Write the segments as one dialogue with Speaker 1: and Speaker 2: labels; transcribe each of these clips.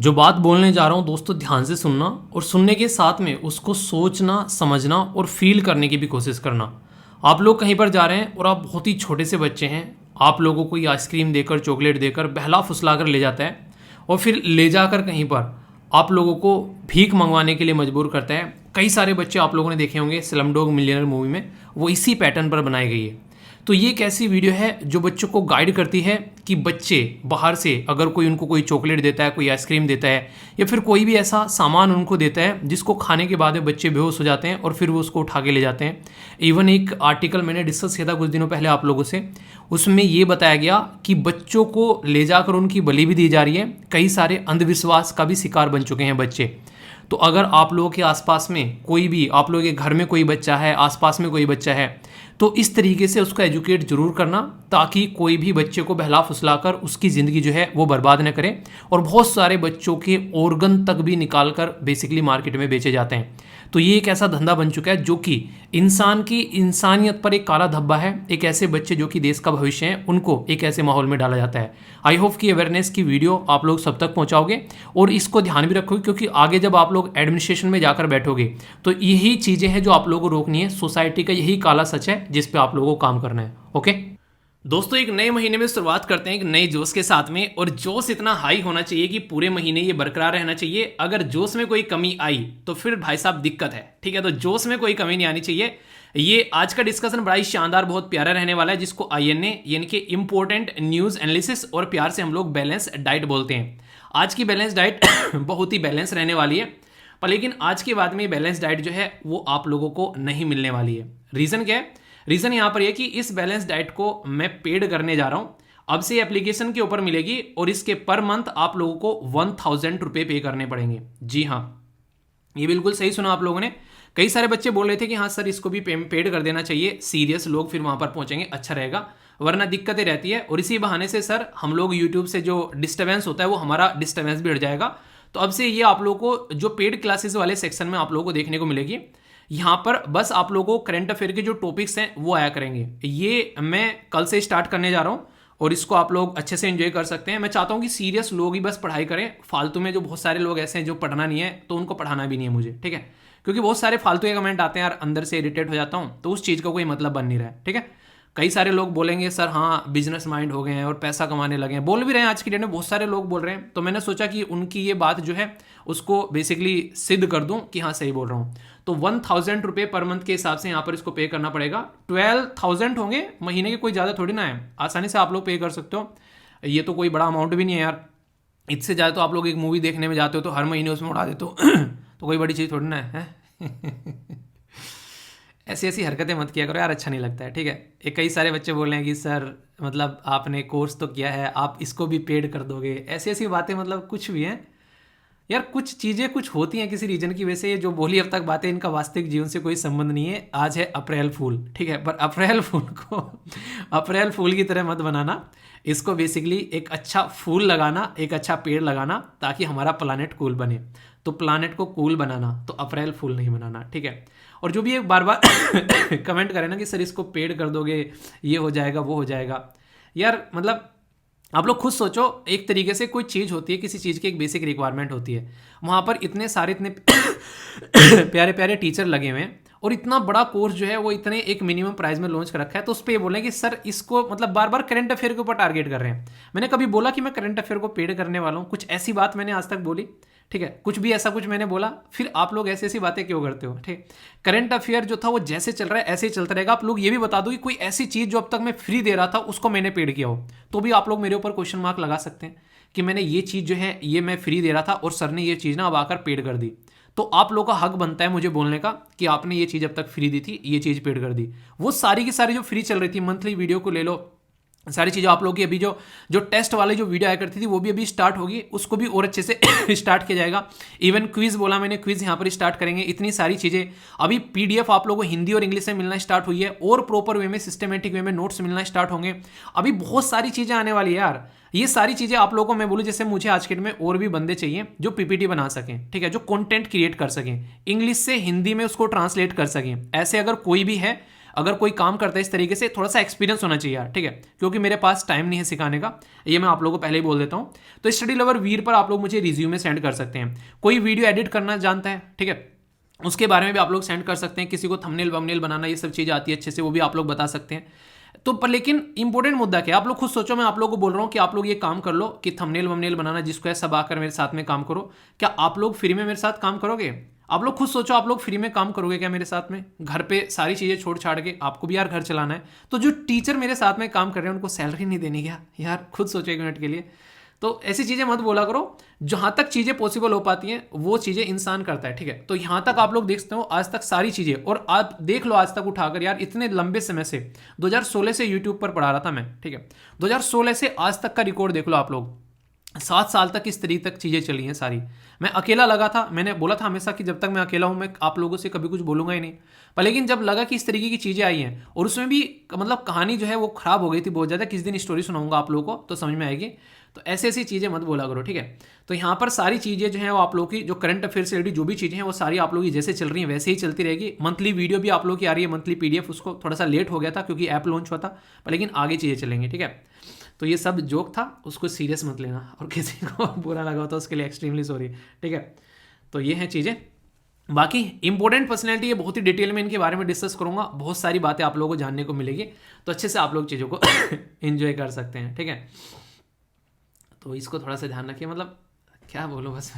Speaker 1: जो बात बोलने जा रहा हूँ दोस्तों, ध्यान से सुनना और सुनने के साथ में उसको सोचना, समझना और फील करने की भी कोशिश करना। आप लोग कहीं पर जा रहे हैं और आप बहुत ही छोटे से बच्चे हैं, आप लोगों को ये आइसक्रीम देकर, चॉकलेट देकर, बहला फुसला कर ले जाता है और फिर ले जाकर कहीं पर आप लोगों को भीख मंगवाने के लिए मजबूर करता है। कई सारे बच्चे आप लोगों ने देखे होंगे स्लमडॉग मिलियनेयर मूवी में, वो इसी पैटर्न पर बनाई गई है। तो ये एक ऐसी वीडियो है जो बच्चों को गाइड करती है कि बच्चे बाहर से अगर कोई उनको कोई चॉकलेट देता है, कोई आइसक्रीम देता है या फिर कोई भी ऐसा सामान उनको देता है जिसको खाने के बाद में बच्चे बेहोश हो जाते हैं और फिर वो उसको उठा के ले जाते हैं। इवन एक आर्टिकल मैंने डिस्कस किया था कुछ दिनों पहले आप लोगों से, उसमें ये बताया गया कि बच्चों को ले जाकर उनकी बलि भी दी जा रही है। कई सारे अंधविश्वास का भी शिकार बन चुके हैं बच्चे। तो अगर आप लोगों के आसपास में कोई भी, आप लोगों के घर में कोई बच्चा है, आसपास में कोई बच्चा है, तो इस तरीके से उसको एजुकेट जरूर करना ताकि कोई भी बच्चे को बहला फुसला कर उसकी ज़िंदगी जो है वो बर्बाद न करे। और बहुत सारे बच्चों के ऑर्गन तक भी निकाल कर बेसिकली मार्केट में बेचे जाते हैं। तो ये एक ऐसा धंधा बन चुका है जो कि इंसान की इंसानियत पर एक काला धब्बा है। एक ऐसे बच्चे जो कि देश का भविष्य है, उनको एक ऐसे माहौल में डाला जाता है। आई होप कि अवेयरनेस की वीडियो आप लोग सब तक पहुंचाओगे और इसको ध्यान भी रखोगे, क्योंकि आगे जब आप लोग एडमिनिस्ट्रेशन में जाकर बैठोगे तो यही चीज़ें हैं जो आप लोगों को रोकनी है। सोसाइटी का यही काला सच है जिस पे आप लोगों को काम करना है। ओके दोस्तों, एक नए महीने में शुरुआत करते हैं एक नए जोश के साथ में। और जोश इतना हाई होना चाहिए कि पूरे महीने ये बरकरार रहना चाहिए। अगर जोश में कोई कमी आई तो फिर भाई साहब दिक्कत है। ठीक है, तो जोश में कोई कमी नहीं आनी चाहिए। ये आज का डिस्कशन बड़ा ही शानदार, बहुत प्यारा रहने वाला है, जिसको INA यानी कि इंपॉर्टेंट न्यूज एनालिसिस और प्यार से हम लोग बैलेंस डाइट बोलते हैं। आज की बैलेंस डाइट बहुत ही बैलेंस रहने वाली है, पर लेकिन आज के बाद में बैलेंस डाइट जो है वो आप लोगों को नहीं मिलने वाली है। रीजन क्या है? रीजन यहां पर यह कि इस बैलेंस डाइट को मैं पेड करने जा रहा हूं। अब से एप्लीकेशन के ऊपर मिलेगी और इसके पर मंथ आप लोगों को 1000 रुपये पे करने पड़ेंगे। जी हाँ, ये बिल्कुल सही सुना आप लोगों ने। कई सारे बच्चे बोल रहे थे कि हाँ सर इसको भी पेड कर देना चाहिए, सीरियस लोग फिर वहां पर पहुंचेंगे, अच्छा रहेगा, वरना दिक्कतें रहती है। और इसी बहाने से सर हम लोग यूट्यूब से जो डिस्टर्बेंस होता है वो हमारा डिस्टर्बेंस भी हट जाएगा। तो अब से ये आप लोगों को जो पेड क्लासेस वाले सेक्शन में आप लोगों को देखने को मिलेगी। यहाँ पर बस आप लोगों को करंट अफेयर के जो टॉपिक्स हैं वो आया करेंगे। ये मैं कल से स्टार्ट करने जा रहा हूँ और इसको आप लोग अच्छे से एंजॉय कर सकते हैं। मैं चाहता हूँ कि सीरियस लोग ही बस पढ़ाई करें, फालतू में जो बहुत सारे लोग ऐसे हैं जो पढ़ना नहीं है तो उनको पढ़ाना भी नहीं है मुझे, ठीक है। क्योंकि बहुत सारे फालतू के कमेंट आते हैं यार, अंदर से इरिटेट हो जाता हूँ, तो उस चीज़ का कोई मतलब बन नहीं रहा है, ठीक है। कई सारे लोग बोलेंगे सर हाँ बिजनेस माइंड हो गए हैं और पैसा कमाने लगे हैं, बोल भी रहे हैं आज की डेट में, बहुत सारे लोग बोल रहे हैं। तो मैंने सोचा कि उनकी ये बात जो है उसको बेसिकली सिद्ध कर दूं कि हाँ सही बोल रहा हूँ। तो 1000 रुपये पर मंथ के हिसाब से यहाँ पर इसको पे करना पड़ेगा। 12,000 होंगे महीने के, कोई ज़्यादा थोड़ी ना है, आसानी से आप लोग पे कर सकते हो। ये तो कोई बड़ा अमाउंट भी नहीं है यार। इससे ज़्यादा तो आप लोग एक मूवी देखने में जाते हो तो हर महीने उसमें उड़ा देते हो तो कोई बड़ी चीज़ थोड़ी ना है ऐसी ऐसी हरकतें मत किया करो यार, अच्छा नहीं लगता है, ठीक है। एक कई सारे बच्चे बोल रहे हैं कि सर मतलब आपने कोर्स तो किया है, आप इसको भी पेड कर दोगे, ऐसी ऐसी बातें, मतलब कुछ भी हैं यार। कुछ चीज़ें कुछ होती हैं किसी रीजन की वजह से, जो बोली अब तक बातें इनका वास्तविक जीवन से कोई संबंध नहीं है। आज है अप्रैल फूल, ठीक है, पर अप्रैल फूल को अप्रैल फूल की तरह मत बनाना। इसको बेसिकली एक अच्छा फूल लगाना, एक अच्छा पेड़ लगाना ताकि हमारा प्लानेट कूल बने। तो प्लानेट को कूल बनाना, तो अप्रैल फूल नहीं बनाना, ठीक है। और जो भी एक बार बार कमेंट करें ना कि सर इसको पेड कर दोगे, ये हो जाएगा, वो हो जाएगा, यार मतलब आप लोग खुद सोचो। एक तरीके से कोई चीज़ होती है, किसी चीज़ की एक बेसिक रिक्वायरमेंट होती है, वहाँ पर इतने सारे इतने प्यारे प्यारे टीचर लगे हुए हैं और इतना बड़ा कोर्स जो है वो इतने एक मिनिमम प्राइस में लॉन्च कर रखा है। तो उस पर ये बोल रहे हैं कि सर इसको मतलब बार बार करंट अफेयर के ऊपर टारगेट कर रहे हैं। मैंने कभी बोला कि मैं करंट अफेयर को पेड करने वाला हूँ? कुछ ऐसी बात मैंने आज तक बोली? ठीक है, कुछ भी ऐसा कुछ मैंने बोला? फिर आप लोग ऐसी ऐसी बातें क्यों करते हो? ठीक, करंट अफेयर जो था वो जैसे चल रहा है ऐसे ही चलता रहेगा। आप लोग ये भी बता दो कि कोई ऐसी चीज़ जो अब तक मैं फ्री दे रहा था उसको मैंने पेड किया हो, तो भी आप लोग मेरे ऊपर क्वेश्चन मार्क लगा सकते हैं कि मैंने ये चीज़ जो है ये मैं फ्री दे रहा था और सर ने ये चीज़ ना अब आकर पेड कर दी। तो आप लोगों का हक बनता है मुझे बोलने का कि आपने ये चीज़ अब तक फ्री दी थी, ये चीज़ पेड कर दी। वो सारी की सारी जो फ्री चल रही थी, मंथली वीडियो को ले लो, सारी चीज़ें आप लोगों की अभी जो जो टेस्ट वाली जो वीडियो आया करती थी वो भी अभी स्टार्ट होगी, उसको भी और अच्छे से स्टार्ट किया जाएगा। इवन क्विज बोला मैंने, क्विज यहाँ पर स्टार्ट करेंगे। इतनी सारी चीज़ें, अभी PDF आप लोगों को हिंदी और इंग्लिश में मिलना स्टार्ट हुई है और प्रॉपर वे में सिस्टमेटिक वे में नोट्स मिलना स्टार्ट होंगे। अभी बहुत सारी चीज़ें आने वाली है यार। ये सारी चीज़ें आप लोगों को मैं बोलूँ, जैसे मुझे आज के डेट में और भी बंदे चाहिए जो PPT बना सकें, ठीक है, जो कंटेंट क्रिएट कर सकें, इंग्लिश से हिंदी में उसको ट्रांसलेट कर सकें। ऐसे अगर कोई भी है अगर कोई काम करता है इस तरीके से, थोड़ा सा एक्सपीरियंस होना चाहिए यार, ठीक है, क्योंकि मेरे पास टाइम नहीं है सिखाने का, ये मैं आप लोगों को पहले ही बोल देता हूँ। तो स्टडी लवर वीर पर आप लोग मुझे रिज्यूमे सेंड कर सकते हैं। कोई वीडियो एडिट करना जानता है, ठीक है, उसके बारे में भी आप लोग सेंड कर सकते हैं। किसी को थंबनेल वंबनेल बनाना ये सब चीज़ें आती है अच्छे से, वो भी आप लोग बता सकते हैं। तो पर लेकिन इंपॉर्टेंट मुद्दा क्या है, आप लोग खुद सोचो, मैं आप लोगों को बोल रहा हूँ कि आप लोग ये काम कर लो कि थंबनेल वंबनेल बनाना जिसको है सब आकर मेरे साथ में काम करो। क्या आप लोग फ्री में मेरे साथ काम करोगे? आप लोग खुद सोचो, आप लोग फ्री में काम करोगे क्या मेरे साथ में? घर पे सारी चीज़ें छोड़ छाड़ के, आपको भी यार घर चलाना है। तो जो टीचर मेरे साथ में काम कर रहे हैं उनको सैलरी नहीं देनी क्या यार? खुद सोचो एक मिनट के लिए। तो ऐसी चीज़ें मत बोला करो। जहां तक चीज़ें पॉसिबल हो पाती हैं वो चीज़ें इंसान करता है, ठीक है। तो यहां तक आप लोग देखते हो आज तक सारी चीज़ें, और आप देख लो आज तक उठाकर यार, इतने लंबे समय से 2016 से यूट्यूब पर पढ़ा रहा था मैं, ठीक है, 2016 से आज तक का रिकॉर्ड देख लो आप लोग। 7 साल तक इस तरीके तक चीज़ें चली हैं सारी। मैं अकेला लगा था, मैंने बोला था हमेशा कि जब तक मैं अकेला हूँ मैं आप लोगों से कभी कुछ बोलूँगा ही नहीं। पर लेकिन जब लगा कि इस तरीके की चीज़ें आई हैं, और उसमें भी मतलब कहानी जो है वो ख़राब हो गई थी बहुत ज़्यादा, किस दिन स्टोरी सुनाऊंगा आप लोगों को तो समझ में आएगी। तो ऐसी ऐसी चीज़ें मत बोला करो, ठीक है। तो यहाँ पर सारी चीज़ें जो हैं वो आप लोग की, जो करंट अफेयर से रिलेटेड जो भी चीज़ें हैं वो सारी आप लोग की जैसे चल रही हैं वैसे ही चलती रहेगी। मंथली वीडियो भी आप लोग की आ रही है, मंथली PDF, उसको थोड़ा सा लेट हो गया था क्योंकि ऐप लॉन्च हुआ था, पर लेकिन आगे चीज़ें चलेंगी, ठीक है। तो ये सब जोक था, उसको सीरियस मत लेना, और किसी को बुरा लगा हो तो उसके लिए एक्सट्रीमली सॉरी, ठीक है। तो ये हैं चीज़ें। बाकी इंपॉर्टेंट पर्सनैलिटी ये बहुत ही डिटेल में इनके बारे में डिस्कस करूंगा, बहुत सारी बातें आप लोगों को जानने को मिलेगी, तो अच्छे से आप लोग चीज़ों को एंजॉय कर सकते हैं, ठीक है। तो इसको थोड़ा सा ध्यान रखिए, मतलब क्या बोलूँ बस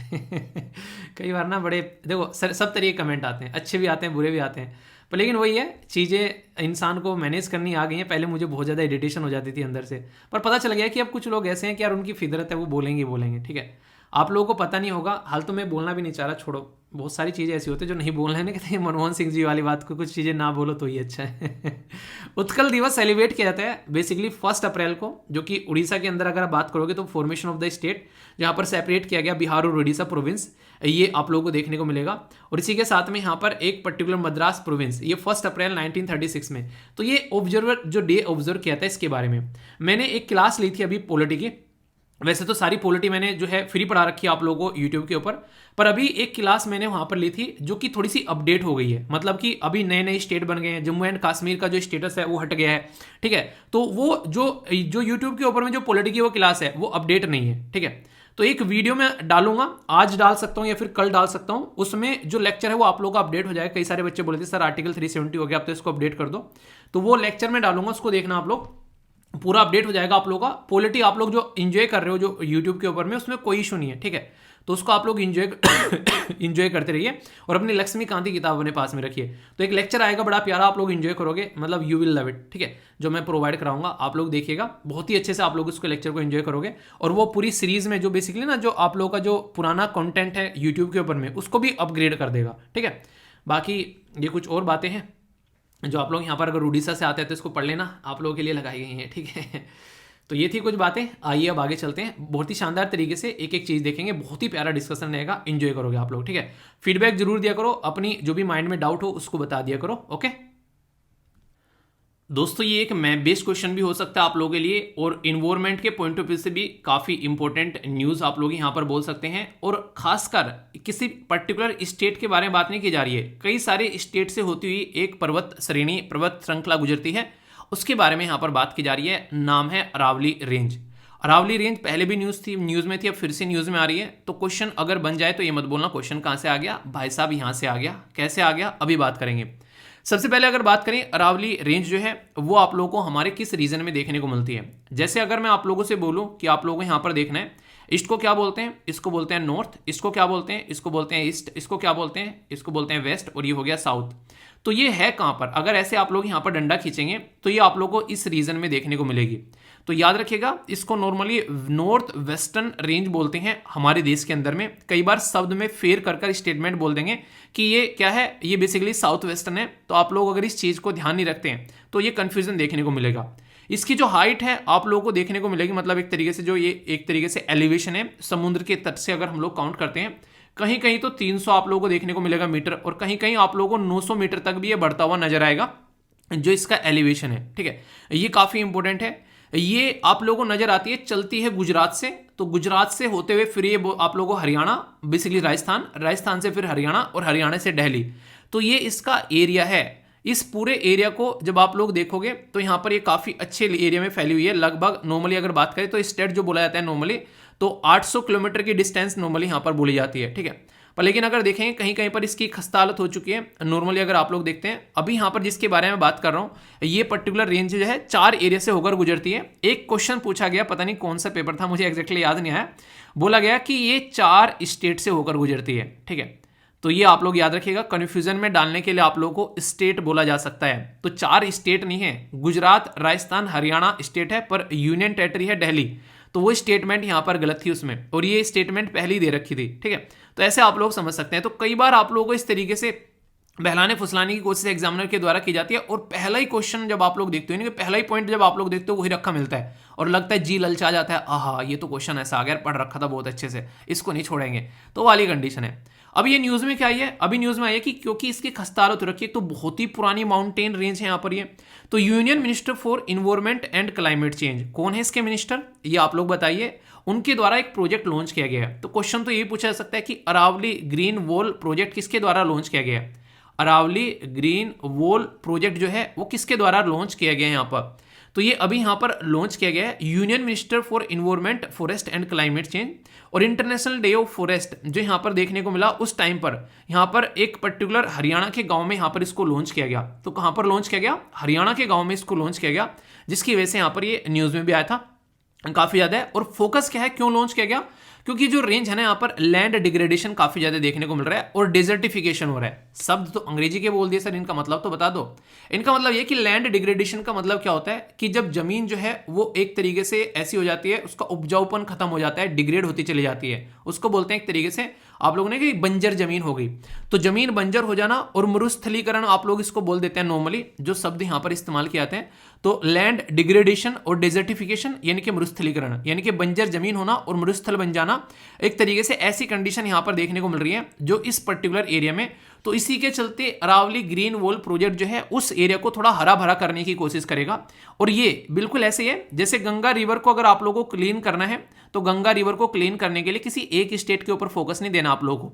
Speaker 1: कई बार ना बड़े देखो सब तरीके कमेंट आते हैं, अच्छे भी आते हैं बुरे भी आते हैं, पर लेकिन वही है, चीज़ें इंसान को मैनेज करनी आ गई हैं। पहले मुझे बहुत ज़्यादा इरिटेशन हो जाती थी अंदर से, पर पता चल गया कि अब कुछ लोग ऐसे हैं कि यार उनकी फितरत है, वो बोलेंगे बोलेंगे, ठीक है। आप लोगों को पता नहीं होगा, हाल तो मैं बोलना भी नहीं चाह रहा, छोड़ो, बहुत सारी चीज़ें ऐसी होती है जो नहीं बोलना है ना, कहते हैं मनमोहन सिंह जी वाली बात को, कुछ चीज़ें ना बोलो तो ही अच्छा है उत्कल दिवस सेलिब्रेट किया जाता है बेसिकली 1 अप्रैल को, जो कि उड़ीसा के अंदर अगर आप बात करोगे तो फॉर्मेशन ऑफ द स्टेट, जहाँ पर सेपरेट किया गया बिहार और उड़ीसा प्रोविंस, ये आप लोगों को देखने को मिलेगा। और इसी के साथ में यहाँ पर एक पर्टिकुलर मद्रास प्रोविंस, ये 1 अप्रैल 1936 में। तो ये ऑब्जर्वर जो डे ऑब्जर्व किया था, इसके बारे में मैंने एक क्लास ली थी अभी पॉलिटी की। वैसे तो सारी पॉलिटी मैंने जो है फ्री पढ़ा रखी है आप लोगों को यूट्यूब के ऊपर, पर अभी एक क्लास मैंने वहां पर ली थी जो कि थोड़ी सी अपडेट हो गई है, मतलब कि अभी नए नए स्टेट बन गए हैं, जम्मू एंड कश्मीर का जो स्टेटस है वो हट गया है, ठीक है। तो वो जो यूट्यूब के ऊपर में जो पॉलिटी की वो क्लास है वो अपडेट नहीं है, ठीक है। तो एक वीडियो में डालूंगा, आज डाल सकता हूँ या फिर कल डाल सकता हूँ, उसमें जो लेक्चर है वो आप लोगों का अपडेट हो जाएगा। कई सारे बच्चे बोले थे सर आर्टिकल 370 हो गया, आप तो इसको अपडेट कर दो, तो वो लेक्चर में डालूंगा, उसको देखना आप लोग, पूरा अपडेट हो जाएगा आप लोगों का। पॉलिटी आप लोग जो एंजॉय कर रहे हो जो यूट्यूब के ऊपर में, उसमें कोई इशू नहीं है, ठीक है। तो उसको आप लोग इंजॉय करते रहिए, और अपनी लक्ष्मीकांत की किताब अपने पास में रखिए। तो एक लेक्चर आएगा बड़ा प्यारा, आप लोग इंजॉय करोगे, मतलब यू विल लव इट, ठीक है। जो मैं प्रोवाइड कराऊंगा आप लोग देखिएगा, बहुत ही अच्छे से आप लोग उसको लेक्चर को एंजॉय करोगे। और वो पूरी सीरीज में जो बेसिकली ना जो आप लोगों का जो पुराना कंटेंट है यूट्यूब के ऊपर में, उसको भी अपग्रेड कर देगा, ठीक है। बाकी ये कुछ और बातें हैं जो आप लोग यहाँ पर अगर उड़ीसा से आते हैं तो इसको पढ़ लेना, आप लोगों के लिए लगाई गई हैं, ठीक है। तो ये थी कुछ बातें, आइए अब आगे चलते हैं। बहुत ही शानदार तरीके से एक एक चीज़ देखेंगे, बहुत ही प्यारा डिस्कशन रहेगा, एंजॉय करोगे आप लोग, ठीक है। फीडबैक जरूर दिया करो, अपनी जो भी माइंड में डाउट हो उसको बता दिया करो, ओके दोस्तों। ये एक मैप बेस्ड क्वेश्चन भी हो सकता है आप लोगों के लिए, और इन्वायरमेंट के पॉइंट ऑफ व्यू से भी काफ़ी इंपॉर्टेंट न्यूज़ आप लोग यहाँ पर बोल सकते हैं। और खासकर किसी पर्टिकुलर स्टेट के बारे में बात नहीं की जा रही है, कई सारे स्टेट से होती हुई एक पर्वत श्रेणी, पर्वत श्रृंखला गुजरती है, उसके बारे में यहाँ पर बात की जा रही है। नाम है अरावली रेंज। अरावली रेंज पहले भी न्यूज़ में थी, अब फिर से न्यूज़ में आ रही है। तो क्वेश्चन अगर बन जाए तो ये मत बोलना क्वेश्चन कहाँ से आ गया, भाई साहब यहाँ से आ गया, कैसे आ गया अभी बात करेंगे। सबसे पहले अगर बात करें, अरावली रेंज जो है वो आप लोगों को हमारे किस रीजन में देखने को मिलती है। जैसे अगर मैं आप लोगों से बोलूं कि आप लोगों को यहाँ पर देखना है, ईस्ट को क्या बोलते हैं, इसको बोलते हैं नॉर्थ, इसको क्या बोलते हैं, इसको बोलते हैं ईस्ट, इसको क्या बोलते हैं, इसको बोलते हैं वेस्ट, और ये हो गया साउथ। तो ये है कहाँ पर, अगर ऐसे आप लोग यहाँ पर डंडा खींचेंगे तो ये आप लोग को इस रीजन में देखने को मिलेगी। तो याद रखिएगा, इसको नॉर्मली नॉर्थ वेस्टर्न रेंज बोलते हैं हमारे देश के अंदर में। कई बार शब्द में फेर कर स्टेटमेंट बोल देंगे कि ये क्या है, ये बेसिकली साउथ वेस्टर्न है। तो आप लोग अगर इस चीज़ को ध्यान नहीं रखते हैं तो ये कंफ्यूजन देखने को मिलेगा। इसकी जो हाइट है आप लोगों को देखने को मिलेगी, मतलब एक तरीके से जो ये एक तरीके से एलिवेशन है समुद्र के तट से अगर हम लोग काउंट करते हैं, कहीं कहीं तो 300 आप लोगों को देखने को मिलेगा मीटर, और कहीं कहीं आप लोगों को 900 मीटर तक भी ये बढ़ता हुआ नजर आएगा जो इसका एलिवेशन है, ठीक है। ये काफ़ी इंपॉर्टेंट है। ये आप लोगों को नजर आती है, चलती है गुजरात से, तो गुजरात से होते हुए फिर ये आप लोगों को हरियाणा, बेसिकली राजस्थान, राजस्थान से फिर हरियाणा, और हरियाणा से दिल्ली। तो ये इसका एरिया है। इस पूरे एरिया को जब आप लोग देखोगे तो यहाँ पर ये काफ़ी अच्छे एरिया में फैली हुई है। लगभग नॉर्मली अगर बात करें तो स्टेट जो बोला जाता है नॉर्मली, तो 800 किलोमीटर की डिस्टेंस नॉर्मली यहाँ पर बोली जाती है, ठीक है। पर लेकिन अगर देखेंगे कहीं कहीं पर इसकी खस्ता हालत हो चुकी है। नॉर्मली अगर आप लोग देखते हैं, अभी यहाँ पर जिसके बारे में बात कर रहा हूँ, ये पर्टिकुलर रेंज जो है 4 एरिया से होकर गुजरती है। एक क्वेश्चन पूछा गया, पता नहीं कौन सा पेपर था, मुझे एग्जैक्टली याद नहीं आया, बोला गया कि ये 4 स्टेट से होकर गुजरती है, ठीक है। तो ये आप लोग याद रखिएगा, कन्फ्यूजन में डालने के लिए आप लोगों को स्टेट बोला जा सकता है। तो 4 स्टेट नहीं है, गुजरात, राजस्थान, हरियाणा स्टेट है, पर यूनियन टेरिटरी है दिल्ली। तो वो स्टेटमेंट यहाँ पर गलत थी उसमें, और ये स्टेटमेंट पहले ही दे रखी थी, ठीक है। तो ऐसे आप लोग समझ सकते हैं। तो कई बार आप लोगों को इस तरीके से बहलाने फुसलाने की कोशिश एग्जामिनर के द्वारा की जाती है, और पहला ही क्वेश्चन जब आप लोग देखते हो, पहला ही पॉइंट जब आप लोग देखते हो वही रखा मिलता है, और लगता है जी ललचा जाता है, आहा ये तो क्वेश्चन ऐसा आ गया, पढ़ रखा था बहुत अच्छे से, इसको नहीं छोड़ेंगे, तो वाली कंडीशन है। अब ये न्यूज़ में क्या आई है, अभी न्यूज़ में आई है कि क्योंकि इसकी खस्ता हालत हो रखी है, तो बहुत ही पुरानी माउंटेन रेंज है यहाँ पर ये। तो union minister for environment and climate change, कौन है इसके मिनिस्टर, ये आप लोग बताइए। उनके द्वारा एक प्रोजेक्ट लॉन्च किया गया है। तो क्वेश्चन तो ये पूछा जा सकता है कि अरावली ग्रीन वॉल प्रोजेक्ट किसके द्वारा लॉन्च किया गया है। अरावली ग्रीन वॉल प्रोजेक्ट जो है वो किसके द्वारा लॉन्च किया गया है यहाँ पर। तो ये अभी यहाँ पर लॉन्च किया गया है union minister for environment, forest and climate change. और इंटरनेशनल डे ऑफ फॉरेस्ट जो यहाँ पर देखने को मिला, उस टाइम पर यहाँ पर एक पर्टिकुलर हरियाणा के गांव में यहाँ पर इसको लॉन्च किया गया। तो कहाँ पर लॉन्च किया गया, हरियाणा के गांव में इसको लॉन्च किया गया, जिसकी वजह से यहाँ पर ये न्यूज़ में भी आया था काफ़ी ज़्यादा है। और फोकस क्या है, क्यों लॉन्च किया गया, क्योंकि जो रेंज है ना यहाँ पर लैंड डिग्रेडेशन काफ़ी ज़्यादा देखने को मिल रहा है और डेजर्टिफिकेशन हो रहा है। शब्द तो अंग्रेजी के बोल दिए सर, इनका मतलब तो बता दो। इनका मतलब ये कि लैंड डिग्रेडेशन का मतलब क्या होता है कि जब जमीन जो है वो एक तरीके से ऐसी हो जाती है, उसका उपजाऊपन खत्म हो जाता है, डिग्रेड होती चली जाती है, उसको बोलते हैं एक तरीके से आप लोगों ने कि बंजर जमीन हो गई। तो जमीन बंजर हो जाना और मरुस्थलीकरण आप लोग इसको बोल देते हैं नॉर्मली, जो शब्द यहाँ पर इस्तेमाल किए जाते हैं। तो लैंड डिग्रेडेशन और डेजर्टिफिकेशन यानी कि मरुस्थलीकरण, यानी कि बंजर जमीन होना और मरुस्थल बन जाना, एक तरीके से ऐसी कंडीशन यहाँ पर देखने को मिल रही है जो इस पर्टिकुलर एरिया में। तो इसी के चलते अरावली ग्रीन वॉल प्रोजेक्ट जो है उस एरिया को थोड़ा हरा भरा करने की कोशिश करेगा। और ये बिल्कुल ऐसे ही है जैसे गंगा रिवर को अगर आप लोगों को क्लीन करना है, तो गंगा रिवर को क्लीन करने के लिए किसी एक स्टेट के ऊपर फोकस नहीं देना आप लोगों को।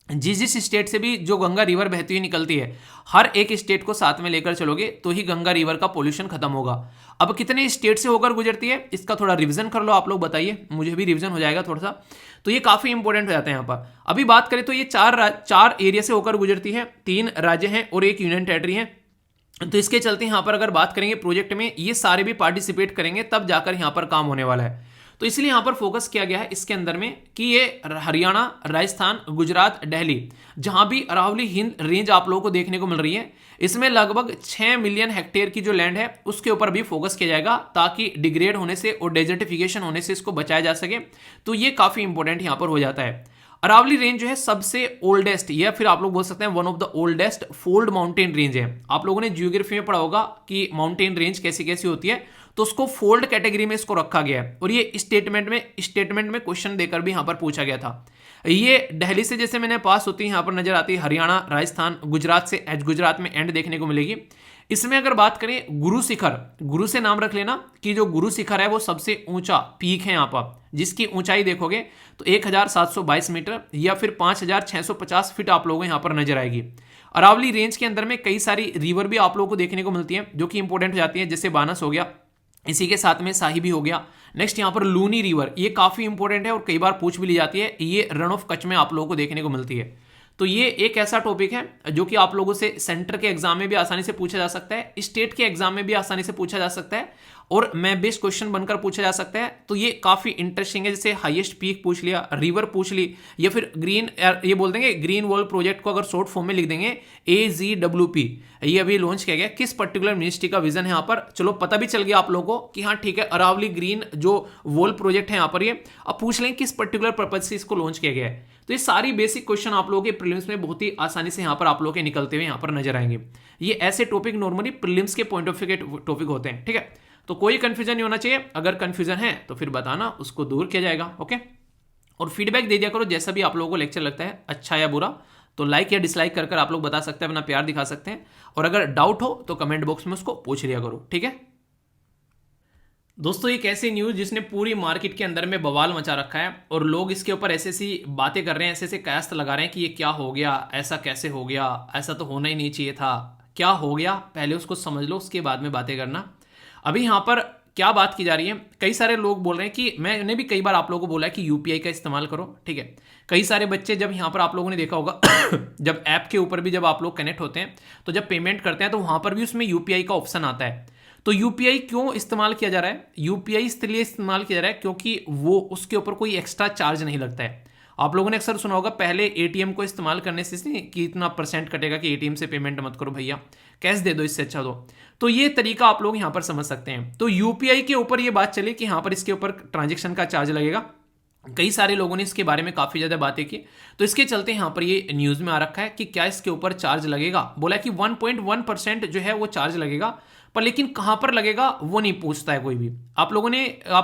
Speaker 1: जिस स्टेट से भी जो गंगा रिवर बहती हुई निकलती है, हर एक स्टेट को साथ में लेकर चलोगे तो ही गंगा रिवर का पोल्यूशन खत्म होगा। अब कितने स्टेट से होकर गुजरती है, इसका थोड़ा रिवीजन कर लो आप लोग, बताइए, मुझे भी रिवीजन हो जाएगा थोड़ा सा। तो ये काफी इंपॉर्टेंट हो जाता है यहाँ पर। अभी बात करें तो ये चार एरिया से होकर गुजरती है, 3 राज्य हैं और एक यूनियन टेरिटरी है। तो इसके चलते यहाँ पर अगर बात करेंगे प्रोजेक्ट में, ये सारे भी पार्टिसिपेट करेंगे तब जाकर यहाँ पर काम होने वाला है। तो इसलिए यहां पर फोकस किया गया है इसके अंदर में कि ये हरियाणा, राजस्थान, गुजरात, दिल्ली, जहां भी अरावली हिंद रेंज आप लोगों को देखने को मिल रही है, इसमें लगभग 6 मिलियन हेक्टेयर की जो लैंड है उसके ऊपर भी फोकस किया जाएगा, ताकि डिग्रेड होने से और डेजर्टिफिकेशन होने से इसको बचाया जा सके। तो ये काफी इंपॉर्टेंट यहां पर हो जाता है। अरावली रेंज जो है सबसे ओल्डेस्ट, या फिर आप लोग बोल सकते हैं one of the oldest fold mountain range है। आप लोगों ने जियोग्राफी में पढ़ा होगा कि माउंटेन रेंज कैसी कैसी होती है, तो उसको फोल्ड कैटेगरी में इसको रखा गया है। और ये स्टेटमेंट में क्वेश्चन देकर भी यहां पर पूछा गया था। ये दिल्ली से जैसे मैंने पास होती है, यहां पर नजर आती है हरियाणा, राजस्थान, गुजरात से गुजरात में एंड देखने को मिलेगी। इसमें अगर बात करें गुरु शिखर, गुरु से नाम रख लेना कि जो गुरु शिखर है वो सबसे ऊंचा पीक है यहाँ पर, जिसकी ऊंचाई देखोगे तो 1722 मीटर या फिर 5650 फीट आप लोगों को यहाँ पर नजर आएगी। अरावली रेंज के अंदर में कई सारी रिवर भी आप लोगों को देखने को मिलती हैं जो कि इंपॉर्टेंट हो जाती है, जैसे बानस हो गया, इसी के साथ में साही भी हो गया। नेक्स्ट यहाँ पर लूनी रिवर, ये काफी इंपॉर्टेंट है और कई बार पूछ भी ली जाती है, ये रन ऑफ कच्छ में आप लोगों को देखने को मिलती है। तो ये एक ऐसा टॉपिक है जो कि आप लोगों से सेंटर के एग्जाम में भी आसानी से पूछा जा सकता है, स्टेट के एग्जाम में भी आसानी से पूछा जा सकता है, और मैं बेस्ट क्वेश्चन बनकर पूछा जा सकता है। तो ये काफी इंटरेस्टिंग है, जैसे हाईएस्ट पीक पूछ लिया, रिवर पूछ ली, या फिर ग्रीन, ये बोल देंगे ग्रीन वॉल प्रोजेक्ट को अगर शॉर्ट फॉर्म में लिख देंगे AGWP, ये अभी लॉन्च किया गया, किस पर्टिकुलर मिनिस्ट्री का विजन है यहाँ पर, चलो पता भी चल गया आप लोगों को कि हाँ ठीक है अरावली ग्रीन जो वॉल प्रोजेक्ट है यहाँ पर, ये अब पूछ लें किस पर्टिकुलर पर्पज से इसको लॉन्च किया गया है। तो ये सारी बेसिक क्वेश्चन आप लोगों के प्रीलिम्स में बहुत ही आसानी से यहाँ पर आप लोगों के निकलते हुए यहाँ पर नजर आएंगे। ये ऐसे टॉपिक नॉर्मली प्रीलिम्स के पॉइंट ऑफ व्यू के टॉपिक होते हैं, ठीक है। तो कोई कंफ्यूजन नहीं होना चाहिए, अगर कंफ्यूजन है तो फिर बताना, उसको दूर किया जाएगा, ओके। और फीडबैक दे दिया करो, जैसा भी आप लोगों को लेक्चर लगता है, अच्छा या बुरा, तो लाइक या डिसलाइक कर आप लोग बता सकते हैं, अपना प्यार दिखा सकते हैं, और अगर डाउट हो तो कमेंट बॉक्स में उसको पूछ लिया करो, ठीक है। दोस्तों एक ऐसी न्यूज जिसने पूरी मार्केट के अंदर में बवाल मचा रखा है, और लोग इसके ऊपर ऐसे ऐसी बातें कर रहे हैं, ऐसे ऐसे कयास लगा रहे हैं कि ये क्या हो गया, ऐसा कैसे हो गया, ऐसा तो होना ही नहीं चाहिए था, क्या हो गया पहले उसको समझ लो, उसके बाद में बातें करना। अभी यहाँ पर क्या बात की जा रही है, कई सारे लोग बोल रहे हैं कि मैंने भी कई बार आप लोगों को बोला है कि यूपीआई का इस्तेमाल करो, ठीक है। कई सारे बच्चे, जब यहाँ पर आप लोगों ने देखा होगा जब ऐप के ऊपर भी जब आप लोग कनेक्ट होते हैं तो जब पेमेंट करते हैं तो वहाँ पर भी उसमें यूपीआई का ऑप्शन आता है। तो यूपीआई क्यों इस्तेमाल किया जा रहा है? यूपीआई इसलिए इस्तेमाल किया जा रहा है क्योंकि वो उसके ऊपर कोई एक्स्ट्रा चार्ज नहीं लगता है। आप लोगों ने अक्सर सुना होगा पहले एटीएम को इस्तेमाल करने से नहीं कि इतना परसेंट कटेगा कि एटीएम से पेमेंट मत करो भैया, कैश दे दो, इससे अच्छा दो। तो ये तरीका आप लोग यहाँ पर समझ सकते हैं। तो यूपीआई के ऊपर ये बात चली कि यहाँ पर इसके ऊपर ट्रांजेक्शन का चार्ज लगेगा। कई सारे लोगों ने इसके बारे में काफ़ी ज़्यादा बातें की, तो इसके चलते यहाँ पर ये न्यूज़ में आ रखा है कि क्या इसके ऊपर चार्ज लगेगा। बोला कि 1.1% जो है वो चार्ज लगेगा, पर लेकिन कहाँ पर लगेगा वो नहीं पूछता है कोई भी। आप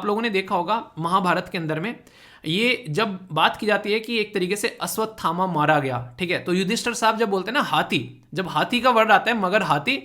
Speaker 1: लोगों ने देखा होगा महाभारत के अंदर में ये जब बात की जाती है कि एक तरीके से अश्वत्थामा मारा गया, ठीक है, तो युधिष्ठिर साहब जब बोलते हैं ना हाथी, जब हाथी का वर्ड आता है मगर हाथी,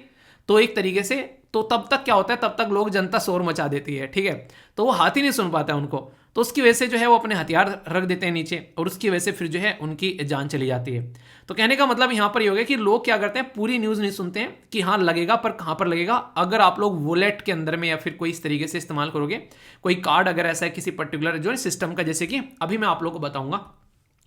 Speaker 1: तो एक तरीके से तो तब तक क्या होता है, तब तक लोग जनता शोर मचा देती है, ठीक है, तो वो हाथी नहीं सुन पाता है उनको, तो उसकी वजह से जो है वो अपने हथियार रख देते हैं नीचे और उसकी वजह से फिर जो है उनकी जान चली जाती है। तो कहने का मतलब यहाँ पर ये हो गया कि लोग क्या करते हैं, पूरी न्यूज़ नहीं सुनते हैं कि हाँ लगेगा, पर कहाँ पर लगेगा। अगर आप लोग वॉलेट के अंदर में या फिर कोई इस तरीके से इस्तेमाल करोगे, कोई कार्ड अगर ऐसा है किसी पर्टिकुलर जो है सिस्टम का, जैसे कि अभी मैं आप लोगों को बताऊंगा,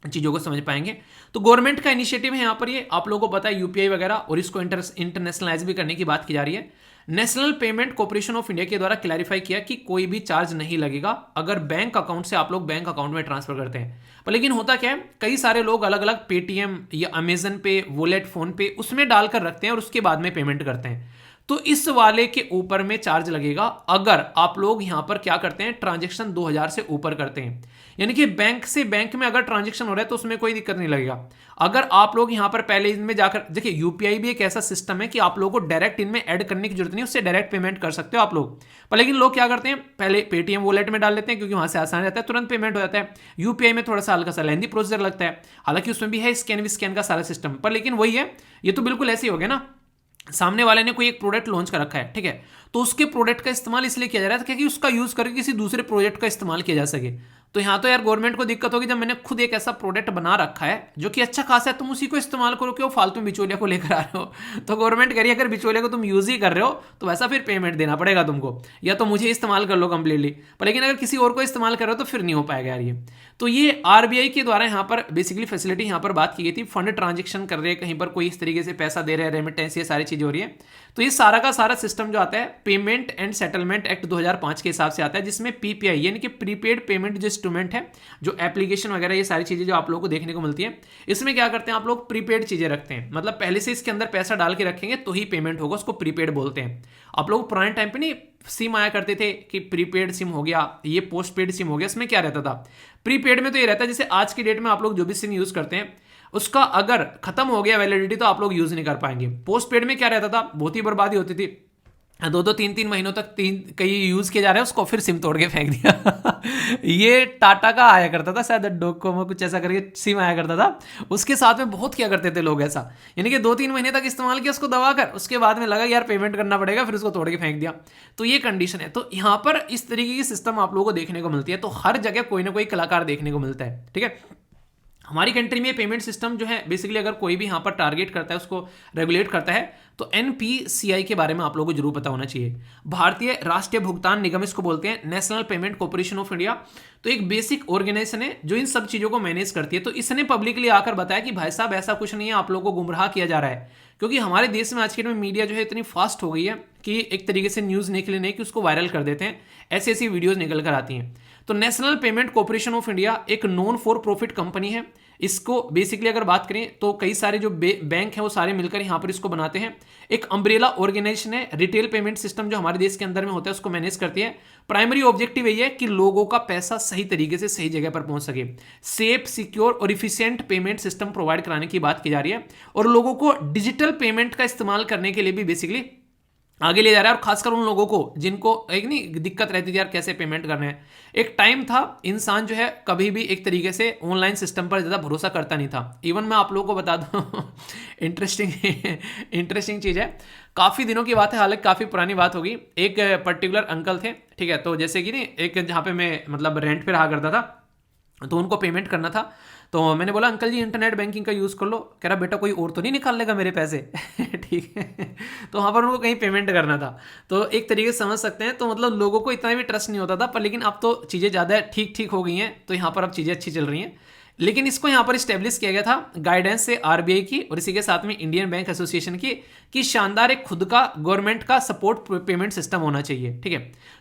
Speaker 1: चीज़ों को समझ पाएंगे। तो गवर्नमेंट का इनिशिएटिव है यहाँ पर, ये आप लोगों को पता है यूपीआई वगैरह, और इसको इंटरनेशनलाइज भी करने की बात की जा रही है। National payment corporation of India के द्वारा क्लैरिफाई किया कि कोई भी चार्ज नहीं लगेगा अगर बैंक अकाउंट से आप लोग बैंक अकाउंट में ट्रांसफर करते हैं। पर लेकिन होता क्या है, कई सारे लोग अलग अलग पेटीएम या अमेजन पे, वॉलेट, फोन पे उसमें डालकर रखते हैं और उसके बाद में पेमेंट करते हैं। तो इस वाले के ऊपर में चार्ज लगेगा अगर आप लोग यहां पर क्या करते हैं, ट्रांजेक्शन 2000 से ऊपर करते हैं। यानी कि बैंक से बैंक में अगर ट्रांजेक्शन हो रहा है तो उसमें कोई दिक्कत नहीं लगेगा। अगर आप लोग यहां पर पहले इनमें जाकर देखिए, यूपीआई भी एक ऐसा सिस्टम है कि आप लोगों को डायरेक्ट इनमें ऐड करने की जरूरत नहीं, उससे डायरेक्ट पेमेंट कर सकते हो आप लोग। पर लेकिन लोग क्या करते हैं, पहले पेटीएम वॉलेट में डाल लेते हैं क्योंकि वहां से आसान रहता है, तुरंत पेमेंट हो जाता है। यूपीआई में थोड़ा सा हल्का सा लेंदी प्रोसीजर लगता है, हालांकि उसमें भी है स्कैन का सारा सिस्टम, पर लेकिन वही है, ये तो बिल्कुल ऐसे ही हो गया ना, सामने वाले ने कोई एक प्रोडक्ट लॉन्च कर रखा है, ठीक है, तो उसके प्रोडक्ट का इस्तेमाल इसलिए किया जा रहा है क्योंकि उसका यूज करके किसी दूसरे प्रोजेक्ट का इस्तेमाल किया जा सके। तो यहाँ तो यार गवर्नमेंट को दिक्कत होगी, जब मैंने खुद एक ऐसा प्रोडक्ट बना रखा है जो कि अच्छा खासा है, तुम उसी को इस्तेमाल करो, क्यों फालतू बिचौलिया को लेकर आ रहे हो। तो गवर्नमेंट कह रही है अगर बिचौलिया को तुम यूज ही कर रहे हो तो वैसा फिर पेमेंट देना पड़ेगा तुमको, या तो मुझे इस्तेमाल कर लो कंप्लीटली, पर लेकिन अगर किसी और को इस्तेमाल कर रहे हो तो फिर नहीं हो पाएगा यार ये। तो ये आरबीआई के द्वारा यहाँ पर बेसिकली फैसिलिटी यहाँ पर बात की गई थी, फंड ट्रांजेक्शन कर रहे हैं, कहीं पर कोई इस तरीके से पैसा दे रहे हैं, रेमिटेंस, ये सारी चीज़ हो रही है। तो ये सारा का सारा सिस्टम जो आता है पेमेंट एंड सेटलमेंट एक्ट 2005 के हिसाब से आता है, जिसमें पीपीआई यानी कि प्रीपेड पेमेंट जो इंस्ट्रूमेंट है, जो एप्लीकेशन वगैरह, ये सारी चीज़ें जो आप लोगों को देखने को मिलती है, इसमें क्या करते हैं आप लोग, प्रीपेड चीज़ें रखते हैं, मतलब पहले से इसके अंदर पैसा डाल के रखेंगे तो ही पेमेंट होगा, उसको प्रीपेड बोलते हैं। आप लोग पुराने टाइम पे नहीं सिम आया करते थे कि प्रीपेड सिम हो गया, ये पोस्ट पेड सिम हो गया, इसमें क्या रहता था, प्रीपेड में तो ये रहता है जैसे आज की डेट में आप लोग जो भी सिम यूज करते हैं उसका अगर खत्म हो गया वैलिडिटी तो आप लोग यूज नहीं कर पाएंगे। पोस्ट पेड में क्या रहता था, बहुत ही बर्बादी होती थी, 2-3 महीनों तक कई यूज किए जा रहे हैं उसको, फिर सिम तोड़ के फेंक दिया। ये टाटा का आया करता था शायद, डोकोमो कुछ ऐसा करके सिम आया करता था, उसके साथ में बहुत किया करते थे लोग ऐसा, यानी कि 2-3 महीने तक इस्तेमाल किया उसको दबा कर, उसके बाद में लगा यार पेमेंट करना पड़ेगा, फिर उसको तोड़ के फेंक दिया। तो ये कंडीशन है। तो यहाँ पर इस तरीके की सिस्टम आप लोगों को देखने को मिलती है। तो हर जगह कोई ना कोई कलाकार देखने को मिलता है, ठीक है। हमारी कंट्री में पेमेंट सिस्टम जो है बेसिकली अगर कोई भी यहाँ पर टारगेट करता है, उसको रेगुलेट करता है, तो एनपीसीआई के बारे में आप लोगों को जरूर पता होना चाहिए। भारतीय राष्ट्रीय भुगतान निगम इसको बोलते हैं, national payment corporation of India. तो एक बेसिक ऑर्गेनाइजेशन है जो इन सब चीज़ों को मैनेज करती है। तो इसने पब्लिकली आकर बताया कि भाई साहब ऐसा कुछ नहीं है, आप लोगों को गुमराह किया जा रहा है, क्योंकि हमारे देश में आज के टाइम में मीडिया जो है इतनी फास्ट हो गई है कि एक तरीके से न्यूज़ निकले नहीं कि उसको वायरल कर देते हैं, ऐसी ऐसी वीडियोज़ निकल कर आती हैं। तो national payment corporation of India एक नॉन फॉर प्रॉफिट कंपनी है। इसको बेसिकली अगर बात करें तो कई सारे जो बैंक हैं वो सारे मिलकर यहाँ पर इसको बनाते हैं। एक अम्ब्रेला ऑर्गेनाइजेशन है, रिटेल पेमेंट सिस्टम जो हमारे देश के अंदर में होता है उसको मैनेज करती है। प्राइमरी ऑब्जेक्टिव यही है कि लोगों का पैसा सही तरीके से सही जगह पर पहुंच सके, सेफ, सिक्योर और इफिशिएंट पेमेंट सिस्टम प्रोवाइड कराने की बात की जा रही है, और लोगों को डिजिटल पेमेंट का इस्तेमाल करने के लिए भी बेसिकली आगे ले जा रहा है। और खासकर उन लोगों को जिनको एक नहीं दिक्कत रहती थी यार कैसे पेमेंट करना है। एक टाइम था इंसान जो है कभी भी एक तरीके से ऑनलाइन सिस्टम पर ज़्यादा भरोसा करता नहीं था। इवन मैं आप लोगों को बता दूं इंटरेस्टिंग चीज़ है, काफ़ी दिनों की बात है, हालांकि काफ़ी पुरानी बात होगी। एक पर्टिकुलर अंकल थे, ठीक है, तो जैसे कि नहीं एक जहाँ पे मैं मतलब रेंट पे रहा करता था, तो उनको पेमेंट करना था। तो मैंने बोला अंकल जी इंटरनेट बैंकिंग का यूज़ कर लो। कह रहा बेटा कोई और तो नहीं निकाल लेगा मेरे पैसे ठीक है। तो वहाँ पर उनको कहीं पेमेंट करना था। तो एक तरीके से समझ सकते हैं, तो मतलब लोगों को इतना भी ट्रस्ट नहीं होता था, पर लेकिन अब तो चीज़ें ज़्यादा ठीक ठीक हो गई हैं, तो यहाँ पर अब चीज़ें अच्छी चल रही हैं। लेकिन इसको यहाँ पर इस्टेब्लिश किया गया था गाइडेंस से आरबीआई की और इसी के साथ में इंडियन बैंक एसोसिएशन की, कि शानदार एक खुद का गवर्नमेंट का सपोर्ट पेमेंट सिस्टम होना चाहिए। ठीक है,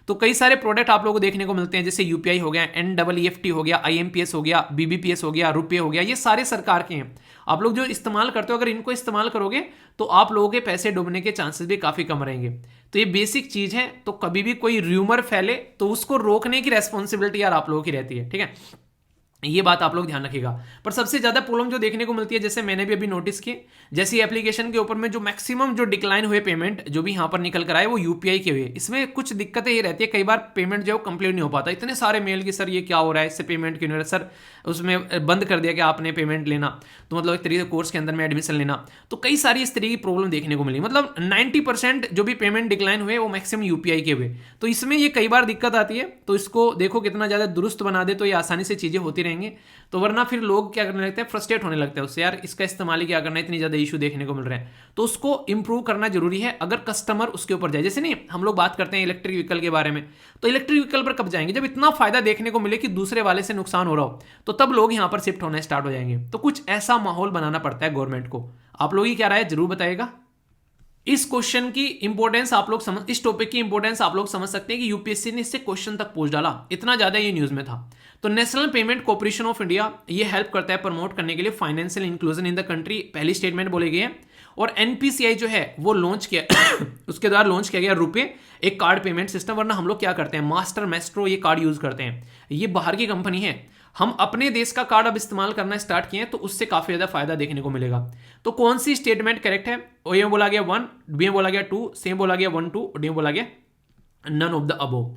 Speaker 1: तो कई सारे प्रोडक्ट आप लोगों को देखने को मिलते हैं, जैसे यूपीआई हो गया, NEEFT हो गया, IMPS हो गया, BBPS हो गया, रुपये हो गया, ये सारे सरकार के हैं। आप लोग जो इस्तेमाल करते हो, अगर इनको इस्तेमाल करोगे तो आप लोगों के पैसे डूबने के चांसेस भी काफ़ी कम रहेंगे। तो ये बेसिक चीज़ है। तो कभी भी कोई र्यूमर फैले तो उसको रोकने की रेस्पॉन्सिबिलिटी यार आप लोगों की रहती है। ठीक है, ये बात आप लोग ध्यान रखिएगा। पर सबसे ज्यादा प्रॉब्लम जो देखने को मिलती है, जैसे मैंने भी अभी नोटिस की, जैसे एप्लीकेशन के ऊपर में जो मैक्सिमम जो डिक्लाइन हुए पेमेंट जो भी यहां पर निकल कर आए वो यूपीआई के हुए। इसमें कुछ दिक्कतें ये रहती है, कई बार पेमेंट जो कंप्लीट नहीं हो पाता, इतने सारे मेल कि सर ये क्या हो रहा है, इससे पेमेंट क्यों नहीं हो रहा, सर उसमें बंद कर दिया कि आपने पेमेंट लेना, तो मतलब एक तरीके से कोर्स के अंदर में एडमिशन लेना। तो कई सारी इस तरीके की प्रॉब्लम देखने को मिली, मतलब 90% जो भी पेमेंट डिक्लाइन हुए वो मैक्सिमम यूपीआई के हुए। तो इसमें ये कई बार दिक्कत आती है। तो इसको देखो कितना ज़्यादा दुरुस्त बना दे तो ये आसानी से चीज़ें होती रहेंगी। तो वरना फिर लोग क्या करने लगते हैं, फ्रस्ट्रेट होने लगते हैं उससे, यार इसका इस्तेमाल ही क्या करना है, इतनी ज़्यादा इशू देखने को मिल रहे हैं। तो उसको इंप्रूव करना जरूरी है अगर कस्टमर उसके ऊपर जाए। जैसे नहीं हम लोग बात करते हैं इलेक्ट्रिक व्हीकल के बारे में, तो इलेक्ट्रिक व्हीकल पर कब जाएंगे, जब इतना फायदा देखने को मिले कि दूसरे वाले से नुकसान हो रहा हो, तो तब लोग यहाँ पर शिफ्ट होना स्टार्ट हो जाएंगे। तो कुछ ऐसा माहौल बनाना पड़ता है गवर्नमेंट को। आप लोग ही क्या राय है जरूर बताइएगा। इस क्वेश्चन की इंपॉर्टेंस आप लोग समझ, इस टॉपिक की इंपॉर्टेंस आप लोग समझ सकते हैं कि यूपीएससी ने इससे क्वेश्चन तक पूछ डाला, इतना ज्यादा ये न्यूज में था। तो national payment corporation of India ये हेल्प करता है प्रमोट करने के लिए financial inclusion in the country, पहली स्टेटमेंट बोली गई है। और एनपीसीआई जो है वो लॉन्च किया उसके द्वारा लॉन्च किया गया रुपए, एक कार्ड पेमेंट सिस्टम। वरना हम लोग क्या करते हैं, मास्टर मैस्ट्रो ये कार्ड यूज करते हैं, ये बाहर की कंपनी है। हम अपने देश का कार्ड अब इस्तेमाल करना स्टार्ट किए हैं, तो उससे काफी ज्यादा फायदा देखने को मिलेगा। तो कौन सी स्टेटमेंट करेक्ट है, ए में बोला गया 1, बी में बोला गया 2, सी में बोला गया 1 2, डी में बोला गया नन ऑफ द अबोव।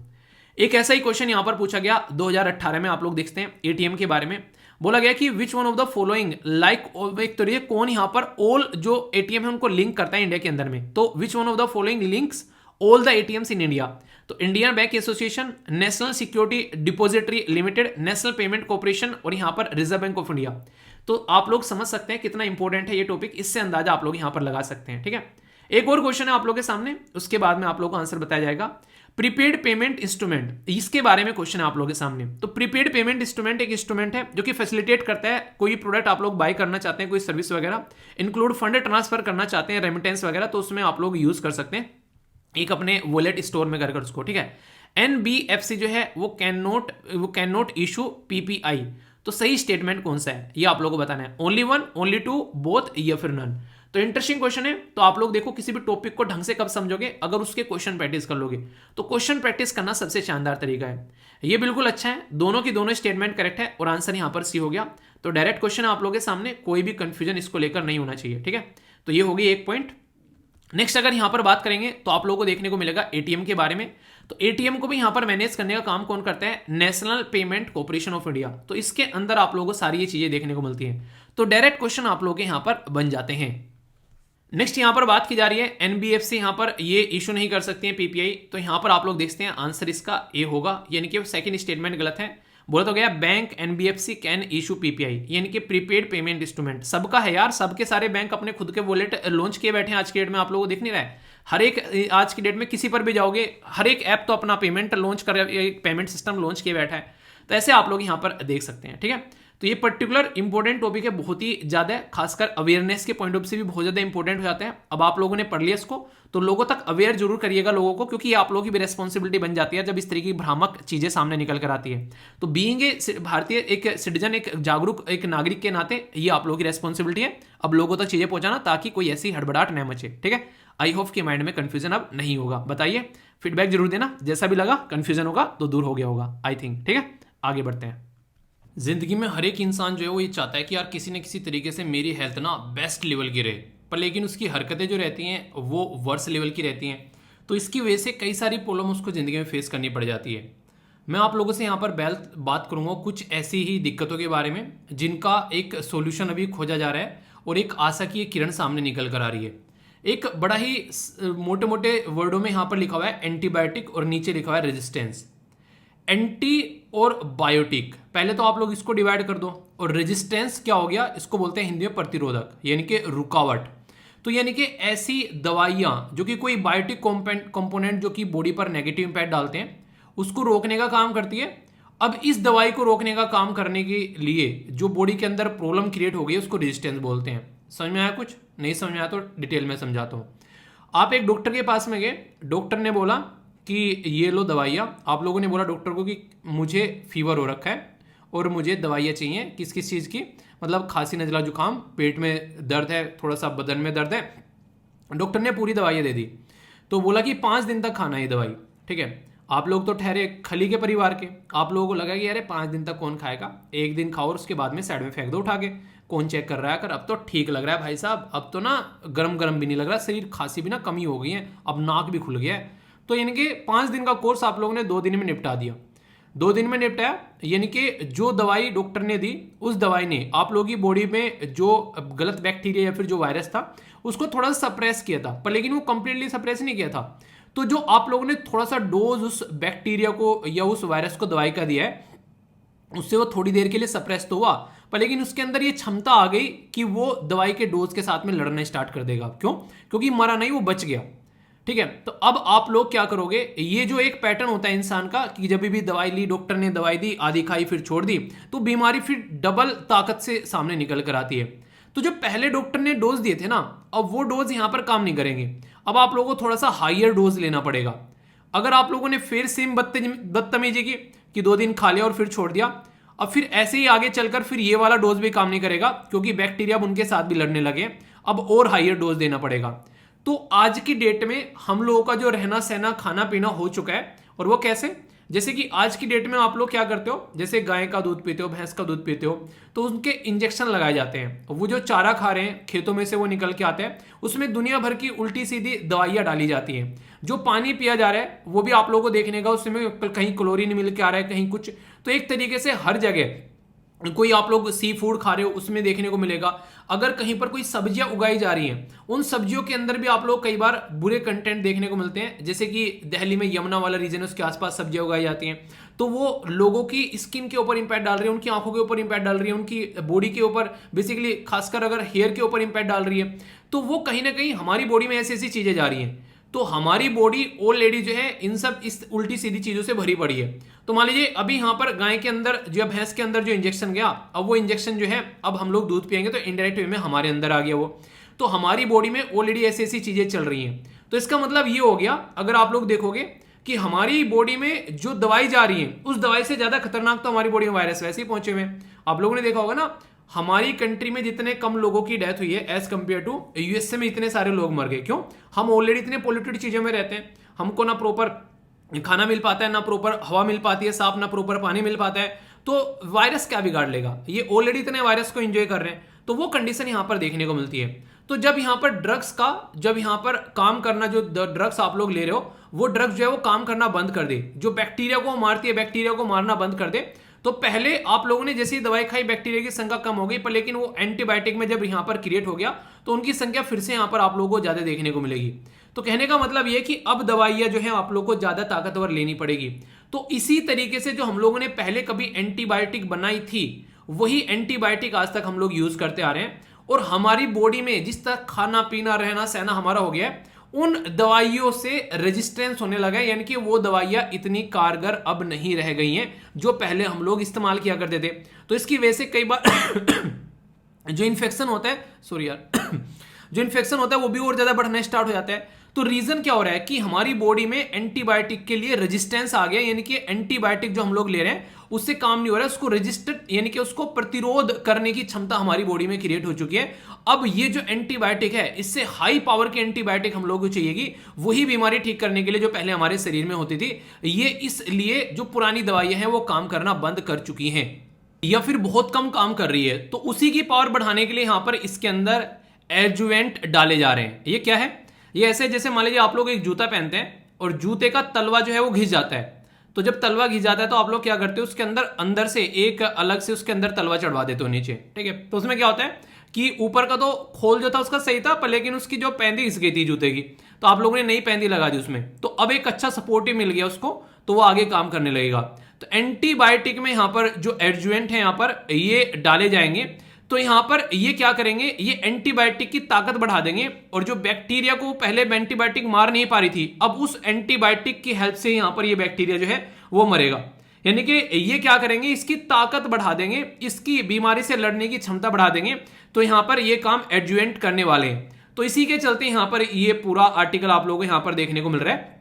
Speaker 1: एक ऐसा ही क्वेश्चन यहां पर पूछा गया 2018 में, आप लोग देखते हैं एटीएम के बारे में। बोला गया कि विच one of the following like, एक तो ये कौन यहां पर ऑल जो एटीएम है उनको लिंक करता है इंडिया के अंदर में, तो which one of the following links all the ATMs in India. तो Indian bank association, national security depository limited, national payment corporation और यहां पर रिजर्व बैंक ऑफ इंडिया। तो आप लोग समझ सकते हैं कितना इंपॉर्टेंट है ये टॉपिक, इससे अंदाजा आप लोग यहां पर लगा सकते हैं। ठीक है, एक और क्वेश्चन है आप लोग के सामने, उसके बाद में आप लोग को आंसर बताया जाएगा। प्रीपेड पेमेंट इंस्ट्रूमेंट, इसके बारे में क्वेश्चन है आप लोगों के सामने। तो प्रीपेड पेमेंट इंस्ट्रूमेंट एक इंस्ट्रूमेंट है जो कि फैसिलिटेट करता है, कोई प्रोडक्ट आप लोग बाय करना चाहते हैं, कोई सर्विस वगैरह, इंक्लूड फंड ट्रांसफर करना चाहते हैं, रेमिटेंस वगैरह, तो उसमें आप लोग यूज कर सकते हैं एक अपने वॉलेट स्टोर में कर उसको। ठीक है, एनबीएफसी जो है वो कैन नॉट इशू पीपीआई। तो सही स्टेटमेंट कौन सा है ये आप लोगों को बताना है, ओनली 1, ओनली 2, बोथ या फिर नन। तो इंटरेस्टिंग क्वेश्चन है। तो आप लोग देखो किसी भी टॉपिक को ढंग से कब समझोगे, अगर उसके क्वेश्चन प्रैक्टिस कर लोगे। तो क्वेश्चन प्रैक्टिस करना सबसे शानदार तरीका है। ये बिल्कुल अच्छा है, दोनों की दोनों स्टेटमेंट करेक्ट है और आंसर यहां पर सी हो गया। तो डायरेक्ट क्वेश्चन है आप लोगों के सामने, कोई भी कंफ्यूजन इसको लेकर नहीं होना चाहिए। ठीक है, तो ये होगी एक पॉइंट। नेक्स्ट अगर यहां पर बात करेंगे तो आप लोगों को देखने को मिलेगा एटीएम के बारे में। तो एटीएम को भी यहां पर मैनेज करने का काम कौन करता है, national payment corporation of India. तो इसके अंदर आप लोगों को सारी ये चीजें देखने को मिलती हैं। तो डायरेक्ट क्वेश्चन आप लोगों के यहां पर बन जाते हैं। नेक्स्ट यहां पर बात की जा रही है एनबीएफसी, यहां पर ये इशू नहीं कर सकती है पीपीआई। तो यहां पर आप लोग देखते हैं आंसर इसका ए होगा, यानी कि सेकंड स्टेटमेंट गलत है। बोला तो गया bank NBFC can issue PPI, यानी कि प्रीपेड पेमेंट इंस्ट्रूमेंट सबका है यार, सबके सारे बैंक अपने खुद के वॉलेट लॉन्च किए बैठे हैं आज की डेट में। आप लोगों को दिख नहीं रहा है, हर एक आज की डेट में किसी पर भी जाओगे, हर एक ऐप तो अपना पेमेंट लॉन्च कर, एक पेमेंट सिस्टम लॉन्च किए बैठा है। तो ऐसे आप लोग यहां पर देख सकते हैं। ठीक है, तो ये पर्टिकुलर इंपॉर्टेंट टॉपिक है, बहुत ही ज्यादा, खासकर अवेयरनेस के पॉइंट ऑफ से भी बहुत ज्यादा इंपॉर्टेंट हो जाते हैं। अब आप लोगों ने पढ़ लिया इसको, तो लोगों तक अवेयर जरूर करिएगा लोगों को, क्योंकि ये आप लोगों की भी रेस्पॉन्सिबिलिटी बन जाती है जब इस तरह की भ्रामक चीजें सामने निकल कर आती है। तो बीइंग ए भारतीय एक सिटीजन, एक जागरूक एक नागरिक के नाते ये आप लोगों की रेस्पॉन्सिबिलिटी है अब लोगों तक चीजें पहुंचाना, ताकि कोई ऐसी हड़बड़ाहट न मचे। ठीक है, आई होप कि माइंड में कंफ्यूजन अब नहीं होगा। बताइए, फीडबैक जरूर देना, जैसा भी लगा कंफ्यूजन होगा तो दूर हो गया होगा आई थिंक। ठीक है, आगे बढ़ते हैं। जिंदगी में हर एक इंसान जो है वो ये चाहता है कि यार किसी न किसी तरीके से मेरी हेल्थ ना बेस्ट लेवल की रहे, पर लेकिन उसकी हरकतें जो रहती हैं वो वर्स लेवल की रहती हैं। तो इसकी वजह से कई सारी प्रॉब्लम उसको ज़िंदगी में फेस करनी पड़ जाती है। मैं आप लोगों से यहाँ पर बात करूँगा कुछ ऐसी ही दिक्कतों के बारे में जिनका एक सोल्यूशन अभी खोजा जा रहा है और एक आशा की एक किरण सामने निकल कर आ रही है। एक बड़ा ही मोटे मोटे वर्डों में यहाँ पर लिखा हुआ है एंटीबायोटिक और नीचे लिखा हुआ है रेजिस्टेंस। एंटी और बायोटिक, पहले तो आप लोग इसको डिवाइड कर दो। और रेजिस्टेंस क्या हो गया, इसको बोलते हैं हिंदी में प्रतिरोधक, यानी कि रुकावट। तो यानी कि ऐसी दवाइयां जो कि कोई बायोटिक कंपोनेंट जो कि बॉडी पर नेगेटिव इंपैक्ट डालते हैं उसको रोकने का काम करती है। अब इस दवाई को रोकने का काम करने के लिए जो बॉडी के अंदर प्रॉब्लम क्रिएट हो गई है उसको रेजिस्टेंस बोलते हैं। समझ में आया? कुछ नहीं समझ में आया तो डिटेल में समझाता हूँ। आप एक डॉक्टर के पास में गए, डॉक्टर ने बोला कि ये लो दवाइयाँ। आप लोगों ने बोला डॉक्टर को कि मुझे फीवर हो रखा है और मुझे दवाइयाँ चाहिए, किस किस चीज़ की, मतलब खांसी नज़ला जुकाम, पेट में दर्द है, थोड़ा सा बदन में दर्द है। डॉक्टर ने पूरी दवाइयाँ दे दी, तो बोला कि 5 दिन तक खाना है ये दवाई। ठीक है, आप लोग तो ठहरे खली के परिवार के, आप लोगों को लगा कि अरे 5 दिन तक कौन खाएगा, एक दिन खाओ और उसके बाद में साइड में फेंक दो उठा के, कौन चेक कर रहा है। कर अब तो ठीक लग रहा है भाई साहब, अब तो ना गरम गरम भी नहीं लग रहा, शरीर खांसी भी ना कमी हो गई है, अब नाक भी खुल गया है। तो यानी कि 5 दिन का कोर्स आप लोगों ने 2 दिन में निपटा दिया। 2 दिन में निपटाया, यानी कि जो दवाई डॉक्टर ने दी उस दवाई ने आप लोगों की बॉडी में जो गलत बैक्टीरिया या फिर जो वायरस था उसको थोड़ा सा सप्रेस किया था, पर लेकिन वो कंप्लीटली सप्रेस नहीं किया था। तो जो आप लोगों ने थोड़ा सा डोज उस बैक्टीरिया को या उस वायरस को दवाई का दिया है उससे वो थोड़ी देर के लिए सप्रेस तो हुआ, पर लेकिन उसके अंदर ये क्षमता आ गई कि वो दवाई के डोज के साथ में लड़ना स्टार्ट कर देगा। क्यों? क्योंकि मरा नहीं, वो बच गया। ठीक है, तो अब आप लोग क्या करोगे, ये जो एक पैटर्न होता है इंसान का कि जब भी दवाई ली, डॉक्टर ने दवाई दी, आधी खाई फिर छोड़ दी, तो बीमारी फिर डबल ताकत से सामने निकल कर आती है। तो जो पहले डॉक्टर ने डोज दिए थे ना, अब वो डोज यहां पर काम नहीं करेंगे। अब आप लोगों को थोड़ा सा हाइयर डोज लेना पड़ेगा। अगर आप लोगों ने फिर सेम बदतमीजी की कि 2 दिन खा लिया और फिर छोड़ दिया, अब फिर ऐसे ही आगे चलकर फिर ये वाला डोज भी काम नहीं करेगा, क्योंकि बैक्टीरिया अब उनके साथ भी लड़ने लगे, अब और हाइयर डोज देना पड़ेगा। तो आज की डेट में हम लोगों का जो रहना सहना खाना पीना हो चुका है, और वो कैसे, जैसे कि आज की डेट में आप लोग क्या करते हो, जैसे गाय का दूध पीते हो, भैंस का दूध पीते हो, तो उनके इंजेक्शन लगाए जाते हैं। वो जो चारा खा रहे हैं खेतों में से वो निकल के आते हैं, उसमें दुनिया भर की उल्टी सीधी दवाइयां डाली जाती हैं। जो पानी पिया जा रहा है वो भी आप लोगों को देखने का, उसमें कहीं क्लोरीन मिल के आ रहा है, कहीं कुछ। तो एक तरीके से हर जगह कोई आप लोग सी फूड खा रहे हो उसमें देखने को मिलेगा। अगर कहीं पर कोई सब्जियां उगाई जा रही हैं, उन सब्जियों के अंदर भी आप लोग कई बार बुरे कंटेंट देखने को मिलते हैं। जैसे कि दिल्ली में यमुना वाला रीजन है, उसके आसपास सब्जियां उगाई जाती हैं, तो वो लोगों की स्किन के ऊपर इंपैक्ट डाल रही है, उनकी आंखों के ऊपर इंपैक्ट डाल रही है, उनकी बॉडी के ऊपर, बेसिकली खासकर अगर हेयर के ऊपर इंपैक्ट डाल रही है। तो वो कहीं ना कहीं हमारी बॉडी में ऐसी ऐसी चीजें जा रही हैं। तो हमारी बॉडी ऑलरेडी जो है इन सब इस उल्टी सीधी चीजों से भरी पड़ी है। तो मान लीजिए अभी यहाँ पर गाय के अंदर जो भैंस के अंदर जो इंजेक्शन गया, अब वो इंजेक्शन जो है अब हम लोग दूध पियेंगे तो इनडायरेक्ट वे में हमारे अंदर आ गया वो। तो हमारी बॉडी में ऑलरेडी ऐसी ऐसी चीजें चल रही हैं। तो इसका मतलब ये हो गया, अगर आप लोग देखोगे कि हमारी बॉडी में जो दवाई जा रही है उस दवाई से ज्यादा खतरनाक तो हमारी बॉडी में वायरस वैसे ही पहुंचे हुए हैं। आप लोगों ने देखा होगा ना, हमारी कंट्री में जितने कम लोगों की डेथ हुई है एज कंपेयर टू यूएसए में इतने सारे लोग मर गए। क्यों? हम ऑलरेडी इतने पॉल्यूटेड चीजों में रहते हैं, हमको ना प्रॉपर खाना मिल पाता है, ना प्रॉपर हवा मिल पाती है साफ, ना प्रॉपर पानी मिल पाता है। तो वायरस क्या बिगाड़ लेगा, ये ऑलरेडी इतने वायरस को एंजॉय कर रहे हैं। तो वो कंडीशन यहां पर देखने को मिलती है। तो जब यहां पर ड्रग्स का, जब यहां पर काम करना, जो ड्रग्स आप लोग ले रहे हो वो ड्रग्स जो है वो काम करना बंद कर दे, जो बैक्टीरिया को मारती है बैक्टीरिया को मारना बंद कर दे। तो पहले आप लोगों ने जैसी दवाई खाई बैक्टीरिया की संख्या कम हो गई, पर लेकिन वो एंटीबायोटिक में जब यहां पर क्रिएट हो गया तो उनकी संख्या फिर से यहां पर आप लोगों को ज्यादा देखने को मिलेगी। तो कहने का मतलब यह कि अब दवाइयां जो है आप लोगों को ज्यादा ताकतवर लेनी पड़ेगी। तो इसी तरीके से जो हम लोगों ने पहले कभी एंटीबायोटिक बनाई थी वही एंटीबायोटिक आज तक हम लोग यूज करते आ रहे हैं। और हमारी बॉडी में जिस तरह खाना पीना रहना सहना हमारा हो गया है, उन दवाइयों से रेजिस्टेंस होने लगा है, यानी कि वो दवाइयां इतनी कारगर अब नहीं रह गई हैं जो पहले हम लोग इस्तेमाल किया करते थे। तो इसकी वजह से कई बार जो इन्फेक्शन होता है, सॉरी यार जो इन्फेक्शन होता है वो भी और ज्यादा बढ़ना स्टार्ट हो जाता है। तो रीजन क्या हो रहा है कि हमारी बॉडी में एंटीबायोटिक के लिए रेजिस्टेंस आ गया, यानी कि एंटीबायोटिक जो हम लोग ले रहे हैं उससे काम नहीं हो रहा है, उसको रेजिस्टेंट यानी कि उसको प्रतिरोध करने की क्षमता हमारी बॉडी में क्रिएट हो चुकी है। अब ये जो एंटीबायोटिक है, इससे हाई पावर की एंटीबायोटिक हम लोगों को चाहिएगी, वही बीमारी ठीक करने के लिए जो पहले हमारे शरीर में होती थी। ये इसलिए जो पुरानी दवाइयां हैं वो काम करना बंद कर चुकी हैं या फिर बहुत कम काम कर रही है। तो उसी की पावर बढ़ाने के लिए यहां पर इसके अंदर एडजुवेंट डाले जा रहे हैं। ये क्या है? ये ऐसे जैसे मान लीजिए आप लोग एक जूता पहनते हैं और जूते का तलवा जो है वो घिस जाता है। तो जब तलवा घिस जाता है तो आप लोग क्या करते हो, उसके अंदर से एक अलग से उसके अंदर तलवा चढ़वा देते हो नीचे। ठीक है, तो उसमें क्या होता है कि ऊपर का तो खोल जो था उसका सही था, पर लेकिन उसकी जो पैंदी घिस गई थी जूते की, तो आप लोगों ने नई पैंदी लगा दी उसमें, तो अब एक अच्छा सपोर्टिव मिल गया उसको, तो वो आगे काम करने लगेगा। तो एंटीबायोटिक में यहाँ पर जो एडजुवेंट है यहाँ पर ये डाले जाएंगे, तो यहाँ पर ये क्या करेंगे, ये एंटीबायोटिक की ताकत बढ़ा देंगे और जो बैक्टीरिया को पहले एंटीबायोटिक मार नहीं पा रही थी, अब उस एंटीबायोटिक की हेल्प से यहाँ पर ये बैक्टीरिया जो है वो मरेगा। यानी कि ये क्या करेंगे, इसकी ताकत बढ़ा देंगे, इसकी बीमारी से लड़ने की क्षमता बढ़ा देंगे। तो यहाँ पर ये काम एडजुवेंट करने वाले हैं। तो इसी के चलते यहाँ पर ये पूरा आर्टिकल आप लोगों को यहाँ पर देखने को मिल रहा है,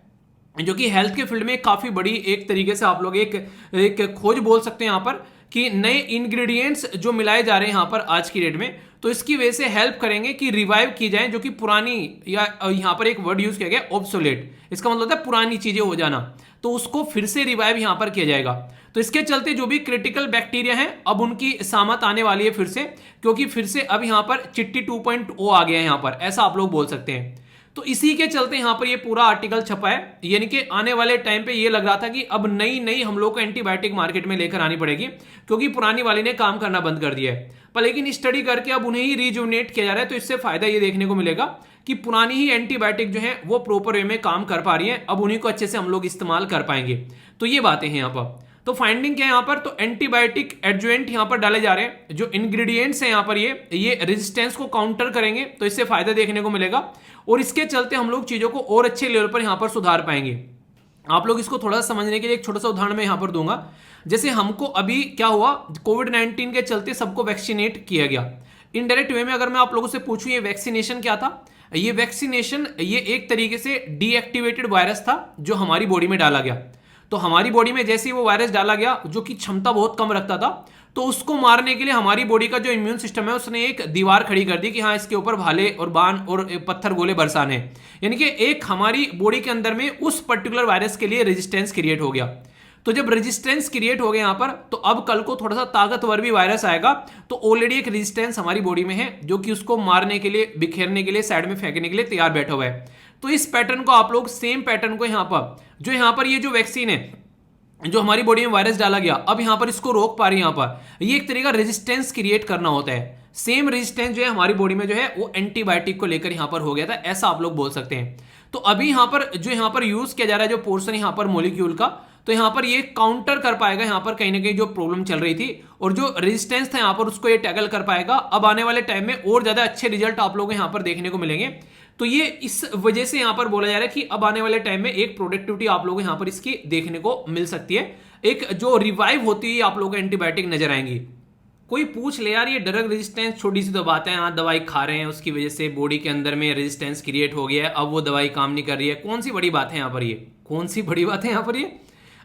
Speaker 1: जो कि हेल्थ के फील्ड में काफी बड़ी एक तरीके से आप लोग एक खोज बोल सकते हैं यहाँ पर, कि नए इंग्रेडिएंट्स जो मिलाए जा रहे हैं यहाँ पर आज की डेट में, तो इसकी वजह से हेल्प करेंगे कि रिवाइव की जाए जो कि पुरानी, या यहाँ पर एक वर्ड यूज किया गया ऑब्सोलेट, इसका मतलब होता है पुरानी चीजें हो जाना, तो उसको फिर से रिवाइव यहाँ पर किया जाएगा। तो इसके चलते जो भी क्रिटिकल बैक्टीरिया हैं अब उनकी सामत आने वाली है फिर से, क्योंकि फिर से अब यहाँ पर चिट्टी 2.0 आ गया है यहाँ पर, ऐसा आप लोग बोल सकते हैं। तो इसी के चलते यहाँ पर ये पूरा आर्टिकल छपा है, यानी कि आने वाले टाइम पे ये लग रहा था कि अब नई नई हम लोग को एंटीबायोटिक मार्केट में लेकर आनी पड़ेगी, क्योंकि पुरानी वाली ने काम करना बंद कर दिया है। पर लेकिन स्टडी करके अब उन्हें ही रिजुवनेट किया जा रहा है, तो इससे फायदा ये देखने को मिलेगा कि पुरानी ही एंटीबायोटिक जो है वो प्रॉपर वे में काम कर पा रही है, अब उन्हीं को अच्छे से हम लोग इस्तेमाल कर पाएंगे। तो ये बातें हैं यहाँ पर। तो फाइंडिंग क्या है यहाँ पर, तो एंटीबायोटिक एडजुवेंट यहाँ पर डाले जा रहे हैं, जो इंग्रेडिएंट्स हैं यहाँ पर ये रेजिस्टेंस को काउंटर करेंगे, तो इससे फायदा देखने को मिलेगा और इसके चलते हम लोग चीजों को और अच्छे लेवल पर यहाँ पर सुधार पाएंगे। आप लोग इसको थोड़ा समझने के लिए एक छोटा सा उदाहरण मैं यहाँ पर दूंगा। जैसे हमको अभी क्या हुआ, कोविड-19 के चलते सबको वैक्सीनेट किया गया। इनडायरेक्ट वे में अगर मैं आप लोगों से पूछूं ये वैक्सीनेशन क्या था, ये वैक्सीनेशन ये एक तरीके से डीएक्टिवेटेड वायरस था जो हमारी बॉडी में डाला गया। तो हमारी बॉडी में जैसे ही वो वायरस डाला गया जो कि क्षमता बहुत कम रखता था, तो उसको मारने के लिए हमारी बॉडी का जो इम्यून सिस्टम है उसने एक दीवार खड़ी कर दी कि हाँ इसके ऊपर भाले और बाण और पत्थर गोले बरसाने, यानी कि एक हमारी बॉडी के अंदर में उस पर्टिकुलर वायरस के लिए रेजिस्टेंस क्रिएट हो गया। तो जब रेजिस्टेंस क्रिएट हो गया यहाँ पर, तो अब कल को थोड़ा सा ताकतवर भी वायरस आएगा, तो ऑलरेडी एक रेजिस्टेंस हमारी बॉडी में है जो कि उसको मारने के लिए, बिखेरने के लिए, साइड में फेंकने के लिए तैयार बैठा हुआ है। तो इस पैटर्न को आप लोग, सेम पैटर्न को यहाँ पर ये जो वैक्सीन है जो हमारी बॉडी में वायरस डाला गया, अब यहाँ पर इसको रोक पा रही है, यहाँ पर ये एक तरीका रेजिस्टेंस क्रिएट करना होता है। सेम रेजिस्टेंस जो है हमारी बॉडी में जो है वो एंटीबायोटिक को लेकर यहाँ पर हो गया था, ऐसा आप लोग बोल सकते हैं। तो अभी यहाँ पर जो यहाँ पर यूज किया जा रहा है जो पोर्शन यहाँ पर मॉलिक्यूल का, तो यहाँ पर ये काउंटर कर पाएगा यहाँ पर कहीं ना कहीं जो प्रॉब्लम चल रही थी, और जो रेजिस्टेंस था यहाँ पर उसको ये टैकल कर पाएगा। अब आने वाले टाइम में और ज्यादा अच्छे रिजल्ट आप लोगों को यहाँ पर देखने को मिलेंगे। तो ये इस वजह से यहाँ पर बोला जा रहा है कि अब आने वाले टाइम में एक प्रोडक्टिविटी आप लोगों को यहाँ पर इसकी देखने को मिल सकती है, एक जो रिवाइव होती है आप लोगों को एंटीबायोटिक नजर आएंगी। कोई पूछ ले यार ये ड्रग रेजिस्टेंस छोटी सी तो बात है, हाँ दवाई खा रहे हैं उसकी वजह से बॉडी के अंदर में रेजिस्टेंस क्रिएट हो गया है, अब वो दवाई काम नहीं कर रही है, कौन सी बड़ी बात है यहाँ पर, ये कौन सी बड़ी बात है यहाँ पर ये।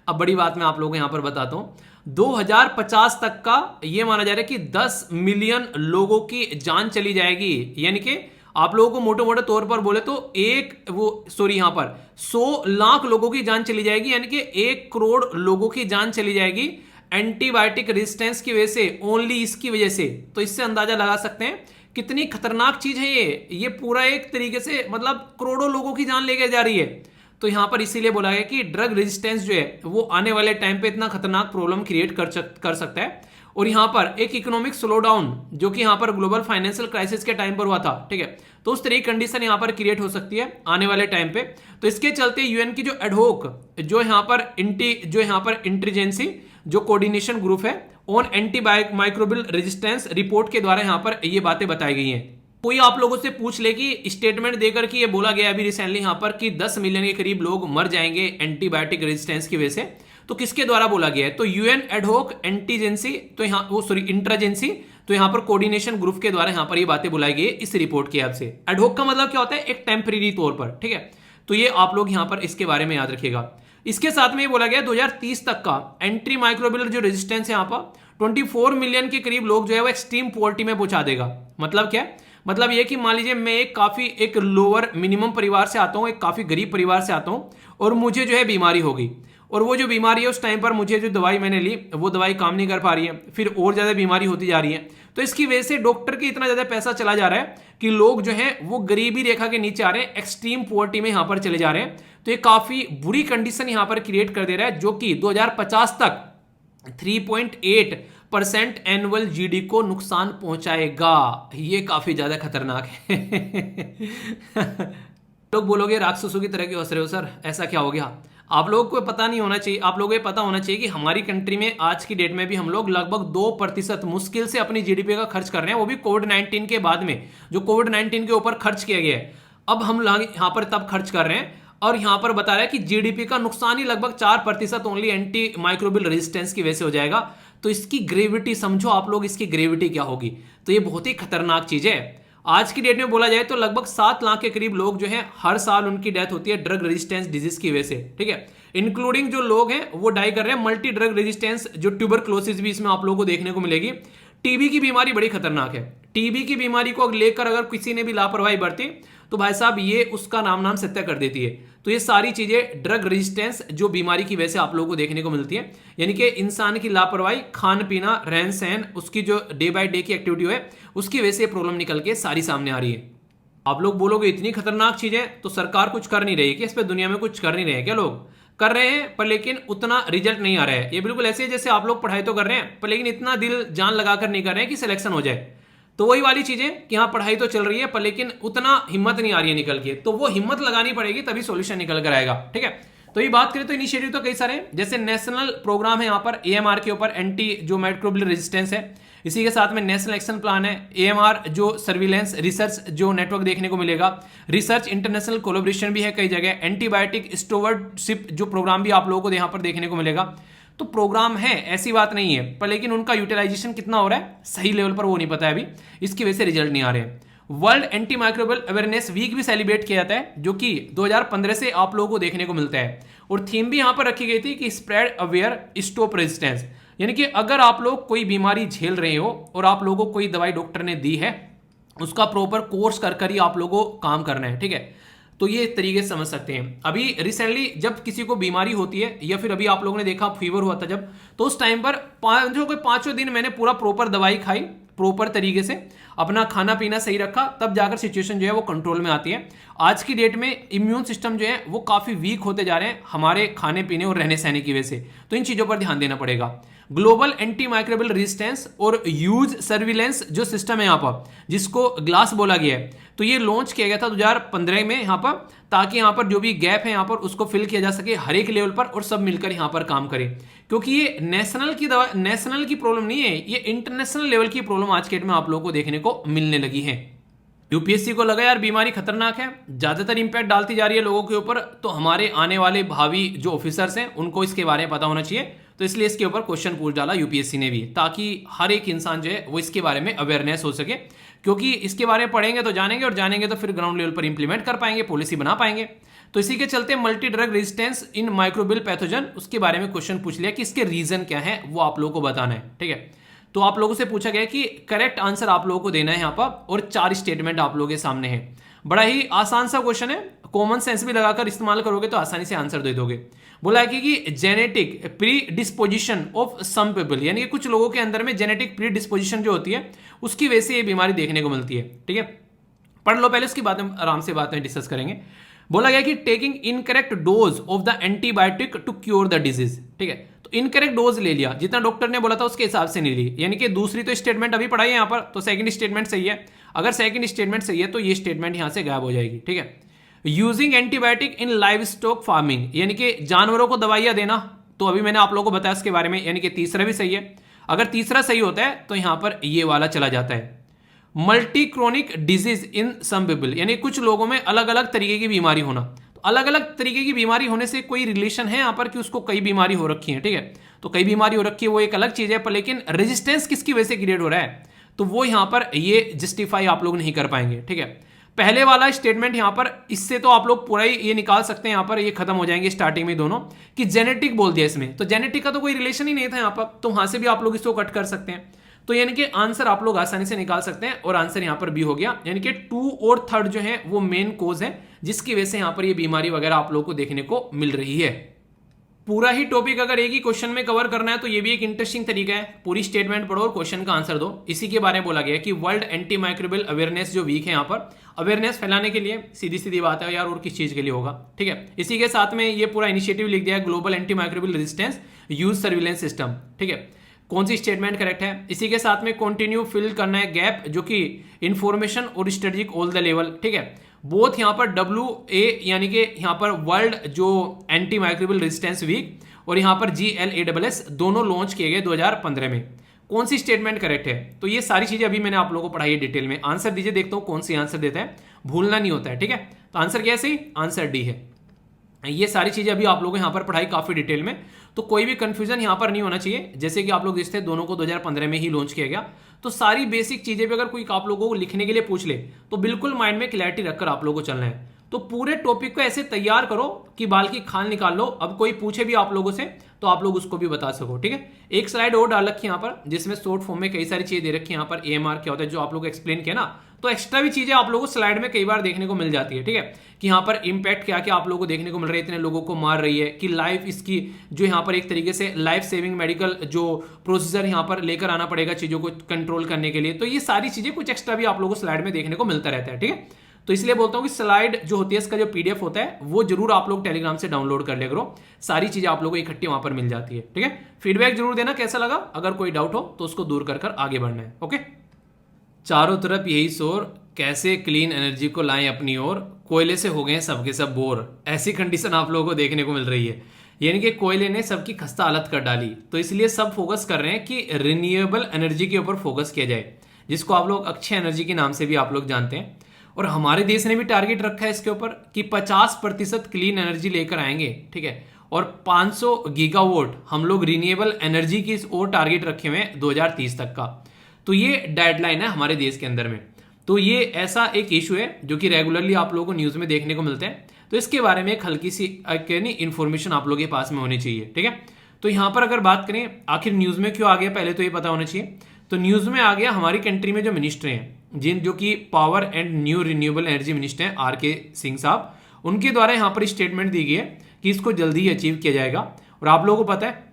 Speaker 1: अब बड़ी बात मैं आप लोगों को यहाँ पर बताता हूँ। 2050 तक का ये माना जा रहा है कि 10 मिलियन लोगों की जान चली जाएगी, यानी कि आप लोगों को मोटे मोटे तौर पर बोले तो यहाँ पर 100 लाख लोगों की जान चली जाएगी, यानी कि 1 करोड़ लोगों की जान चली जाएगी एंटीबायोटिक रेजिस्टेंस की वजह से, ओनली इसकी वजह से। तो इससे अंदाजा लगा सकते हैं कितनी खतरनाक चीज है ये पूरा एक तरीके से मतलब करोड़ों लोगों की जान लेकर जा रही है। तो यहां पर इसीलिए बोला गया कि ड्रग रेजिस्टेंस जो है वो आने वाले टाइम पे इतना खतरनाक प्रॉब्लम क्रिएट कर सकता है। और यहां पर एक इकोनॉमिक स्लो डाउन जो कि यहां पर ग्लोबल फाइनेंशियल क्राइसिस के टाइम पर हुआ था, ठीक है, तो उस तरह की कंडीशन यहां पर क्रिएट हो सकती है आने वाले टाइम पे। तो इसके चलते यूएन की जो एडहोक जो यहां पर इंटेलिजेंसी जो कोऑर्डिनेशन ग्रुप है on anti microbial resistance report के द्वारा यहां पर ये बातें बताई गई हैं। कोई आप लोगों से पूछ ले कि स्टेटमेंट देकर कि ये बोला गया अभी रिसेंटली यहां पर कि 10 मिलियन के करीब लोग मर जाएंगे एंटीबायोटिक रेजिस्टेंस की वजह से, तो किसके द्वारा बोला गया है, तो यूएन एडहोक एंटीजेंसी, तो यहाँ इंट्राजेंसी, तो यहाँ पर कोऑर्डिनेशन ग्रुप के द्वारा यहाँ पर ये बातें बुलाई गई है इस रिपोर्ट की आपसे। एडहोक का मतलब क्या होता है, एक टेम्परेरी तौर पर, ठीक है, तो ये आप लोग यहाँ पर इसके बारे में याद रखिएगा। इसके साथ में ये बोला गया 2030 तक का एंटी माइक्रोबियल जो रेजिस्टेंस है यहाँ पर 24 मिलियन के करीब लोग जो है वो एक्सट्रीम पॉवर्टी में पहुंचा देगा। मतलब क्या है, मतलब ये कि मान लीजिए मैं एक लोअर मिनिमम परिवार से आता हूँ, एक काफी गरीब परिवार से आता हूँ, और मुझे जो है बीमारी हो गई, और वो जो बीमारी है उस टाइम पर मुझे जो दवाई मैंने ली वो दवाई काम नहीं कर पा रही है, फिर और ज्यादा बीमारी होती जा रही है। तो इसकी वजह से डॉक्टर की इतना ज्यादा पैसा चला जा रहा है कि लोग जो है वो गरीबी रेखा के नीचे आ रहे हैं, एक्सट्रीम पॉवर्टी में यहां पर चले जा रहे हैं। तो ये काफी बुरी कंडीशन यहां पर क्रिएट कर दे रहा है, जो कि 2050 तक 3.8% एनुअल जीडी को नुकसान पहुंचाएगा। ये काफी ज्यादा खतरनाक है। लोग बोलोगे राक्षसों की तरह क्यों हंस रहे हो सर, ऐसा क्या हो गया? आप लोगों को पता नहीं होना चाहिए, आप लोगों को पता होना चाहिए कि हमारी कंट्री में आज की डेट में भी हम लोग लगभग 2% मुश्किल से अपनी जीडीपी का खर्च कर रहे हैं, वो भी कोविड-19 के बाद में, जो कोविड-19 के ऊपर खर्च किया गया है। अब हम यहाँ पर तब खर्च कर रहे हैं, और यहाँ पर बता रहा है कि जीडीपी का नुकसान ही लगभग 4% ओनली एंटी माइक्रोबियल रेजिस्टेंस की वजह से हो जाएगा। तो इसकी ग्रेविटी समझो आप लोग, इसकी ग्रेविटी क्या होगी। तो ये बहुत ही खतरनाक चीज है। आज की डेट में बोला जाए तो लगभग 7 लाख के करीब लोग जो हैं हर साल उनकी डेथ होती है ड्रग रेजिस्टेंस डिजीज की वजह से, ठीक है। इंक्लूडिंग जो लोग हैं वो डाई कर रहे हैं मल्टी ड्रग रेजिस्टेंस, जो ट्यूबरक्लोसिस भी इसमें आप लोगों को देखने को मिलेगी। टीबी की बीमारी बड़ी खतरनाक है। टीबी की बीमारी को लेकर अगर किसी ने भी लापरवाही बरती तो भाई साहब ये उसका नाम सत्या कर देती है। तो ये सारी चीजें ड्रग रेजिस्टेंस जो बीमारी की वजह से आप लोगों को देखने को मिलती है, यानी कि इंसान की लापरवाही, खान पीना, रहन सहन, उसकी जो डे बाय डे की एक्टिविटी है उसकी वजह से प्रॉब्लम निकल के सारी सामने आ रही है। आप लोग बोलोगे इतनी खतरनाक चीजें तो सरकार कुछ कर नहीं रही है कि इस पे, दुनिया में कुछ कर नहीं रहे हैं क्या? लोग कर रहे हैं पर लेकिन उतना रिजल्ट नहीं आ रहा है। ये बिल्कुल ऐसे जैसे आप लोग पढ़ाई तो कर रहे हैं पर लेकिन इतना दिल जान लगाकर नहीं कर रहे हैं कि सिलेक्शन हो जाए। तो वही वाली चीजें कि हाँ पढ़ाई तो चल रही है पर लेकिन उतना हिम्मत नहीं आ रही है निकल के, तो वो हिम्मत लगानी पड़ेगी तभी सॉल्यूशन निकल कर आएगा, ठीक है। तो ये बात करें तो इनिशिएटिव तो कई सारे हैं, जैसे नेशनल प्रोग्राम है यहाँ पर एएमआर के ऊपर, एंटी जो माइक्रोबियल रेजिस्टेंस है। इसी के साथ में नेशनल एक्शन प्लान है, एएमआर जो सर्विलेंस रिसर्च जो नेटवर्क देखने को मिलेगा, रिसर्च इंटरनेशनल कोलैबोरेशन भी है कई जगह, एंटीबायोटिक स्टोवर्डशिप जो प्रोग्राम भी आप लोगों को यहाँ पर देखने को मिलेगा। तो प्रोग्राम है, ऐसी बात नहीं है, पर लेकिन उनका यूटिलाइजेशन कितना हो रहा है सही लेवल पर वो नहीं पता है अभी, इसकी वजह से रिजल्ट नहीं आ रहे हैं। World antimicrobial awareness week भी सेलिब्रेट किया जाता है, जो कि 2015 से आप लोगों को देखने को मिलता है, और थीम भी यहां पर रखी गई थी कि स्प्रेड अवेयर स्टॉप रेजिस्टेंस, यानी कि अगर आप लोग कोई बीमारी झेल रहे हो और आप लोगों को कोई दवाई डॉक्टर ने दी है, उसका प्रॉपर कोर्स कर ही आप लोगों को काम करना है, ठीक है। तो ये तरीके से समझ सकते हैं। अभी रिसेंटली जब किसी को बीमारी होती है या फिर अभी आप लोगों ने देखा फीवर हुआ था जब, तो उस टाइम पर पांचों दिन मैंने पूरा प्रॉपर दवाई खाई, प्रॉपर तरीके से अपना खाना पीना सही रखा, तब जाकर सिचुएशन जो है वो कंट्रोल में आती है। आज की डेट में इम्यून सिस्टम जो है वो काफी वीक होते जा रहे हैं हमारे खाने पीने और रहने सहने की वजह से, तो इन चीजों पर ध्यान देना पड़ेगा। ग्लोबल एंटी माइक्रोबियल रेजिस्टेंस और यूज सर्विलेंस जो सिस्टम है यहाँ पर, जिसको ग्लास बोला गया है, तो ये लॉन्च किया गया था 2015 में यहाँ पर, ताकि यहाँ पर जो भी गैप है यहाँ पर उसको फिल किया जा सके हर एक लेवल पर, और सब मिलकर यहाँ पर काम करें। क्योंकि ये नेशनल की प्रॉब्लम नहीं है, ये इंटरनेशनल लेवल की प्रॉब्लम आज के डेट में आप लोगों को देखने को मिलने लगी है। यूपीएससी को लगा यार बीमारी खतरनाक है, ज्यादातर इंपैक्ट डालती जा रही है लोगों के ऊपर, तो हमारे आने वाले भावी जो ऑफिसर्स हैं उनको इसके बारे में पता होना चाहिए, तो इसलिए इसके ऊपर क्वेश्चन पूछ डाला यूपीएससी ने भी, ताकि हर एक इंसान जो है वो इसके बारे में अवेयरनेस हो सके। क्योंकि इसके बारे में पढ़ेंगे तो जानेंगे, और जानेंगे तो फिर ग्राउंड लेवल पर इंप्लीमेंट कर पाएंगे, पॉलिसी बना पाएंगे। तो इसी के चलते multi drug resistance in microbial pathogen, उसके बारे में क्वेश्चन पूछ लिया कि इसके रीजन क्या है वो आप लोगों को बताना है, ठीक है। तो आप लोगों से पूछा गया कि करेक्ट आंसर आप लोगों को देना है यहाँ पर, और 4 स्टेटमेंट आप लोगों के सामने है। बड़ा ही आसान सा क्वेश्चन है, कॉमन सेंस भी लगाकर इस्तेमाल करोगे तो आसानी से आंसर दे दोगे। बोला है कि genetic predisposition of some people, यानी कि कुछ लोगों के अंदर में जेनेटिक प्री डिस्पोजिशन जो होती है उसकी वजह से ये बीमारी देखने को मिलती है, ठीक है। पढ़ लो पहले, उसकी बात हम आराम से बात में डिस्कस करेंगे। बोला गया कि taking incorrect dose of the antibiotic to cure the disease, ठीक है। तो इनकरेक्ट डोज ले लिया, जितना डॉक्टर ने बोला था उसके हिसाब से नहीं ली, यानी कि दूसरी तो स्टेटमेंट अभी पढ़ाई है यहाँ पर, तो सेकंड स्टेटमेंट सही है। अगर सेकंड स्टेटमेंट सही है तो ये स्टेटमेंट यहां से गायब हो जाएगी, ठीक है। यूजिंग एंटीबायोटिक इन लाइव स्टॉक फार्मिंग, यानी कि जानवरों को दवाइयां देना, तो अभी मैंने आप लोगों को बताया इसके बारे में, यानी कि तीसरा भी सही है। अगर तीसरा सही होता है तो यहां पर ये वाला चला जाता है। Multi chronic disease in some people, यानी कुछ लोगों में अलग अलग तरीके की बीमारी होना, तो अलग अलग तरीके की बीमारी होने से कोई रिलेशन है यहाँ पर कि उसको कई बीमारी हो रखी है, ठीक है। तो कई बीमारी हो रखी है वो एक अलग चीज है, पर लेकिन रेजिस्टेंस किसकी वजह से क्रिएट हो रहा है, तो वो यहां पर ये जस्टिफाई आप लोग नहीं कर पाएंगे, ठीक है। पहले वाला स्टेटमेंट यहां पर, इससे तो आप लोग पूरा ही ये निकाल सकते हैं, यहां पर ये खत्म हो जाएंगे स्टार्टिंग में दोनों, कि जेनेटिक बोल दिया इसमें, तो जेनेटिक का तो कोई रिलेशन ही नहीं था यहां पर, तो वहां से भी आप लोग इसको कट कर सकते हैं। तो यानी कि आंसर आप लोग आसानी से निकाल सकते हैं, और आंसर यहां पर बी हो गया, यानी कि 2 और 3 जो है वो मेन कोज है जिसकी वजह से यहां पर ये बीमारी वगैरह आप लोगों को देखने को मिल रही है। पूरा ही टॉपिक अगर एक ही क्वेश्चन में कवर करना है तो ये भी एक इंटरेस्टिंग तरीका है, पूरी स्टेटमेंट पढ़ो और क्वेश्चन का आंसर दो। इसी के बारे में बोला गया है कि वर्ल्ड एंटी माइक्रोबियल अवेयरनेस जो वीक है यहाँ पर, अवेयरनेस फैलाने के लिए, सीधी सीधी बात है यार, और किस चीज के लिए होगा, ठीक है। इसी के साथ में ये पूरा इनिशिएटिव लिख दिया है, global anti microbial resistance use surveillance system, ठीक है। कौन सी स्टेटमेंट करेक्ट है, इसी के साथ में कंटिन्यू फिल करना है गैप, जो कि इंफॉर्मेशन और स्ट्रेटेजिक ऑल द लेवल, ठीक है। बोथ यहाँ पर WA यानी कि यहाँ पर वर्ल्ड जो एंटी माइक्रोबियल रेजिस्टेंस वीक और यहाँ पर GLASS दोनों लॉन्च किए गए 2015 में। कौन सी स्टेटमेंट करेक्ट है? तो ये सारी चीजें अभी मैंने आप लोगों को पढ़ाई है डिटेल में। आंसर दीजिए, देखता हूं कौन सी आंसर देता है, भूलना नहीं होता है, ठीक है। तो आंसर क्या है सही? आंसर डी है। ये सारी चीजें अभी आप लोगों को यहाँ पर पढ़ाई काफी डिटेल में, तो कोई भी कंफ्यूजन यहाँ पर नहीं होना चाहिए। जैसे कि आप लोग देखते हैं दोनों को 2015 में ही लॉन्च किया गया, तो सारी बेसिक चीजें भी अगर कोई आप लोगों को लिखने के लिए पूछ ले तो बिल्कुल माइंड में क्लैरिटी रखकर आप लोगों को चलना है। तो पूरे टॉपिक को ऐसे तैयार करो कि बाल की खाल निकाल लो, अब कोई पूछे भी आप लोगों से तो आप लोग उसको भी बता सको, ठीक है। एक स्लाइड और डाल रखी है यहाँ पर जिसमें शॉर्ट फॉर्म में कई सारी चीजें दे रखी है। यहाँ पर AMR क्या होता है जो आप लोग को एक्सप्लेन किया ना, तो एक्स्ट्रा भी चीजें आप लोगों को स्लाइड में कई बार देखने को मिल जाती है, ठीक है। कि यहाँ पर इंपैक्ट क्या क्या आप लोगों को देखने को मिल रहा है, इतने लोगों को मार रही है, कि लाइफ इसकी जो यहाँ पर एक तरीके से लाइफ सेविंग मेडिकल जो प्रोसीजर यहाँ पर लेकर आना पड़ेगा चीजों को कंट्रोल करने के लिए। तो ये सारी चीजें कुछ एक्स्ट्रा भी आप लोगों को स्लाइड में देखने को मिलता रहता है, ठीक है। तो इसलिए बोलता हूं कि स्लाइड जो होती है इसका जो PDF होता है वो जरूर आप लोग टेलीग्राम से डाउनलोड कर लिया करो, सारी चीजें आप लोगों को इकट्ठी वहां पर मिल जाती है, ठीक है। फीडबैक जरूर देना कैसा लगा, अगर कोई डाउट हो तो उसको दूर कर आगे बढ़ना है, ओके। चारों तरफ यही शोर, कैसे क्लीन एनर्जी को लाएं अपनी ओर, कोयले से हो गए सबके सब बोर, ऐसी कंडीशन आप लोगों को देखने को मिल रही है। यानी कि कोयले ने सबकी खस्ता हालत कर डाली, तो इसलिए सब फोकस कर रहे हैं कि रिन्यूएबल एनर्जी के ऊपर फोकस किया जाए, जिसको आप लोग अक्षय एनर्जी के नाम से भी आप लोग जानते हैं। और हमारे देश ने भी टारगेट रखा है इसके ऊपर कि 50% क्लीन एनर्जी लेकर आएंगे, ठीक है। और 500 गीगावाट हम लोग रिन्यूएबल एनर्जी की और टारगेट रखे हुए हैं 2030 तक का। तो ये डेडलाइन है हमारे देश के अंदर में। तो ये ऐसा एक इशू है जो कि रेगुलरली आप लोगों को न्यूज में देखने को मिलते हैं, तो इसके बारे में एक हल्की सी इंफॉर्मेशन आप लोगों के पास में होनी चाहिए, ठीक है। तो यहां पर अगर बात करें आखिर न्यूज में क्यों आ गया, पहले तो ये पता होना चाहिए। तो न्यूज में आ गया हमारी कंट्री में जो मिनिस्टर हैं, जो कि power and new renewable energy minister हैं RK सिंह साहब, उनके द्वारा यहाँ पर स्टेटमेंट दी गई है कि इसको जल्दी ही अचीव किया जाएगा। और आप लोगों को पता है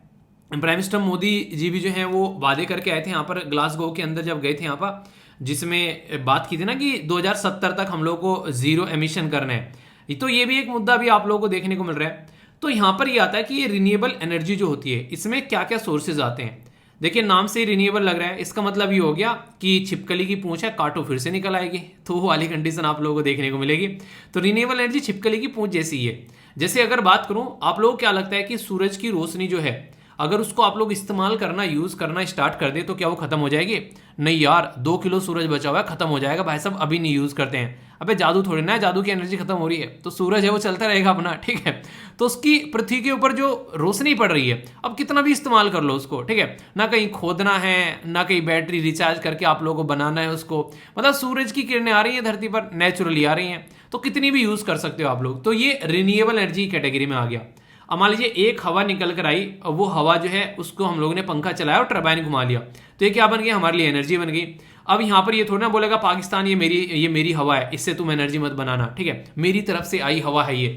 Speaker 1: प्राइम मिनिस्टर मोदी जी भी जो है वो वादे करके आए थे यहाँ पर ग्लासगो के अंदर जब गए थे यहाँ पर, जिसमें बात की थी ना कि 2070 तक हम लोग को जीरो एमिशन करना है। तो ये भी एक मुद्दा भी आप लोगों को देखने को मिल रहा है। तो यहाँ पर ये आता है कि ये रिन्यूएबल एनर्जी जो होती है इसमें क्या क्या सोर्सेज आते हैं। देखिए नाम से ही रिन्यूएबल लग रहा है, इसका मतलब ये हो गया कि छिपकली की पूंछ है, काटो फिर से निकल आएगी, तो वो वाली कंडीशन आप लोगों को देखने को मिलेगी। तो रिन्यूएबल एनर्जी छिपकली की पूंछ जैसी ही है। जैसे अगर बात करूं, आप लोगों को क्या लगता है कि सूरज की रोशनी जो है अगर उसको आप लोग इस्तेमाल करना यूज करना स्टार्ट कर दे तो क्या वो खत्म हो जाएगी? नहीं यार, 2 किलो सूरज बचा हुआ है, खत्म हो जाएगा भाई साहब, अभी नहीं यूज करते हैं। अबे जादू थोड़ी ना है, जादू की एनर्जी खत्म हो रही है तो सूरज है वो चलता रहेगा अपना, ठीक है। तो उसकी पृथ्वी के ऊपर जो रोशनी पड़ रही है, अब कितना भी इस्तेमाल कर लो उसको, ठीक है, ना कहीं खोदना है ना कहीं बैटरी रिचार्ज करके आप लोगों को बनाना है उसको, मतलब सूरज की किरणें आ रही है धरती पर, नेचुरली आ रही हैं, तो कितनी भी यूज कर सकते हो आप लोग। तो ये रिन्यूएबल एनर्जी कैटेगरी में आ गया। अब मान लीजिए एक हवा निकल कर आई, वो हवा जो है उसको हम लोगों ने पंखा चलाया और टरबाइन घुमा लिया, तो ये क्या बन गया? हमारे लिए एनर्जी बन गई। अब यहाँ पर ये थोड़ा ना बोलेगा पाकिस्तान ये मेरी हवा है, इससे तुम एनर्जी मत बनाना, ठीक है, मेरी तरफ से आई हवा है ये,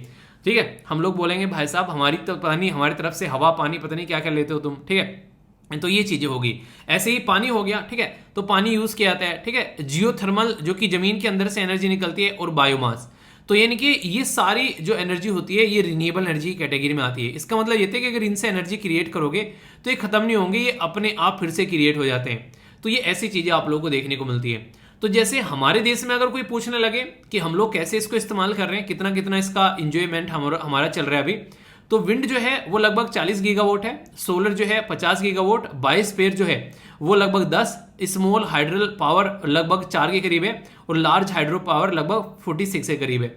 Speaker 1: ठीक है। हम लोग बोलेंगे भाई साहब हमारी तो पता नहीं, हमारी तरफ से हवा पानी पता नहीं क्या क्या लेते हो तुम, ठीक है। तो ये चीजें होगी। ऐसे ही पानी हो गया, ठीक है, तो पानी यूज किया जाता है, ठीक है, जियोथर्मल जो कि जमीन के अंदर से एनर्जी निकलती है, और बायोमास। तो यानी कि ये सारी जो एनर्जी होती है ये रिन्यूएबल एनर्जी कैटेगरी में आती है। इसका मतलब ये है कि अगर इनसे एनर्जी क्रिएट करोगे तो ये खत्म नहीं होंगे, ये अपने आप फिर से क्रिएट हो जाते हैं। तो ये ऐसी चीजें आप लोगों को देखने को मिलती है। तो जैसे हमारे देश में अगर कोई पूछने लगे कि हम लोग कैसे इसको इस्तेमाल कर रहे हैं, कितना कितना इसका इंजॉयमेंट हमारा चल रहा है अभी, तो विंड जो है वो लगभग 40 गीगावाट है, सोलर जो है 50 गीगावाट, बायोस्फीयर जो है वो लगभग 10, स्मॉल हाइड्रल पावर लगभग 4 के करीब है, और लार्ज हाइड्रो पावर लगभग 46 के करीब है।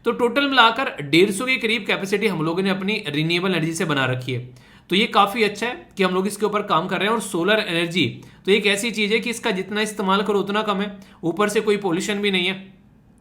Speaker 1: तो टोटल मिलाकर 150 के करीब कैपेसिटी हम लोगों ने अपनी रिन्यूएबल एनर्जी से बना रखी है। तो ये काफी अच्छा है कि हम लोग इसके ऊपर काम कर रहे हैं। और सोलर एनर्जी तो एक ऐसी चीज है कि इसका जितना इस्तेमाल करो उतना कम है, ऊपर से कोई पोल्यूशन भी नहीं है।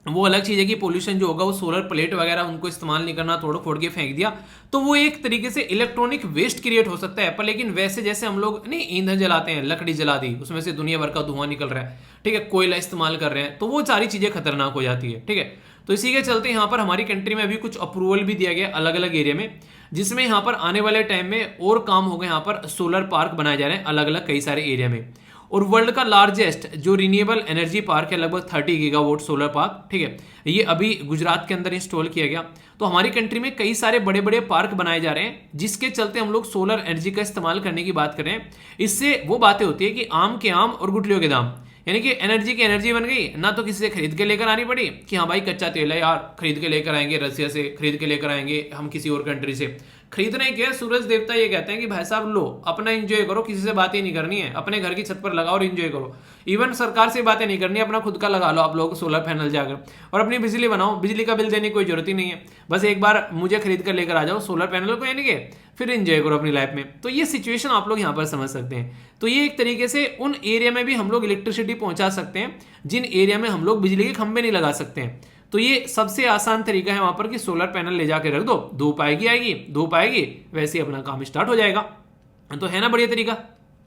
Speaker 1: वो अलग चीज है कि पोल्यूशन जो होगा वो सोलर प्लेट वगैरह उनको इस्तेमाल नहीं करना, तोड़ फोड़ के फेंक दिया तो वो एक तरीके से इलेक्ट्रॉनिक वेस्ट क्रिएट हो सकता है। पर लेकिन वैसे जैसे हम लोग नहीं ईंधन जलाते हैं, लकड़ी जला दी, उसमें से दुनिया भर का धुआं निकल रहा है, ठीक है, कोयला इस्तेमाल कर रहे हैं, तो वो सारी चीजें खतरनाक हो जाती है, ठीक है। तो इसी के चलते यहाँ पर हमारी कंट्री में अभी कुछ अप्रूवल भी दिया गया अलग अलग एरिया में, जिसमें यहाँ पर आने वाले टाइम में और काम होगा। यहाँ पर सोलर पार्क बनाए जा रहे हैं अलग अलग कई सारे एरिया में। और वर्ल्ड का लार्जेस्ट जो रिन्यूएबल एनर्जी पार्क है लगभग 30 गीगावाट सोलर पार्क, ठीक है, ये अभी गुजरात के अंदर इंस्टॉल किया गया। तो हमारी कंट्री में कई सारे बड़े बड़े पार्क बनाए जा रहे हैं, जिसके चलते हम लोग सोलर एनर्जी का इस्तेमाल करने की बात कर रहे हैं। इससे वो बातें होती है कि आम के आम और गुठलियों के दाम, यानी कि एनर्जी की एनर्जी बन गई, ना तो किसी से खरीद के लेकर आनी पड़ी कि हाँ भाई कच्चा तेल है यार खरीद के लेकर आएंगे, रसिया से खरीद के लेकर आएंगे हम किसी और कंट्री से। खरीदना ही क्या है, सूरज देवता ये कहते हैं कि भाई साहब लो अपना एंजॉय करो, किसी से बातें नहीं करनी है, अपने घर की छत पर लगाओ और एंजॉय करो। इवन सरकार से बातें नहीं करनी, अपना खुद का लगा लो आप लोगों को सोलर पैनल जाकर और अपनी बिजली बनाओ, बिजली का बिल देने की कोई जरूरत ही नहीं है, बस एक बार मुझे खरीद कर लेकर आ जाओ सोलर पैनल को, यानी कि फिर एंजॉय करो अपनी लाइफ में। तो ये सिचुएशन आप लोग यहाँ पर समझ सकते हैं। तो ये एक तरीके से उन एरिया में भी हम लोग इलेक्ट्रिसिटी पहुंचा सकते हैं जिन एरिया में हम लोग बिजली के खंभे नहीं लगा सकते हैं। तो ये सबसे आसान तरीका है वहां पर कि सोलर पैनल ले जाके रख दो, धूप आएगी धूप आएगी, वैसे ही अपना काम स्टार्ट हो जाएगा। तो है ना बढ़िया तरीका।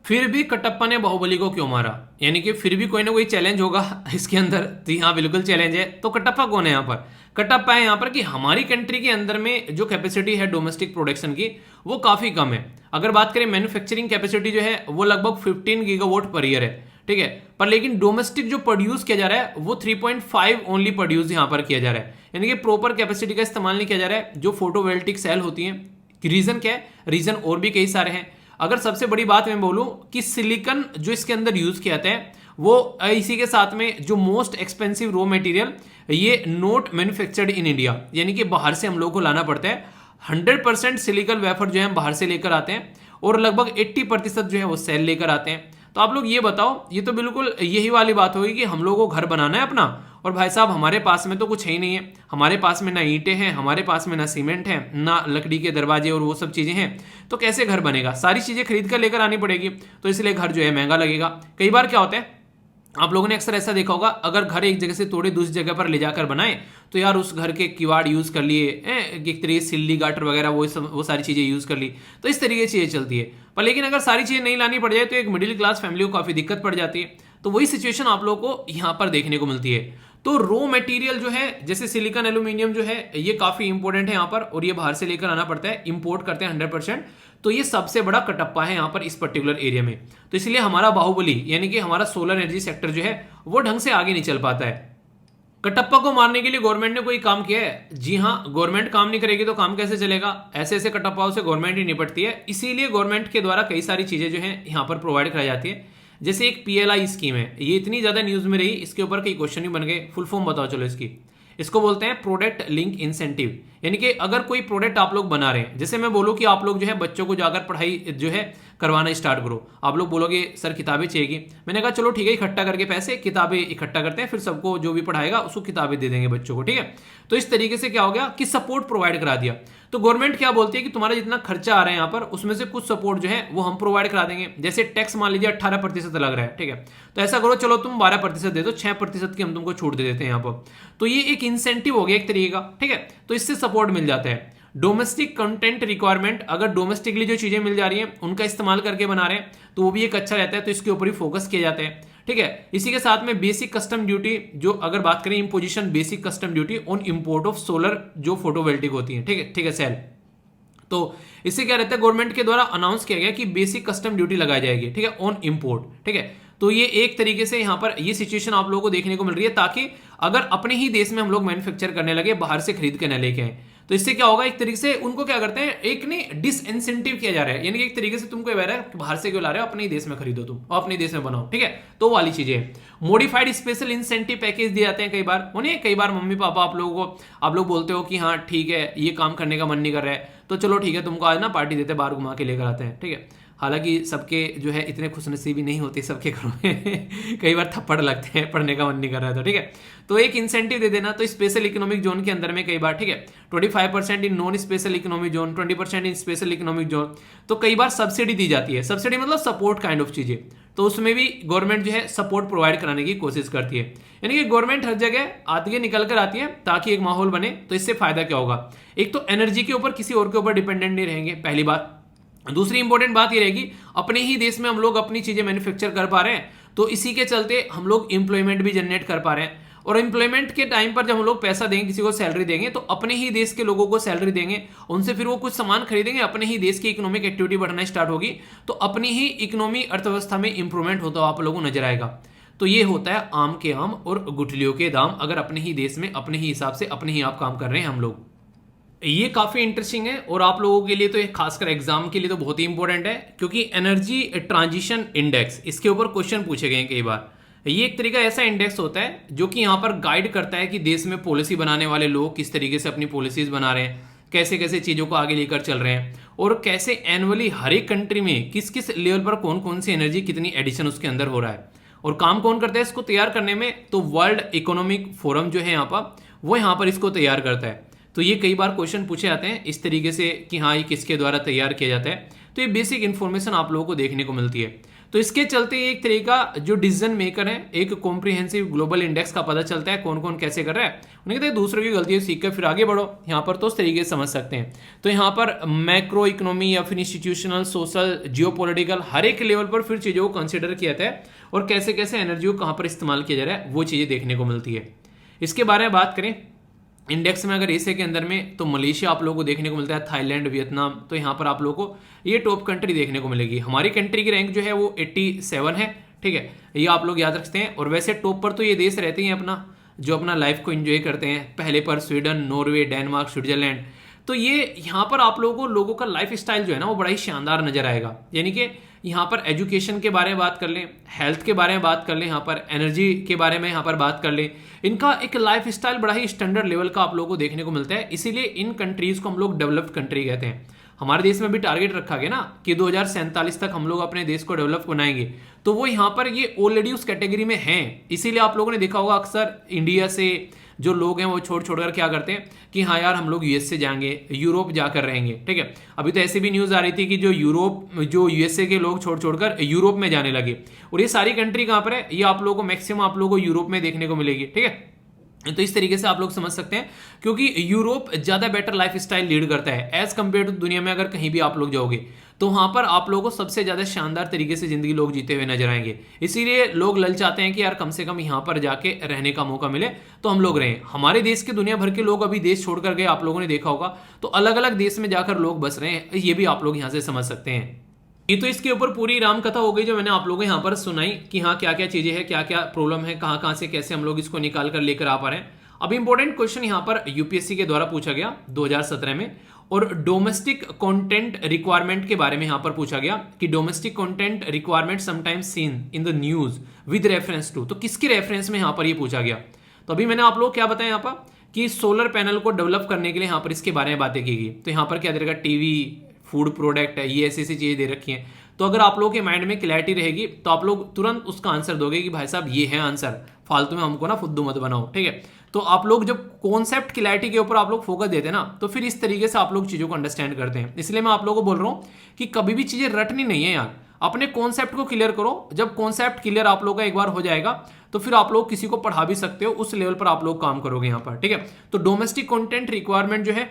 Speaker 1: फिर भी कटप्पा ने बाहुबली को क्यों मारा, यानी कि फिर भी कोई ना कोई चैलेंज होगा इसके अंदर। तो हाँ बिल्कुल चैलेंज है। तो कटप्पा कौन है यहाँ पर? कटप्पा है यहाँ पर कि हमारी कंट्री के अंदर में जो कैपेसिटी है डोमेस्टिक प्रोडक्शन की वो काफी कम है। अगर बात करें मैन्युफैक्चरिंग कैपेसिटी जो है वो लगभग 15 गीगावाट पर ईयर है, ठीक है, पर लेकिन डोमेस्टिक जो प्रोड्यूस किया जा रहा है वो 3.5 ओनली प्रोड्यूस यहां पर किया जा रहा है, यानी कि प्रॉपर कैपेसिटी का इस्तेमाल नहीं किया जा रहा है जो फोटोवोल्टिक सेल होती हैं। रीजन क्या है? रीजन और भी कई सारे हैं। अगर सबसे बड़ी बात मैं बोलूं कि सिलिकॉन जो इसके अंदर यूज किया जाता है वो इसी के साथ में जो मोस्ट एक्सपेंसिव रॉ मटेरियल ये नॉट मैन्युफैक्चर्ड इन इंडिया, यानी कि बाहर से हम लोग को लाना पड़ता है। 100% सिलिकॉन वेफर जो है हम बाहर से लेकर आते हैं और लगभग 80% जो है वो सेल लेकर आते हैं। तो आप लोग ये बताओ, ये तो बिल्कुल यही वाली बात होगी कि हम लोगों को घर बनाना है अपना और भाई साहब हमारे पास में तो कुछ है ही नहीं है, हमारे पास में ना ईंटें हैं, हमारे पास में ना सीमेंट है, ना लकड़ी के दरवाजे और वो सब चीजें हैं, तो कैसे घर बनेगा? सारी चीजें खरीद कर लेकर आनी पड़ेगी, तो इसलिए घर जो है महंगा लगेगा। कई बार क्या होता है, आप लोगों ने अक्सर ऐसा देखा होगा, अगर घर एक जगह से तोड़े दूसरी जगह पर ले जाकर बनाए तो यार उस घर के किवाड़ यूज कर लिए, एक तरीके सिल्ली गाटर वगैरह वो सारी चीजें यूज कर ली, तो इस तरीके से चीजें चलती है। पर लेकिन अगर सारी चीजें नहीं लानी पड़ जाए तो एक मिडिल क्लास फैमिली को काफी दिक्कत पड़ जाती है। तो वही सिचुएशन आप लोगों को यहाँ पर देखने को मिलती है। तो रॉ मटेरियल जो है जैसे सिलिकॉन एल्यूमिनियम जो है ये काफी इंपॉर्टेंट है यहाँ पर, और ये बाहर से लेकर आना पड़ता है, इंपोर्ट करते हैं 100%। तो ये सबसे बड़ा कटप्पा है यहाँ पर इस पर्टिकुलर एरिया में। तो इसलिए हमारा बाहुबली यानी कि हमारा सोलर एनर्जी सेक्टर जो है वो ढंग से आगे नहीं चल पाता है। कटप्पा को मारने के लिए गवर्नमेंट ने कोई काम किया है? जी हाँ, गवर्नमेंट काम नहीं करेगी तो काम कैसे चलेगा? ऐसे ऐसे कटप्पाओं से गवर्नमेंट ही निपटती है। इसीलिए गवर्नमेंट के द्वारा कई सारी चीजें जो है यहाँ पर प्रोवाइड कराई जाती है। जैसे एक PLI स्कीम है, ये इतनी ज्यादा न्यूज में रही, इसके ऊपर कई क्वेश्चन भी बन गए। फुल फॉर्म बताओ चलो इसकी। इसको बोलते हैं प्रोडक्ट लिंक इंसेंटिव, यानी कि अगर कोई प्रोडक्ट आप लोग बना रहे हैं, जैसे मैं बोलूं कि आप लोग जो है बच्चों को जाकर पढ़ाई जो है करवाना स्टार्ट करो, आप लोग बोलोगे सर किताबें चाहिएगी, मैंने कहा चलो ठीक है इकट्ठा करके पैसे किताबें इकट्ठा करते हैं, फिर सबको जो भी पढ़ाएगा उसको किताबें दे देंगे बच्चों को, ठीक है। तो इस तरीके से क्या हो गया कि सपोर्ट प्रोवाइड करा दिया। तो गवर्नमेंट क्या बोलती है कि तुम्हारा जितना खर्चा आ रहा है यहाँ पर उसमें से कुछ सपोर्ट जो है वो हम प्रोवाइड करा देंगे। जैसे टैक्स मान लीजिए 18% लग रहा है, ठीक है, तो ऐसा करो चलो तुम 12% दे दो, 6% की हम तुमको छूट दे देते हैं यहाँ पर। तो ये एक इंसेंटिव हो गया एक तरीके का, ठीक है। तो इससे सपोर्ट मिल जाता है। डोमेस्टिक कंटेंट रिक्वायरमेंट, अगर डोमेस्टिकली जो चीजें मिल जा रही हैं उनका इस्तेमाल करके बना रहे हैं तो वो भी एक अच्छा रहता है, तो इसके ऊपर ही फोकस किया जाता है, ठीक है। इसी के साथ में बेसिक कस्टम ड्यूटी, जो अगर बात करें imposition basic custom duty on import of solar जो फोटोवोल्टिक होती है, ठीक है, ठीक है, सेल। तो इससे क्या रहता है, गवर्नमेंट के द्वारा अनाउंस किया गया कि बेसिक कस्टम ड्यूटी लगाई जाएगी, ठीक है, ऑन इंपोर्ट, ठीक है। तो ये एक तरीके से यहां पर ये सिचुएशन आप लोगों को देखने को मिल रही है, ताकि अगर अपने ही देश में हम लोग मैन्युफैक्चर करने लगे, बाहर से खरीद के न लेके आए, तो इससे क्या होगा, एक तरीके से उनको क्या करते हैं, एक नहीं डिसइंसेंटिव किया जा रहा है, यानी कि एक तरीके से तुमको कह रहा है कि बाहर से क्यों ला रहे हो, अपने ही देश में खरीदो तुम और अपने देश में बनाओ, ठीक है। तो वाली चीजें मॉडिफाइड स्पेशल इंसेंटिव पैकेज दिए जाते हैं कई बार उन्हें। कई बार मम्मी पापा आप लोगों को, आप लोग बोलते हो कि हाँ ठीक है ये काम करने का मन नहीं कर रहा है, तो चलो ठीक है तुमको आज ना पार्टी देते, बाहर घुमा के लेकर आते हैं, ठीक है। हालांकि सबके जो है इतने खुशनसीबी नहीं होती सबके घरों में कई बार थप्पड़ लगते हैं, पढ़ने का मन नहीं कर रहा है तो, ठीक है। तो एक इंसेंटिव दे देना, तो स्पेशल इकोनॉमिक जोन के अंदर में कई बार, ठीक है, 25% in non special economic zone, 20% in special economic zone, तो कई बार सब्सिडी दी जाती है। सब्सिडी मतलब सपोर्ट काइंड ऑफ चीजें, तो उसमें भी गवर्नमेंट जो है सपोर्ट प्रोवाइड कराने की कोशिश करती है। यानी कि गवर्नमेंट हर जगह आगे निकल कर आती है ताकि एक माहौल बने। तो इससे फायदा क्या होगा, एक तो एनर्जी के ऊपर किसी और के ऊपर डिपेंडेंट नहीं रहेंगे, पहली बात। दूसरी इंपॉर्टेंट बात ये रहेगी, अपने ही देश में हम लोग अपनी चीजें मैन्युफैक्चर कर पा रहे हैं, तो इसी के चलते हम लोग एम्प्लॉयमेंट भी जनरेट कर पा रहे हैं। और एम्प्लॉयमेंट के टाइम पर जब हम लोग पैसा देंगे, किसी को सैलरी देंगे, तो अपने ही देश के लोगों को सैलरी देंगे, उनसे फिर वो कुछ सामान खरीदेंगे, अपने ही देश की इकोनॉमिक एक्टिविटी बढ़ना स्टार्ट होगी, तो अपनी ही इकोनॉमी अर्थव्यवस्था में इंप्रूवमेंट होता हुआ आप लोगों को नजर आएगा। तो ये होता है आम के आम और गुठलियों के दाम, अगर अपने ही देश में अपने ही हिसाब से अपने ही आप काम कर रहे हैं हम लोग। ये काफी इंटरेस्टिंग है और आप लोगों के लिए तो खासकर एग्जाम के लिए तो बहुत ही इंपॉर्टेंट है, क्योंकि एनर्जी ट्रांजिशन इंडेक्स, इसके ऊपर क्वेश्चन पूछे गए हैं कई बार। ये एक तरीका ऐसा इंडेक्स होता है जो कि यहाँ पर गाइड करता है कि देश में पॉलिसी बनाने वाले लोग किस तरीके से अपनी पॉलिसीज बना रहे हैं, कैसे कैसे चीज़ों को आगे लेकर चल रहे हैं, और कैसे एनुअली हर एक कंट्री में किस किस लेवल पर कौन कौन सी एनर्जी कितनी एडिशन उसके अंदर हो रहा है, और काम कौन करता है इसको तैयार करने में। तो वर्ल्ड इकोनॉमिक फोरम जो है यहाँ पर, वो यहाँ पर इसको तैयार करता है। तो ये कई बार क्वेश्चन पूछे जाते हैं इस तरीके से कि हाँ ये किसके द्वारा तैयार किया जाता है। तो ये बेसिक इन्फॉर्मेशन आप लोगों को देखने को मिलती है। तो इसके चलते एक तरीका जो डिसीजन मेकर है, एक कॉम्प्रिहेंसिव ग्लोबल इंडेक्स का पता चलता है कौन कौन कैसे कर रहा है। उन्हें कहते हैं दूसरों की गलतियां सीख कर फिर आगे बढ़ो। यहाँ पर तो उस तरीके से समझ सकते हैं। तो यहाँ पर मैक्रो इकोनॉमी या फिर इंस्टीट्यूशनल, सोशल, जियोपॉलिटिकल, हर एक लेवल पर फिर चीज़ों को कंसिडर किया जाता है और कैसे कैसे एनर्जी को कहाँ पर इस्तेमाल किया जा रहा है वो चीज़ें देखने को मिलती है। इसके बारे में बात करें इंडेक्स में, अगर एशिया के अंदर में, तो मलेशिया आप लोगों को देखने को मिलता है, थाईलैंड, वियतनाम। तो यहाँ पर आप लोगों को ये टॉप कंट्री देखने को मिलेगी। हमारी कंट्री की रैंक जो है वो 87 है, ठीक है, ये आप लोग याद रखते हैं। और वैसे टॉप पर तो ये देश रहते हैं अपना जो अपना लाइफ को एंजॉय करते हैं। पहले पर स्वीडन, नॉर्वे, डेनमार्क, स्विट्जरलैंड। तो ये यहाँ पर आप लोगों का लाइफ स्टाइल जो है ना वो बड़ा ही शानदार नजर आएगा। यानी कि यहाँ पर एजुकेशन के बारे में बात कर लें, हेल्थ के बारे में बात कर लें, यहाँ पर एनर्जी के बारे में यहाँ पर बात कर लें, इनका एक लाइफ स्टाइल बड़ा ही स्टैंडर्ड लेवल का आप लोगों को देखने को मिलता है। इसीलिए इन कंट्रीज को हम लोग डेवलप्ड कंट्री कहते हैं। हमारे देश में भी टारगेट रखा गया ना कि 2047 तक हम लोग अपने देश को डेवलप बनाएंगे। तो वो यहाँ पर ये ऑलरेडी उस कैटेगरी में हैं। इसीलिए आप लोगों ने देखा होगा अक्सर इंडिया से जो लोग हैं वो छोड़ छोड़कर क्या करते हैं कि हाँ यार हम लोग यूएस से जाएंगे, यूरोप जाकर रहेंगे, ठीक है। अभी तो ऐसी भी न्यूज़ आ रही थी कि जो यूएसए के लोग छोड़ छोड़कर यूरोप में जाने लगे। और ये सारी कंट्री कहाँ पर है, ये आप लोगों को मैक्सिमम आप लोगों को यूरोप में देखने को मिलेगी, ठीक है। तो इस तरीके से आप लोग समझ सकते हैं क्योंकि यूरोप ज्यादा बेटर लाइफ स्टाइल लीड करता है एज कंपेयर टू दुनिया में। अगर कहीं भी आप लोग जाओगे तो वहां पर आप लोगों को सबसे ज्यादा शानदार तरीके से जिंदगी लोग जीते हुए नजर आएंगे। इसीलिए लोग ललचाते हैं कि यार कम से कम यहां पर जाके रहने का मौका मिले तो हम लोग रहें। हमारे देश के दुनिया भर के लोग अभी देश छोड़कर गए, आप लोगों ने देखा होगा। तो अलग अलग देश में जाकर लोग बस रहे हैं, ये भी आप लोग यहां से समझ सकते हैं। ये तो इसके ऊपर पूरी राम कथा हो गई जो मैंने आप लोगों को यहाँ पर सुनाई कि हाँ क्या क्या चीजें हैं, क्या क्या प्रॉब्लम है, कहाँ कहाँ से कैसे हम लोग इसको निकाल कर लेकर आ पा रहे हैं। अब इंपॉर्टेंट क्वेश्चन यहाँ पर यूपीएससी के द्वारा पूछा गया 2017 में, और डोमेस्टिक कंटेंट रिक्वायरमेंट के बारे में यहाँ पर पूछा गया कि domestic content requirement sometimes seen in the news with reference to. तो किसके रेफरेंस में यहाँ पर ये पूछा गया। तो अभी मैंने आप लोग क्या बताया यहाँ पर कि सोलर पैनल को डेवलप करने के लिए यहाँ पर इसके बारे में बातें की गई। तो यहाँ पर क्या दे रखा, टीवी, फूड प्रोडक्ट है, ये ऐसी ऐसी चीजें दे रखी हैं। तो अगर आप लोगों के माइंड में क्लैरिटी रहेगी तो आप लोग तुरंत उसका आंसर दोगे कि भाई साहब ये है आंसर, फालतू में हमको ना फुद्दू मत बनाओ, ठीक है। तो आप लोग जब कॉन्सेप्ट क्लैरिटी के ऊपर आप लोग फोकस देते हैं ना तो फिर इस तरीके से आप लोग चीजों को अंडरस्टैंड करते हैं। इसलिए मैं आप लोगों को बोल रहा हूं कि कभी भी चीजें रटनी नहीं है यार, अपने कॉन्सेप्ट को क्लियर करो। जब कॉन्सेप्ट क्लियर आप लोगों का एक बार हो जाएगा तो फिर आप लोग किसी को पढ़ा भी सकते हो, उस लेवल पर आप लोग काम करोगे यहाँ पर, ठीक है। तो डोमेस्टिक कंटेंट रिक्वायरमेंट जो है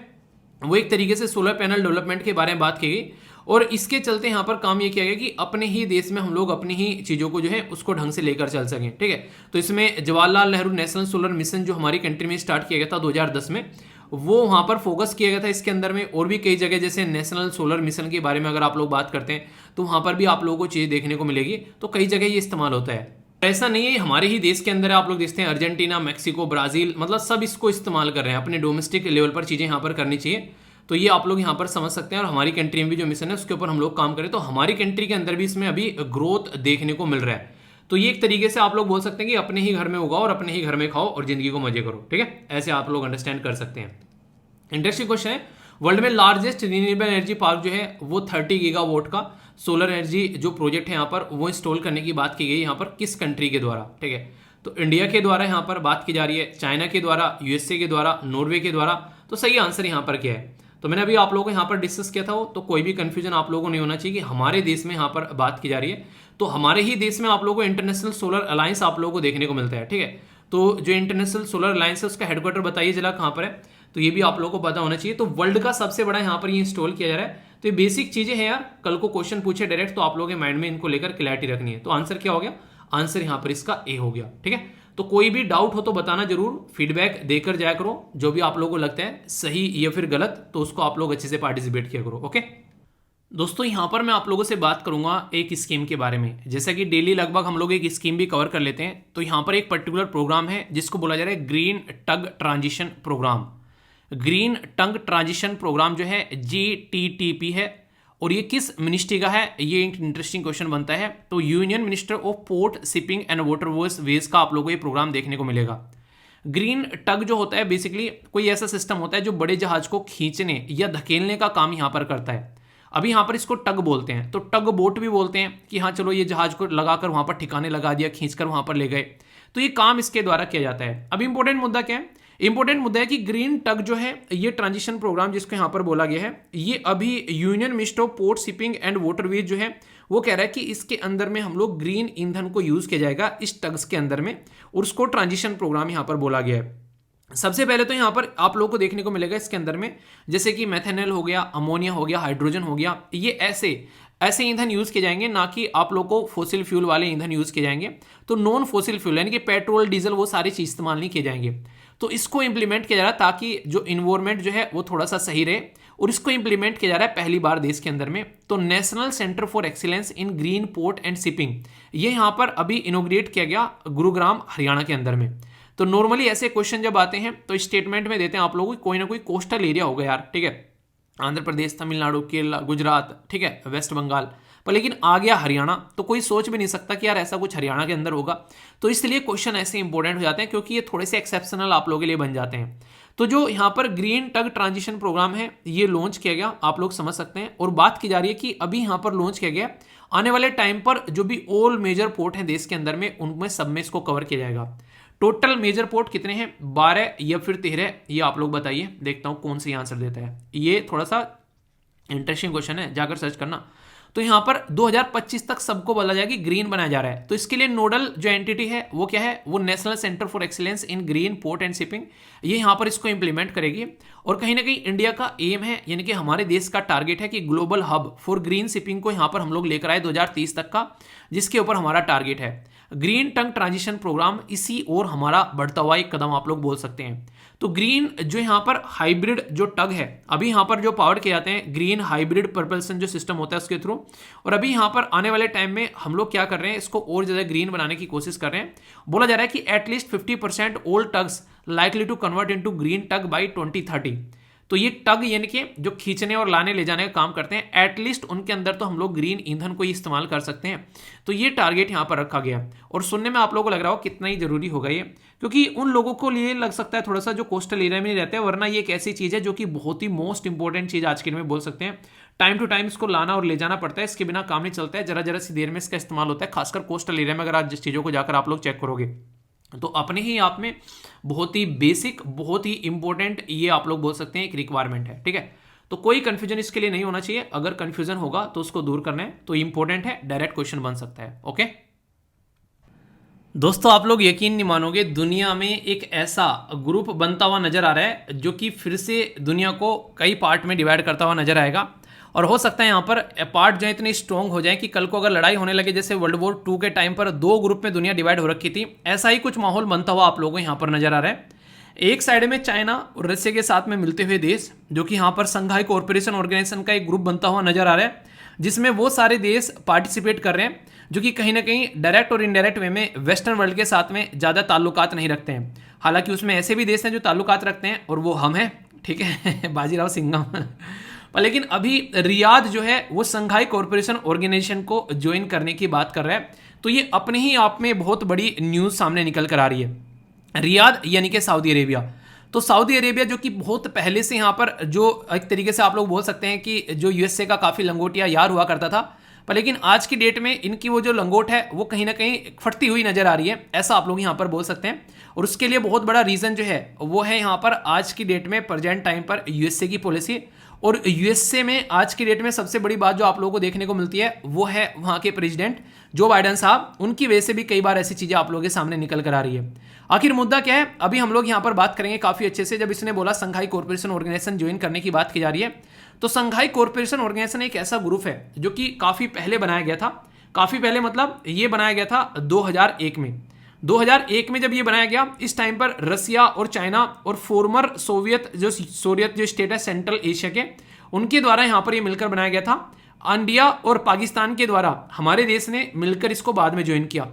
Speaker 1: वो एक तरीके से सोलर पैनल डेवलपमेंट के बारे में बात की गई। और इसके चलते यहाँ पर काम ये किया गया कि अपने ही देश में हम लोग अपनी ही चीज़ों को जो है उसको ढंग से लेकर चल सकें, ठीक है। तो इसमें Jawaharlal Nehru national solar mission जो हमारी कंट्री में स्टार्ट किया गया था 2010 में, वो वहाँ पर फोकस किया गया था इसके अंदर में। और भी कई जगह जैसे नेशनल सोलर मिशन के बारे में अगर आप लोग बात करते हैं तो वहाँ पर भी आप लोगों को चीज़ देखने को मिलेगी। तो कई जगह ये इस्तेमाल होता है, ऐसा नहीं है हमारे ही देश के अंदर। आप लोग देखते हैं अर्जेंटीना, मैक्सिको, ब्राजील, मतलब सब इसको इस्तेमाल कर रहे हैं। अपने डोमेस्टिक लेवल पर चीज़ें यहाँ पर करनी चाहिए। तो ये आप लोग यहाँ पर समझ सकते हैं। और हमारी कंट्री में भी जो मिशन है उसके ऊपर हम लोग काम करें तो हमारी कंट्री के अंदर भी इसमें अभी ग्रोथ देखने को मिल रहा है। तो ये एक तरीके से आप लोग बोल सकते हैं कि अपने ही घर में उगाओ और अपने ही घर में खाओ और जिंदगी को मजे करो, ठीक है। ऐसे आप लोग अंडरस्टैंड कर सकते हैं। इंटरेस्टिंग क्वेश्चन है, वर्ल्ड में लार्जेस्ट रिन्यूएबल एनर्जी पार्क जो है वो 30 गीगावाट का सोलर एनर्जी जो प्रोजेक्ट है यहाँ पर वो इंस्टॉल करने की बात की गई यहाँ पर किस कंट्री के द्वारा, ठीक है। तो इंडिया के द्वारा यहाँ पर बात की जा रही है, चाइना के द्वारा, यूएसए के द्वारा, नॉर्वे के द्वारा। तो सही आंसर यहाँ पर क्या है, तो मैंने अभी आप लोगों को यहाँ पर डिस्कस किया था वो, तो कोई भी कंफ्यूजन आप लोगों को नहीं होना चाहिए कि हमारे देश में यहाँ पर बात की जा रही है। तो हमारे ही देश में आप लोगों को इंटरनेशनल सोलर अलायंस आप लोगों को देखने को मिलता है, ठीक है। तो जो इंटरनेशनल सोलर अलायंस है उसका हेडक्वार्टर बताइए जरा कहाँ पर है, तो ये भी आप लोगों को पता होना चाहिए। तो वर्ल्ड का सबसे बड़ा यहाँ पर ये इंस्टॉल किया जा रहा है। तो ये बेसिक चीजें हैं यार, कल को क्वेश्चन पूछे डायरेक्ट तो आप लोगों के माइंड में इनको लेकर क्लैरिटी रखनी है। तो आंसर क्या हो गया, आंसर यहाँ पर इसका ए हो गया, ठीक है। तो कोई भी डाउट हो तो बताना जरूर, फीडबैक देकर जाया करो। जो भी आप लोगों को लगता है सही या फिर गलत तो उसको आप लोग अच्छे से पार्टिसिपेट किया करो, ओके। दोस्तों यहाँ पर मैं आप लोगों से बात करूंगा एक स्कीम के बारे में। जैसा कि डेली लगभग हम लोग एक स्कीम भी कवर कर लेते हैं, तो यहाँ पर एक पर्टिकुलर प्रोग्राम है जिसको बोला जा रहा है green tug transition programme. Green टंग ट्रांजिशन प्रोग्राम जो है GTTP है। और ये किस मिनिस्ट्री का है, ये एक इंटरेस्टिंग क्वेश्चन बनता है। तो union minister of port, shipping and waterways का आप लोगों को ये प्रोग्राम देखने को मिलेगा। ग्रीन टग जो होता है बेसिकली कोई ऐसा सिस्टम होता है जो बड़े जहाज को खींचने या धकेलने का काम यहाँ पर करता है। अभी यहाँ पर इसको टग बोलते हैं, तो टग बोट भी बोलते हैं कि हाँ चलो ये जहाज को लगाकर वहाँ पर ठिकाने लगा दिया, खींचकर वहाँ पर ले गए, तो ये काम इसके द्वारा किया जाता है। अब इंपॉर्टेंट मुद्दा क्या है, इंपॉर्टेंट मुद्दा है कि ग्रीन टग जो है ये ट्रांजिशन प्रोग्राम जिसको यहाँ पर बोला गया है, ये अभी union minister of port, shipping and waterways जो है वो कह रहा है कि इसके अंदर में हम लोग ग्रीन ईंधन को यूज किया जाएगा इस टग्स के अंदर में, और उसको ट्रांजिशन प्रोग्राम यहाँ पर बोला गया है। सबसे पहले तो यहाँ पर आप लोगों को देखने को मिलेगा इसके अंदर में जैसे कि मेथेनॉल हो गया, अमोनिया हो गया, हाइड्रोजन हो गया, ये ऐसे ईंधन यूज किए जाएंगे, ना कि आप लोगों को फोसिल फ्यूल वाले ईंधन यूज किए जाएंगे। तो नॉन फोसिल फ्यूल यानी कि पेट्रोल, डीजल, वो सारी चीज इस्तेमाल नहीं किए जाएंगे। तो इसको इंप्लीमेंट किया जा रहा है ताकि जो इन्वायरमेंट जो है वो थोड़ा सा सही रहे, और इसको इंप्लीमेंट किया जा रहा है पहली बार देश के अंदर में। तो national centre for excellence in green port and shipping ये यहाँ पर अभी इनोग्रेट किया गया गुरुग्राम, हरियाणा के अंदर में। तो नॉर्मली ऐसे क्वेश्चन जब आते हैं तो स्टेटमेंट में देते हैं आप लोगों को कोई ना कोई कोस्टल एरिया होगा यार, ठीक है, आंध्र प्रदेश, तमिलनाडु, केरला, गुजरात, ठीक है, वेस्ट बंगाल, पर लेकिन आ गया हरियाणा, तो कोई सोच भी नहीं सकता कि यार ऐसा कुछ हरियाणा के अंदर होगा। तो इसलिए क्वेश्चन ऐसे इंपॉर्टेंट हो जाते हैं क्योंकि ये थोड़े से एक्सेप्शनल आप लोगों के लिए बन जाते हैं। तो जो यहाँ पर ग्रीन टग ट्रांजिशन प्रोग्राम है ये लॉन्च किया गया, आप लोग समझ सकते हैं, और बात की जा रही है कि अभी यहाँ पर लॉन्च किया गया, आने वाले टाइम पर जो भी ऑल मेजर पोर्ट हैं देश के अंदर में उनमें सब में इसको कवर किया जाएगा। टोटल मेजर पोर्ट कितने हैं, 12 या फिर 13, ये आप लोग बताइए, देखता हूँ कौन सी आंसर देता है। ये थोड़ा सा इंटरेस्टिंग क्वेश्चन है, जाकर सर्च करना। तो यहाँ पर 2025 तक सबको बोला जाएगा कि ग्रीन बनाया जा रहा है, तो इसके लिए नोडल जो एंटिटी है वो क्या है, वो national centre for excellence in green port and shipping, ये यहाँ पर इसको इंप्लीमेंट करेगी। और कहीं ना कहीं इंडिया का एम है, यानी कि हमारे देश का टारगेट है कि global hub for green shipping को यहाँ पर हम लोग लेकर आए 2030 तक का, जिसके ऊपर हमारा टारगेट है। ग्रीन टग ट्रांजिशन प्रोग्राम इसी और हमारा बढ़ता हुआ एक कदम आप लोग बोल सकते हैं। तो ग्रीन जो यहाँ पर हाइब्रिड जो टग है, अभी यहाँ पर जो पावर किए जाते हैं ग्रीन हाइब्रिड प्रपल्सन जो सिस्टम होता है उसके थ्रू, और अभी यहाँ पर आने वाले टाइम में हम लोग क्या कर रहे हैं, इसको और ज़्यादा ग्रीन बनाने की कोशिश कर रहे हैं। बोला जा रहा है कि at least 50% old tugs likely to convert into green tug by 2030। तो ये टग यानी कि जो खींचने और लाने ले जाने का काम करते हैं, एटलीस्ट उनके अंदर तो हम लोग ग्रीन ईंधन को ही इस्तेमाल कर सकते हैं। तो ये टारगेट यहाँ पर रखा गया, और सुनने में आप लोगों को लग रहा हो कितना ही जरूरी होगा ये, क्योंकि उन लोगों को लिए लग सकता है थोड़ा सा जो कोस्टल एरिया में नहीं रहते हैं, वरना ये एक ऐसी चीज़ है जो कि बहुत ही मोस्ट इंपॉर्टेंट चीज़ आज के दिन में बोल सकते हैं। टाइम टू टाइम इसको लाना और ले जाना पड़ता है, इसके बिना काम नहीं चलता है, जरा जरा सी देर में इसका इस्तेमाल होता है, खासकर कोस्टल एरिया में। अगर आज जिस चीज़ों को जाकर आप लोग चेक करोगे तो अपने ही आप में बहुत ही बेसिक, बहुत ही इंपॉर्टेंट ये आप लोग बोल सकते हैं एक रिक्वायरमेंट है, ठीक है। तो कोई कंफ्यूजन इसके लिए नहीं होना चाहिए, अगर कंफ्यूजन होगा तो उसको दूर करना है, तो इंपॉर्टेंट है, डायरेक्ट क्वेश्चन बन सकता है। ओके दोस्तों, आप लोग यकीन नहीं मानोगे, दुनिया में एक ऐसा ग्रुप बनता हुआ नजर आ रहा है जो कि फिर से दुनिया को कई पार्ट में डिवाइड करता हुआ नजर आएगा, और हो सकता है यहाँ पर पार्ट जो है इतनी स्ट्रॉन्ग हो जाए कि कल को अगर लड़ाई होने लगे, जैसे वर्ल्ड वॉर 2 के टाइम पर 2 ग्रुप में दुनिया डिवाइड हो रखी थी, ऐसा ही कुछ माहौल बनता हुआ आप लोगों को यहाँ पर नजर आ रहा है। एक साइड में चाइना और रशिया के साथ में मिलते हुए देश, जो कि यहाँ पर संघाई कोऑपरेशन ऑर्गेनाइजेशन का एक ग्रुप बनता हुआ नजर आ रहा है, जिसमें वो सारे देश पार्टिसिपेट कर रहे हैं जो कि कहीं ना कहीं डायरेक्ट और इनडायरेक्ट वे में वेस्टर्न वर्ल्ड के साथ में ज़्यादा ताल्लुकात नहीं रखते हैं। हालांकि उसमें ऐसे भी देश हैं जो ताल्लुकात रखते हैं, और वो हम हैं, ठीक है, बाजीराव सिंघम। पर लेकिन अभी रियाद जो है वो संघाई कॉरपोरेशन ऑर्गेनाइजेशन को ज्वाइन करने की बात कर रहा है, तो ये अपने ही आप में बहुत बड़ी न्यूज़ सामने निकल कर आ रही है। रियाद यानी कि सऊदी अरेबिया, तो सऊदी अरेबिया जो कि बहुत पहले से यहाँ पर जो एक तरीके से आप लोग बोल सकते हैं कि जो यूएसए का काफ़ी लंगोटिया यार हुआ करता था, पर लेकिन आज की डेट में इनकी वो जो लंगोट है वो कहीं ना कहीं फटती हुई नजर आ रही है, ऐसा आप लोग यहाँ पर बोल सकते हैं। और उसके लिए बहुत बड़ा रीज़न जो है वो है यहाँ पर आज की डेट में प्रेजेंट टाइम पर यूएसए की पॉलिसी। और यूएसए में आज की डेट में सबसे बड़ी बात जो आप लोगों को देखने को मिलती है वो है वहाँ के प्रेसिडेंट जो बाइडेन साहब, उनकी वजह से भी कई बार ऐसी चीज़ें आप लोगों के सामने निकल कर आ रही है। आखिर मुद्दा क्या है, अभी हम लोग यहाँ पर बात करेंगे काफ़ी अच्छे से। जब इसने बोला संघाई कॉरपोरेशन ऑर्गेनाइजेशन ज्वाइन करने की बात की जा रही है, तो संघाई कॉरपोरेशन ऑर्गेनाइजेशन एक ऐसा ग्रुप है जो कि काफ़ी पहले बनाया गया था। काफ़ी पहले मतलब ये बनाया गया था 2001 में। 2001 में जब ये बनाया गया, इस टाइम पर रसिया और चाइना और फॉर्मर सोवियत जो स्टेट है सेंट्रल एशिया के, उनके द्वारा यहाँ पर ये मिलकर बनाया गया था। इंडिया और पाकिस्तान के द्वारा हमारे देश ने मिलकर इसको बाद में ज्वाइन किया।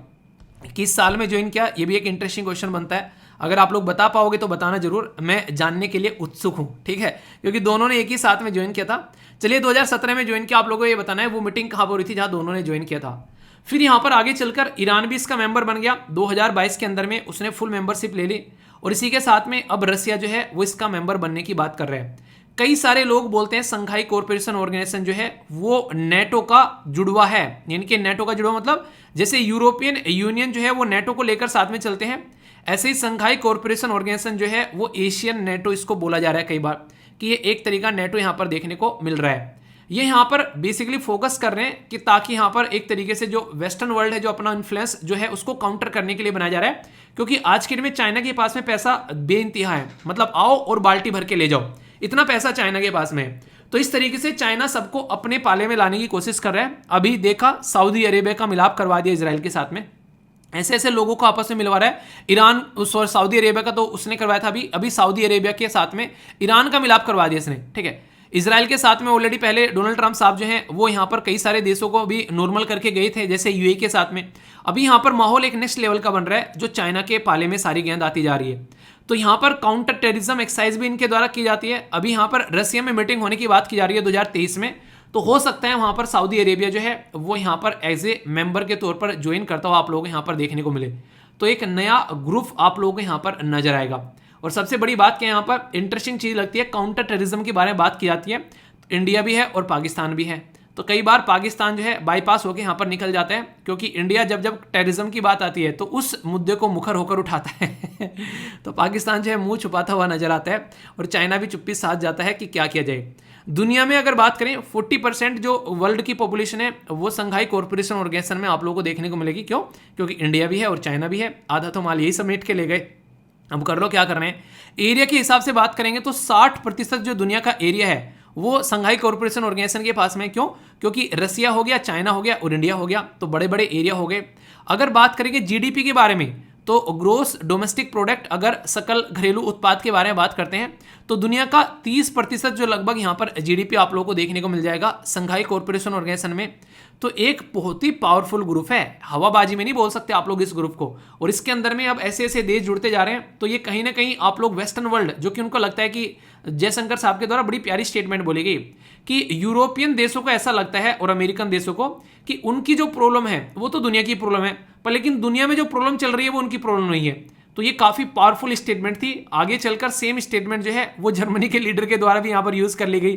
Speaker 1: किस साल में ज्वाइन किया, ये भी एक इंटरेस्टिंग क्वेश्चन बनता है। अगर आप लोग बता पाओगे तो बताना जरूर, मैं जानने के लिए उत्सुक हूँ, ठीक है, क्योंकि दोनों ने एक ही साथ में ज्वाइन किया था। चलिए 2017 में ज्वाइन किया, आप लोगों को ये बताना है वो मीटिंग कहाँ पर हुई थी जहाँ दोनों ने ज्वाइन किया था। फिर यहाँ पर आगे चलकर ईरान भी इसका मेंबर बन गया 2022 के अंदर में, उसने फुल मेंबरशिप ले ली। और इसी के साथ में अब रसिया जो है वो इसका मेंबर बनने की बात कर रहे हैं। कई सारे लोग बोलते हैं संघाई कोऑपरेशन ऑर्गेनाइजेशन जो है वो नेटो का जुड़वा है, यानी कि नेटो का जुड़वा मतलब जैसे यूरोपियन यूनियन जो है वो नेटो को लेकर साथ में चलते हैं, ऐसे ही संघाई कोऑपरेशन ऑर्गेनाइजेशन जो है वो एशियन नेटो इसको बोला जा रहा है कई बार, कि ये एक तरीका नेटो यहाँ पर देखने को मिल रहा है। ये यहाँ पर बेसिकली फोकस कर रहे हैं कि ताकि यहाँ पर एक तरीके से जो वेस्टर्न वर्ल्ड है जो अपना इन्फ्लुएंस जो है उसको काउंटर करने के लिए बनाया जा रहा है, क्योंकि आज के दिन में चाइना के पास में पैसा बेइंतहा है, मतलब आओ और बाल्टी भर के ले जाओ, इतना पैसा चाइना के पास में है। तो इस तरीके से चाइना सबको अपने पाले में लाने की कोशिश कर रहा है। अभी देखा सऊदी अरेबिया का मिलाप करवा दिया इजराइल के साथ में, ऐसे ऐसे लोगों को आपस में मिलवा रहा है। ईरान सऊदी अरेबिया का तो उसने करवाया था, अभी सऊदी अरेबिया के साथ में ईरान का मिलाप करवा दिया इसने, ठीक है। इजराइल के साथ में ऑलरेडी पहले डोनाल्ड ट्रंप साहब जो हैं वो यहाँ पर कई सारे देशों को भी नॉर्मल करके गए थे, जैसे यूएई के साथ में। अभी यहाँ पर माहौल एक नेक्स्ट लेवल का बन रहा है, जो चाइना के पाले में सारी गेंद आती जा रही है। तो यहाँ पर काउंटर टेररिज्म एक्सरसाइज भी इनके द्वारा की जाती है। अभी यहाँ पर रसिया में मीटिंग होने की बात की जा रही है 2023 में, तो हो सकता है वहाँ पर सऊदी अरेबिया जो है वो यहाँ पर एज ए मेंबर के तौर पर ज्वाइन करता हुआ आप लोगों को यहाँ पर देखने को मिले। तो एक नया ग्रुप आप लोगों को यहाँ पर नजर आएगा। और सबसे बड़ी बात क्या यहाँ पर इंटरेस्टिंग चीज लगती है, काउंटर टेररिज्म के बारे में बात की जाती है, इंडिया भी है और पाकिस्तान भी है। तो कई बार पाकिस्तान जो है बाईपास होकर यहाँ पर निकल जाता है, क्योंकि इंडिया जब जब टेररिज्म की बात आती है तो उस मुद्दे को मुखर होकर उठाता है तो पाकिस्तान जो है मुंह छुपाता हुआ नजर आता है, और चाइना भी चुप्पी साथ जाता है कि क्या किया जाए। दुनिया में अगर बात करें 40% जो वर्ल्ड की पॉपुलेशन है वो संघाई कॉर्पोरेशन ऑर्गेनाइजेशन में आप लोगों को देखने को मिलेगी। क्यों? क्योंकि इंडिया भी है और चाइना भी है, आधा तो माल यही समेट के ले गए। अब कर लो क्या कर रहे हैं। एरिया के हिसाब से बात करेंगे तो 60% जो दुनिया का एरिया है वो संघाई कॉर्पोरेशन ऑर्गेनाइजेशन के पास में। क्यों? क्योंकि रसिया हो गया, चाइना हो गया और इंडिया हो गया, तो बड़े बड़े एरिया हो गए। अगर बात करेंगे जीडीपी के बारे में तो ग्रोस डोमेस्टिक प्रोडक्ट, अगर सकल घरेलू उत्पाद के बारे में बात करते हैं तो दुनिया का 30% जो लगभग यहाँ पर जीडीपी आप लोगों को देखने को मिल जाएगा संघाई कॉर्पोरेशन ऑर्गेनाइजेशन में। तो एक बहुत ही पावरफुल ग्रुप है, हवाबाजी में नहीं बोल सकते आप लोग इस ग्रुप को। और इसके अंदर में अब ऐसे ऐसे देश जुड़ते जा रहे हैं, तो ये कहीं ना कहीं आप लोग वेस्टर्न वर्ल्ड, जो कि उनको लगता है कि जयशंकर साहब के द्वारा बड़ी प्यारी स्टेटमेंट बोली गई कि यूरोपियन देशों को ऐसा लगता है और अमेरिकन देशों को कि उनकी जो प्रॉब्लम है वो तो दुनिया की प्रॉब्लम है, पर लेकिन दुनिया में जो प्रॉब्लम चल रही है वो उनकी प्रॉब्लम नहीं है। तो ये काफी पावरफुल स्टेटमेंट थी। आगे चलकर सेम स्टेटमेंट जो है वो जर्मनी के लीडर के द्वारा भी यहाँ पर यूज कर ली गई।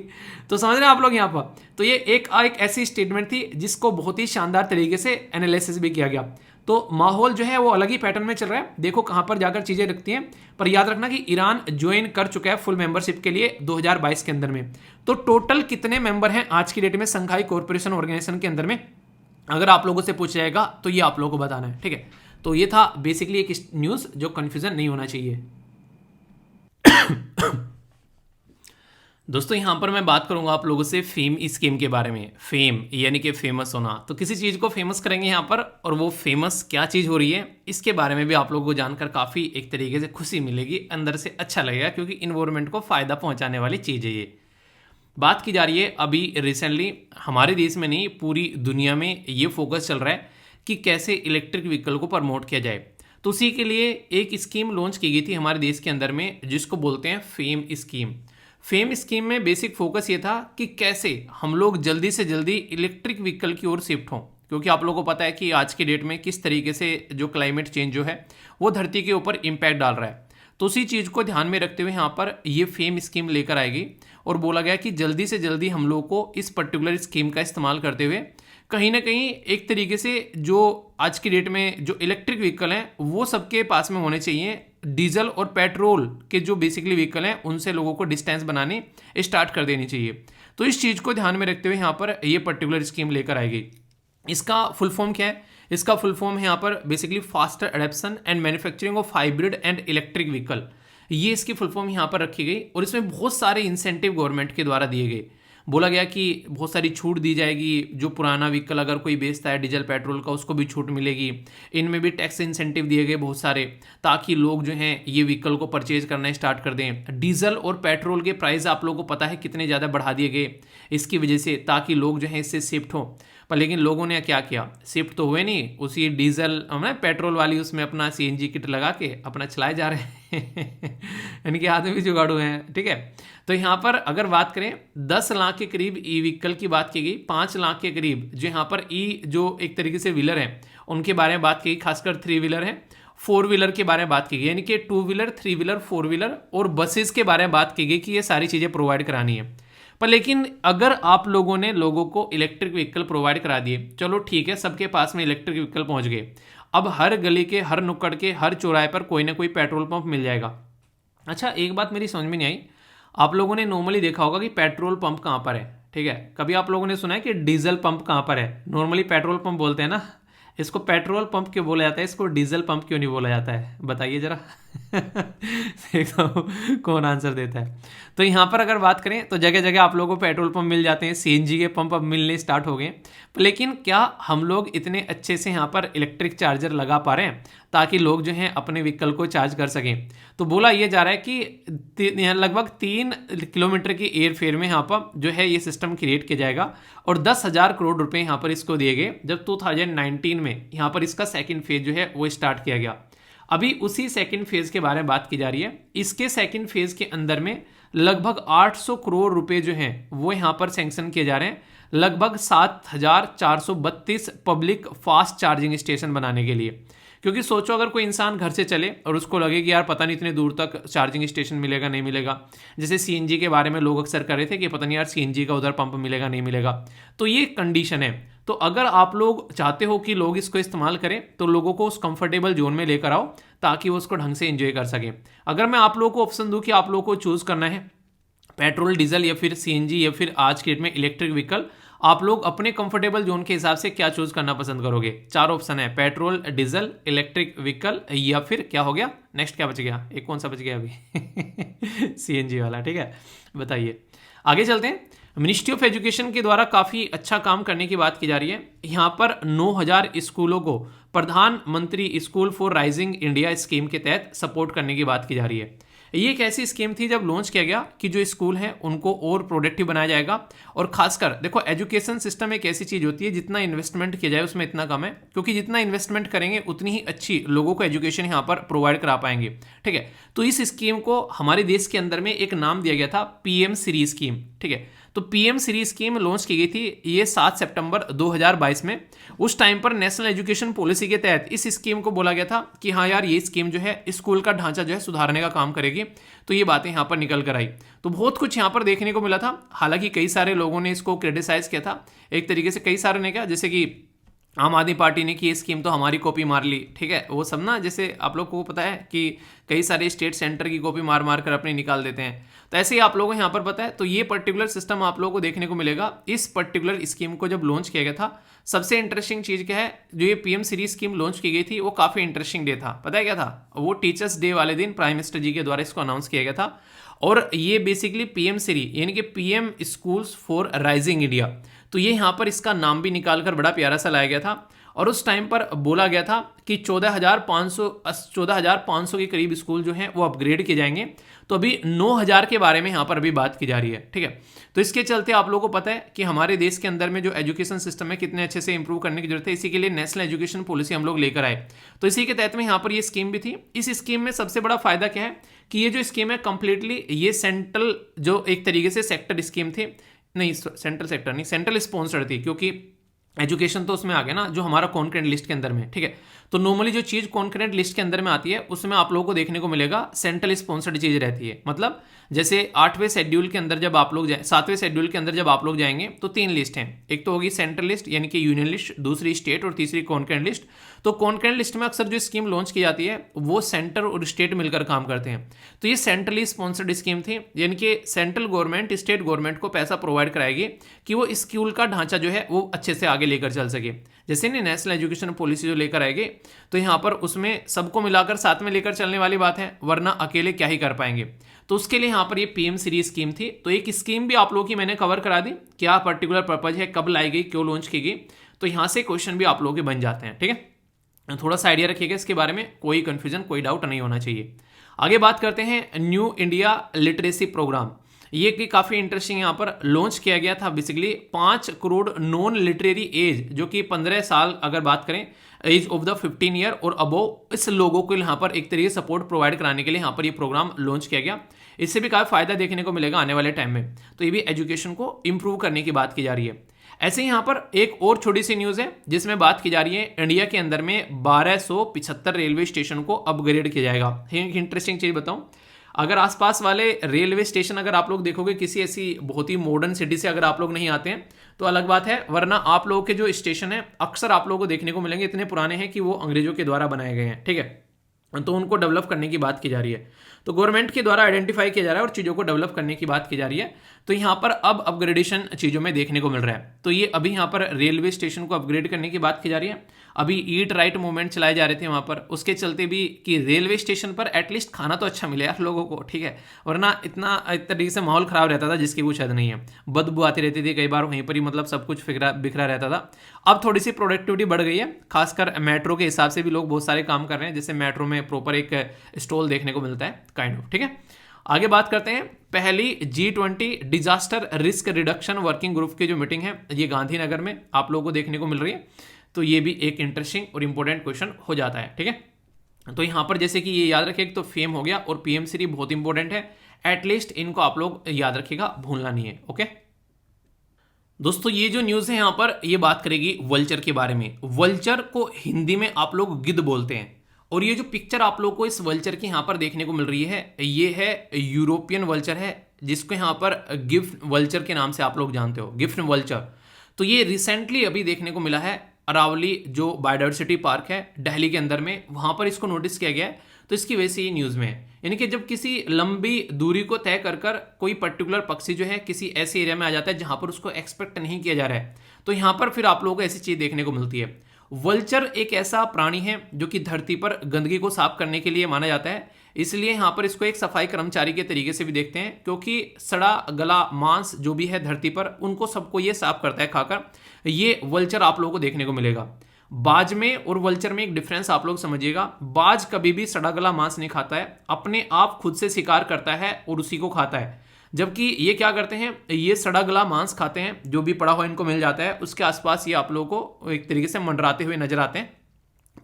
Speaker 1: तो समझ रहे हैं आप लोग यहाँ पर। तो ये एक ऐसी स्टेटमेंट थी जिसको बहुत ही शानदार तरीके से एनालिसिस भी किया गया। तो माहौल जो है वो अलग ही पैटर्न में चल रहा है, देखो कहां पर जाकर चीजें रखती हैं। पर याद रखना कि ईरान ज्वाइन कर चुका है फुल मेंबरशिप के लिए 2022 के अंदर में। तो टोटल कितने मेंबर हैं आज की डेट में संघाई कॉर्पोरेशन ऑर्गेनाइजेशन के अंदर में, अगर आप लोगों से पूछा जाएगा तो ये आप लोगों को बताना है, ठीक है। तो ये था बेसिकली एक न्यूज जो कंफ्यूजन नहीं होना चाहिए। दोस्तों यहाँ पर मैं बात करूंगा आप लोगों से फेम स्कीम के बारे में। फेम यानी कि फेमस होना, तो किसी चीज़ को फेमस करेंगे यहाँ पर, और वो फेमस क्या चीज़ हो रही है इसके बारे में भी आप लोगों को जानकर काफ़ी एक तरीके से खुशी मिलेगी, अंदर से अच्छा लगेगा, क्योंकि इन्वायरमेंट को फ़ायदा पहुँचाने वाली चीज़ है ये। बात की जा रही है अभी रिसेंटली हमारे देश में नहीं पूरी दुनिया में ये फोकस चल रहा है कि कैसे इलेक्ट्रिक व्हीकल को प्रमोट किया जाए। तो उसी के लिए एक स्कीम लॉन्च की गई थी हमारे देश के अंदर में, जिसको बोलते हैं फेम स्कीम। फेम स्कीम में बेसिक फोकस ये था कि कैसे हम लोग जल्दी से जल्दी इलेक्ट्रिक व्हीकल की ओर शिफ्ट हों, क्योंकि आप लोगों को पता है कि आज की डेट में किस तरीके से जो क्लाइमेट चेंज जो है वो धरती के ऊपर इम्पैक्ट डाल रहा है। तो उसी चीज़ को ध्यान में रखते हुए यहाँ पर ये फेम स्कीम लेकर आएगी, और बोला गया कि जल्दी से जल्दी हम लोगों को इस पर्टिकुलर स्कीम का इस्तेमाल करते हुए कहीं ना कहीं एक तरीके से जो आज की डेट में जो इलेक्ट्रिक व्हीकल हैं वो सबके पास में होने चाहिए। डीजल और पेट्रोल के जो बेसिकली व्हीकल हैं उनसे लोगों को डिस्टेंस बनाने स्टार्ट कर देनी चाहिए। तो इस चीज़ को ध्यान में रखते हुए यहाँ पर ये पर्टिकुलर स्कीम लेकर आएगी। इसका फुल फॉर्म क्या है? इसका फुल फॉर्म है यहाँ पर basically faster adaptation and manufacturing of hybrid and electric vehicle, ये इसकी फुल फॉर्म यहाँ पर रखी गई। और इसमें बहुत सारे इंसेंटिव गवर्नमेंट के द्वारा दिए गए। बोला गया कि बहुत सारी छूट दी जाएगी, जो पुराना व्हीकल अगर कोई बेचता है डीजल पेट्रोल का उसको भी छूट मिलेगी। इनमें भी टैक्स इंसेंटिव दिए गए बहुत सारे, ताकि लोग जो हैं ये व्हीकल को परचेज करना स्टार्ट कर दें। डीजल और पेट्रोल के प्राइस आप लोगों को पता है कितने ज़्यादा बढ़ा दिए गए इसकी वजह से, ताकि लोग जो हैं इससे शिफ्ट हों। पर लेकिन लोगों ने क्या किया, शिफ्ट तो हुए नहीं, उसी डीजल पेट्रोल वाली उसमें अपना सीएनजी किट लगा के अपना चलाए जा रहे हैं इनके हाथ में भी जुगाड़ू हैं, ठीक है। तो यहाँ पर अगर बात करें 10 लाख के करीब ई व्हीकल की बात की गई, 5 लाख के करीब जो यहाँ पर ई जो एक तरीके से व्हीलर हैं उनके बारे में बात की गई, खासकर 3 व्हीलर हैं, 4 व्हीलर के बारे में बात की गई, यानी कि 2 व्हीलर, 3 व्हीलर, 4 व्हीलर और बसेस के बारे में बात की गई कि ये सारी चीज़ें प्रोवाइड करानी है। पर लेकिन अगर आप लोगों ने लोगों को इलेक्ट्रिक व्हीकल प्रोवाइड करा दिए, चलो ठीक है, सबके पास में इलेक्ट्रिक व्हीकल पहुंच गए, अब हर गली के, हर नुक्कड़ के, हर चौराहे पर कोई ना कोई पेट्रोल पंप मिल जाएगा। अच्छा, एक बात मेरी समझ में नहीं आई, आप लोगों ने नॉर्मली देखा होगा कि पेट्रोल पंप कहाँ पर है, ठीक है, कभी आप लोगों ने सुना है कि डीजल पंप कहाँ पर है? नॉर्मली पेट्रोल पंप बोलते हैं ना, इसको पेट्रोल पंप क्यों बोला जाता है, इसको डीजल पंप क्यों नहीं बोला जाता है, बताइए जरा देखता हूँ कौन आंसर देता है। तो यहाँ पर अगर बात करें तो जगह जगह आप लोगों को पेट्रोल पंप मिल जाते हैं, सीएनजी के पंप अब मिलने स्टार्ट हो गए, लेकिन क्या हम लोग इतने अच्छे से यहाँ पर इलेक्ट्रिक चार्जर लगा पा रहे हैं ताकि लोग जो हैं अपने व्हीकल को चार्ज कर सकें? तो बोला यह जा रहा है कि लगभग 3 किलोमीटर की एयर फेयर में यहाँ पर जो है ये सिस्टम क्रिएट किया जाएगा और 10,000 करोड़ रुपए यहाँ पर इसको दिए गए, जब 2019 में यहाँ पर इसका सेकंड फेज जो है वो स्टार्ट किया गया। अभी उसी सेकंड फेज के बारे में बात की जा रही है। इसके सेकंड फेज के अंदर में लगभग 800 करोड़ रुपए जो हैं वो यहाँ पर सैंक्शन किए जा रहे हैं, लगभग 7,432 पब्लिक फास्ट चार्जिंग स्टेशन बनाने के लिए। क्योंकि सोचो अगर कोई इंसान घर से चले और उसको लगे कि यार पता नहीं इतने दूर तक चार्जिंग स्टेशन मिलेगा नहीं मिलेगा, जैसे सीएनजी के बारे में लोग अक्सर कर रहे थे कि पता नहीं यार सीएनजी का उधर पंप मिलेगा नहीं मिलेगा, तो ये कंडीशन है। तो अगर आप लोग चाहते हो कि लोग इसको इस्तेमाल करें तो लोगों को उस कंफर्टेबल जोन में लेकर आओ ताकि वो उसको ढंग से एंजॉय कर सकें। अगर मैं आप लोगों को ऑप्शन दूं कि आप लोगों को चूज करना है पेट्रोल, डीजल या फिर सीएनजी या फिर आज के डेट में इलेक्ट्रिक व्हीकल, आप लोग अपने कंफर्टेबल जोन के हिसाब से क्या चूज करना पसंद करोगे? 4 ऑप्शन है, पेट्रोल, डीजल, इलेक्ट्रिक व्हीकल या फिर क्या हो गया, नेक्स्ट क्या बच गया, एक कौन सा बच गया अभी सीएनजी वाला, ठीक है, बताइए। आगे चलते हैं। मिनिस्ट्री ऑफ एजुकेशन के द्वारा काफ़ी अच्छा काम करने की बात की जा रही है। यहाँ पर 9,000 स्कूलों को प्रधानमंत्री school for rising India scheme के तहत सपोर्ट करने की बात की जा रही है। ये एक ऐसी स्कीम थी जब लॉन्च किया गया कि जो स्कूल हैं उनको और प्रोडक्टिव बनाया जाएगा, और खासकर देखो एजुकेशन सिस्टम एक ऐसी चीज़ होती है जितना इन्वेस्टमेंट किया जाए उसमें इतना कम है, क्योंकि जितना इन्वेस्टमेंट करेंगे उतनी ही अच्छी लोगों को एजुकेशन यहाँ पर प्रोवाइड करा पाएंगे, ठीक है। तो इस स्कीम को हमारे देश के अंदर में एक नाम दिया गया था पीएम श्री स्कीम, ठीक है। तो पीएम श्री स्कीम लॉन्च की गई थी ये 7 सितंबर 2022 में। उस टाइम पर नेशनल एजुकेशन पॉलिसी के तहत इस स्कीम को बोला गया था कि हाँ यार ये स्कीम जो है स्कूल का ढांचा जो है सुधारने का काम करेगी। तो ये बातें यहाँ पर निकल कर आई, तो बहुत कुछ यहाँ पर देखने को मिला था। हालांकि कई सारे लोगों ने इसको क्रिटिसाइज किया था एक तरीके से, कई सारे ने क्या, जैसे कि आम आदमी पार्टी ने कि ये स्कीम तो हमारी कॉपी मार ली, ठीक है, वो सब ना, जैसे आप लोग को पता है कि कई सारे स्टेट सेंटर की कॉपी मार मार कर अपनी निकाल देते हैं, तो ऐसे ही आप लोगों को यहाँ पर पता है। तो ये पर्टिकुलर सिस्टम आप लोगों को देखने को मिलेगा। इस पर्टिकुलर स्कीम को जब लॉन्च किया गया था, सबसे इंटरेस्टिंग चीज़ क्या है, जो ये पीएम श्री स्कीम लॉन्च की गई थी वो काफ़ी इंटरेस्टिंग डे था। पता है क्या था? वो टीचर्स डे वाले दिन प्राइम मिनिस्टर जी के द्वारा इसको अनाउंस किया गया था, और ये बेसिकली पीएम श्री यानी कि PM schools for rising India, तो ये यहाँ पर इसका नाम भी निकाल कर बड़ा प्यारा सा लाया गया था। और उस टाइम पर बोला गया था कि 14,500 के करीब स्कूल जो हैं वो अपग्रेड किए जाएंगे। तो अभी 9,000 के बारे में यहाँ पर अभी बात की जा रही है, ठीक है। तो इसके चलते आप लोगों को पता है कि हमारे देश के अंदर में जो एजुकेशन सिस्टम है कितने अच्छे से इंप्रूव करने की जरूरत है। इसी के लिए नेशनल एजुकेशन पॉलिसी हम लोग लेकर आए, तो इसी के तहत में यहाँ पर ये स्कीम भी थी। इस स्कीम में सबसे बड़ा फायदा क्या है कि ये जो स्कीम है कंप्लीटली ये सेंट्रल जो एक तरीके से सेक्टर स्कीम थी, नहीं सेंट्रल सेक्टर नहीं, सेंट्रल स्पॉन्सर्ड थी, क्योंकि एजुकेशन तो उसमें आ गया ना जो हमारा कॉन्करेंट लिस्ट के अंदर में, ठीक है। तो नॉर्मली जो चीज़ कॉन्करेंट लिस्ट के अंदर में आती है उसमें आप लोगों को देखने को मिलेगा सेंट्रल स्पॉन्सर्ड चीज़ रहती है। मतलब जैसे 8वें शेड्यूल के अंदर जब आप लोग 7वें शेड्यूल के अंदर जब आप लोग जाएंगे तो 3 लिस्ट हैं, एक तो होगी सेंट्रल लिस्ट यानी कि यूनियन लिस्ट, दूसरी स्टेट और तीसरी कॉन्करेंट लिस्ट। तो कॉन्करेंट लिस्ट में अक्सर जो स्कीम लॉन्च की जाती है वो सेंटर और स्टेट मिलकर काम करते हैं। तो ये सेंट्रली स्पॉन्सर्ड स्कीम थी, यानी कि सेंट्रल गवर्नमेंट स्टेट गवर्नमेंट को पैसा प्रोवाइड कराएगी कि वो स्कूल का ढांचा जो है वो अच्छे से आगे लेकर चल सके। जैसे नहीं नेशनल एजुकेशन पॉलिसी जो लेकर आएगी तो यहाँ पर उसमें सबको मिलाकर साथ में लेकर चलने वाली बात है, वरना अकेले क्या ही कर पाएंगे। तो उसके लिए यहाँ पर ये पीएम श्री स्कीम थी। तो एक स्कीम भी आप लोगों की मैंने कवर करा दी, क्या पर्टिकुलर पर्पज है, कब लाई गई, क्यों लॉन्च की गई। तो यहाँ से क्वेश्चन भी आप लोगों के बन जाते हैं, ठीक है। थोड़ा सा आइडिया रखिएगा इसके बारे में, कोई कंफ्यूजन कोई डाउट नहीं होना चाहिए। आगे बात करते हैं न्यू इंडिया लिटरेसी प्रोग्राम। ये कि काफ़ी इंटरेस्टिंग यहाँ पर लॉन्च किया गया था। Basically 5 crore non literary age, जो कि 15 साल अगर बात करें एज ऑफ द 15 ईयर और अबोव, इस लोगों को यहाँ पर एक तरीके से सपोर्ट प्रोवाइड कराने के लिए यहाँ पर ये प्रोग्राम लॉन्च किया गया। इससे भी काफ़ी फायदा देखने को मिलेगा आने वाले टाइम में। तो ये भी एजुकेशन को इंप्रूव करने की बात की जा रही है। ऐसे ही यहाँ पर एक और छोटी सी न्यूज़ है जिसमें बात की जा रही है इंडिया के अंदर में 1275 रेलवे स्टेशन को अपग्रेड किया जाएगा। एक इंटरेस्टिंग चीज़ बताऊँ, अगर आसपास वाले रेलवे स्टेशन अगर आप लोग देखोगे किसी ऐसी बहुत ही मॉडर्न सिटी से अगर आप लोग नहीं आते हैं तो अलग बात है, वरना आप लोगों के जो स्टेशन है अक्सर आप लोगों को देखने को मिलेंगे इतने पुराने हैं कि वो अंग्रेजों के द्वारा बनाए गए हैं। ठीक है, तो उनको डेवलप करने की बात की जा रही है। तो गवर्नमेंट के द्वारा आइडेंटिफाई किया जा रहा है और चीज़ों को डेवलप करने की बात की जा रही है। तो यहाँ पर अब अपग्रेडेशन चीज़ों में देखने को मिल रहा है। तो ये अभी यहाँ पर रेलवे स्टेशन को अपग्रेड करने की बात की जा रही है। अभी ईट राइट मूवमेंट चलाए जा रहे थे वहाँ पर, उसके चलते भी कि रेलवे स्टेशन पर एटलीस्ट खाना तो अच्छा मिले यार लोगों को। ठीक है, वरना इतना एक तरीके से माहौल ख़राब रहता था जिसकी कुछ हद नहीं है, बदबू आती रहती थी कई बार वहीं पर ही, मतलब सब कुछ बिखरा रहता था। अब थोड़ी सी प्रोडक्टिविटी बढ़ गई है, खासकर मेट्रो के हिसाब से भी लोग बहुत सारे काम कर रहे हैं, जैसे मेट्रो में प्रॉपर एक स्टॉल देखने को मिलता है काइंड ऑफ। ठीक है, आगे बात करते हैं। पहली G20 disaster risk reduction working group की जो मीटिंग है ये गांधीनगर में आप लोगों को देखने को मिल रही है। तो ये भी एक इंटरेस्टिंग और इंपॉर्टेंट क्वेश्चन हो जाता है। ठीक है, तो यहाँ पर जैसे कि ये याद रखिए, तो फेम हो गया और PM श्री बहुत इंपॉर्टेंट है, एटलीस्ट इनको आप लोग याद रखिएगा, भूलना नहीं है। ओके दोस्तों, ये जो न्यूज़ है यहाँ पर ये बात करेगी वल्चर के बारे में। वल्चर को हिंदी में आप लोग गिद्ध बोलते हैं, और ये जो पिक्चर आप लोग को इस वल्चर की यहाँ पर देखने को मिल रही है ये है यूरोपियन वल्चर है, जिसको यहाँ पर गिफ्ट वल्चर के नाम से आप लोग जानते हो, गिफ्ट वल्चर। तो ये रिसेंटली अभी देखने को मिला है अरावली जो बायोडाइवर्सिटी पार्क है दिल्ली के अंदर में, वहाँ पर इसको नोटिस किया गया है। तो इसकी वजह से ये न्यूज़ में है, यानी कि जब किसी लंबी दूरी को तय कर कर कोई पर्टिकुलर पक्षी जो है किसी ऐसे एरिया में आ जाता है जहाँ पर उसको एक्सपेक्ट नहीं किया जा रहा है, तो यहाँ पर फिर आप लोगों को ऐसी चीज़ देखने को मिलती है। वल्चर एक ऐसा प्राणी है जो कि धरती पर गंदगी को साफ करने के लिए माना जाता है, इसलिए यहाँ पर इसको एक सफाई कर्मचारी के तरीके से भी देखते हैं, क्योंकि सड़ा गला मांस जो भी है धरती पर उनको सबको ये साफ करता है खाकर। ये वल्चर आप लोगों को देखने को मिलेगा। बाज में और वल्चर में एक डिफरेंस आप लोग समझिएगा। बाज कभी भी सड़ा गला मांस नहीं खाता है, अपने आप खुद से शिकार करता है और उसी को खाता है, जबकि ये क्या करते हैं, ये सड़ा गला मांस खाते हैं, जो भी पड़ा हुआ इनको मिल जाता है उसके आसपास ये आप लोगों को एक तरीके से मंडराते हुए नजर आते हैं।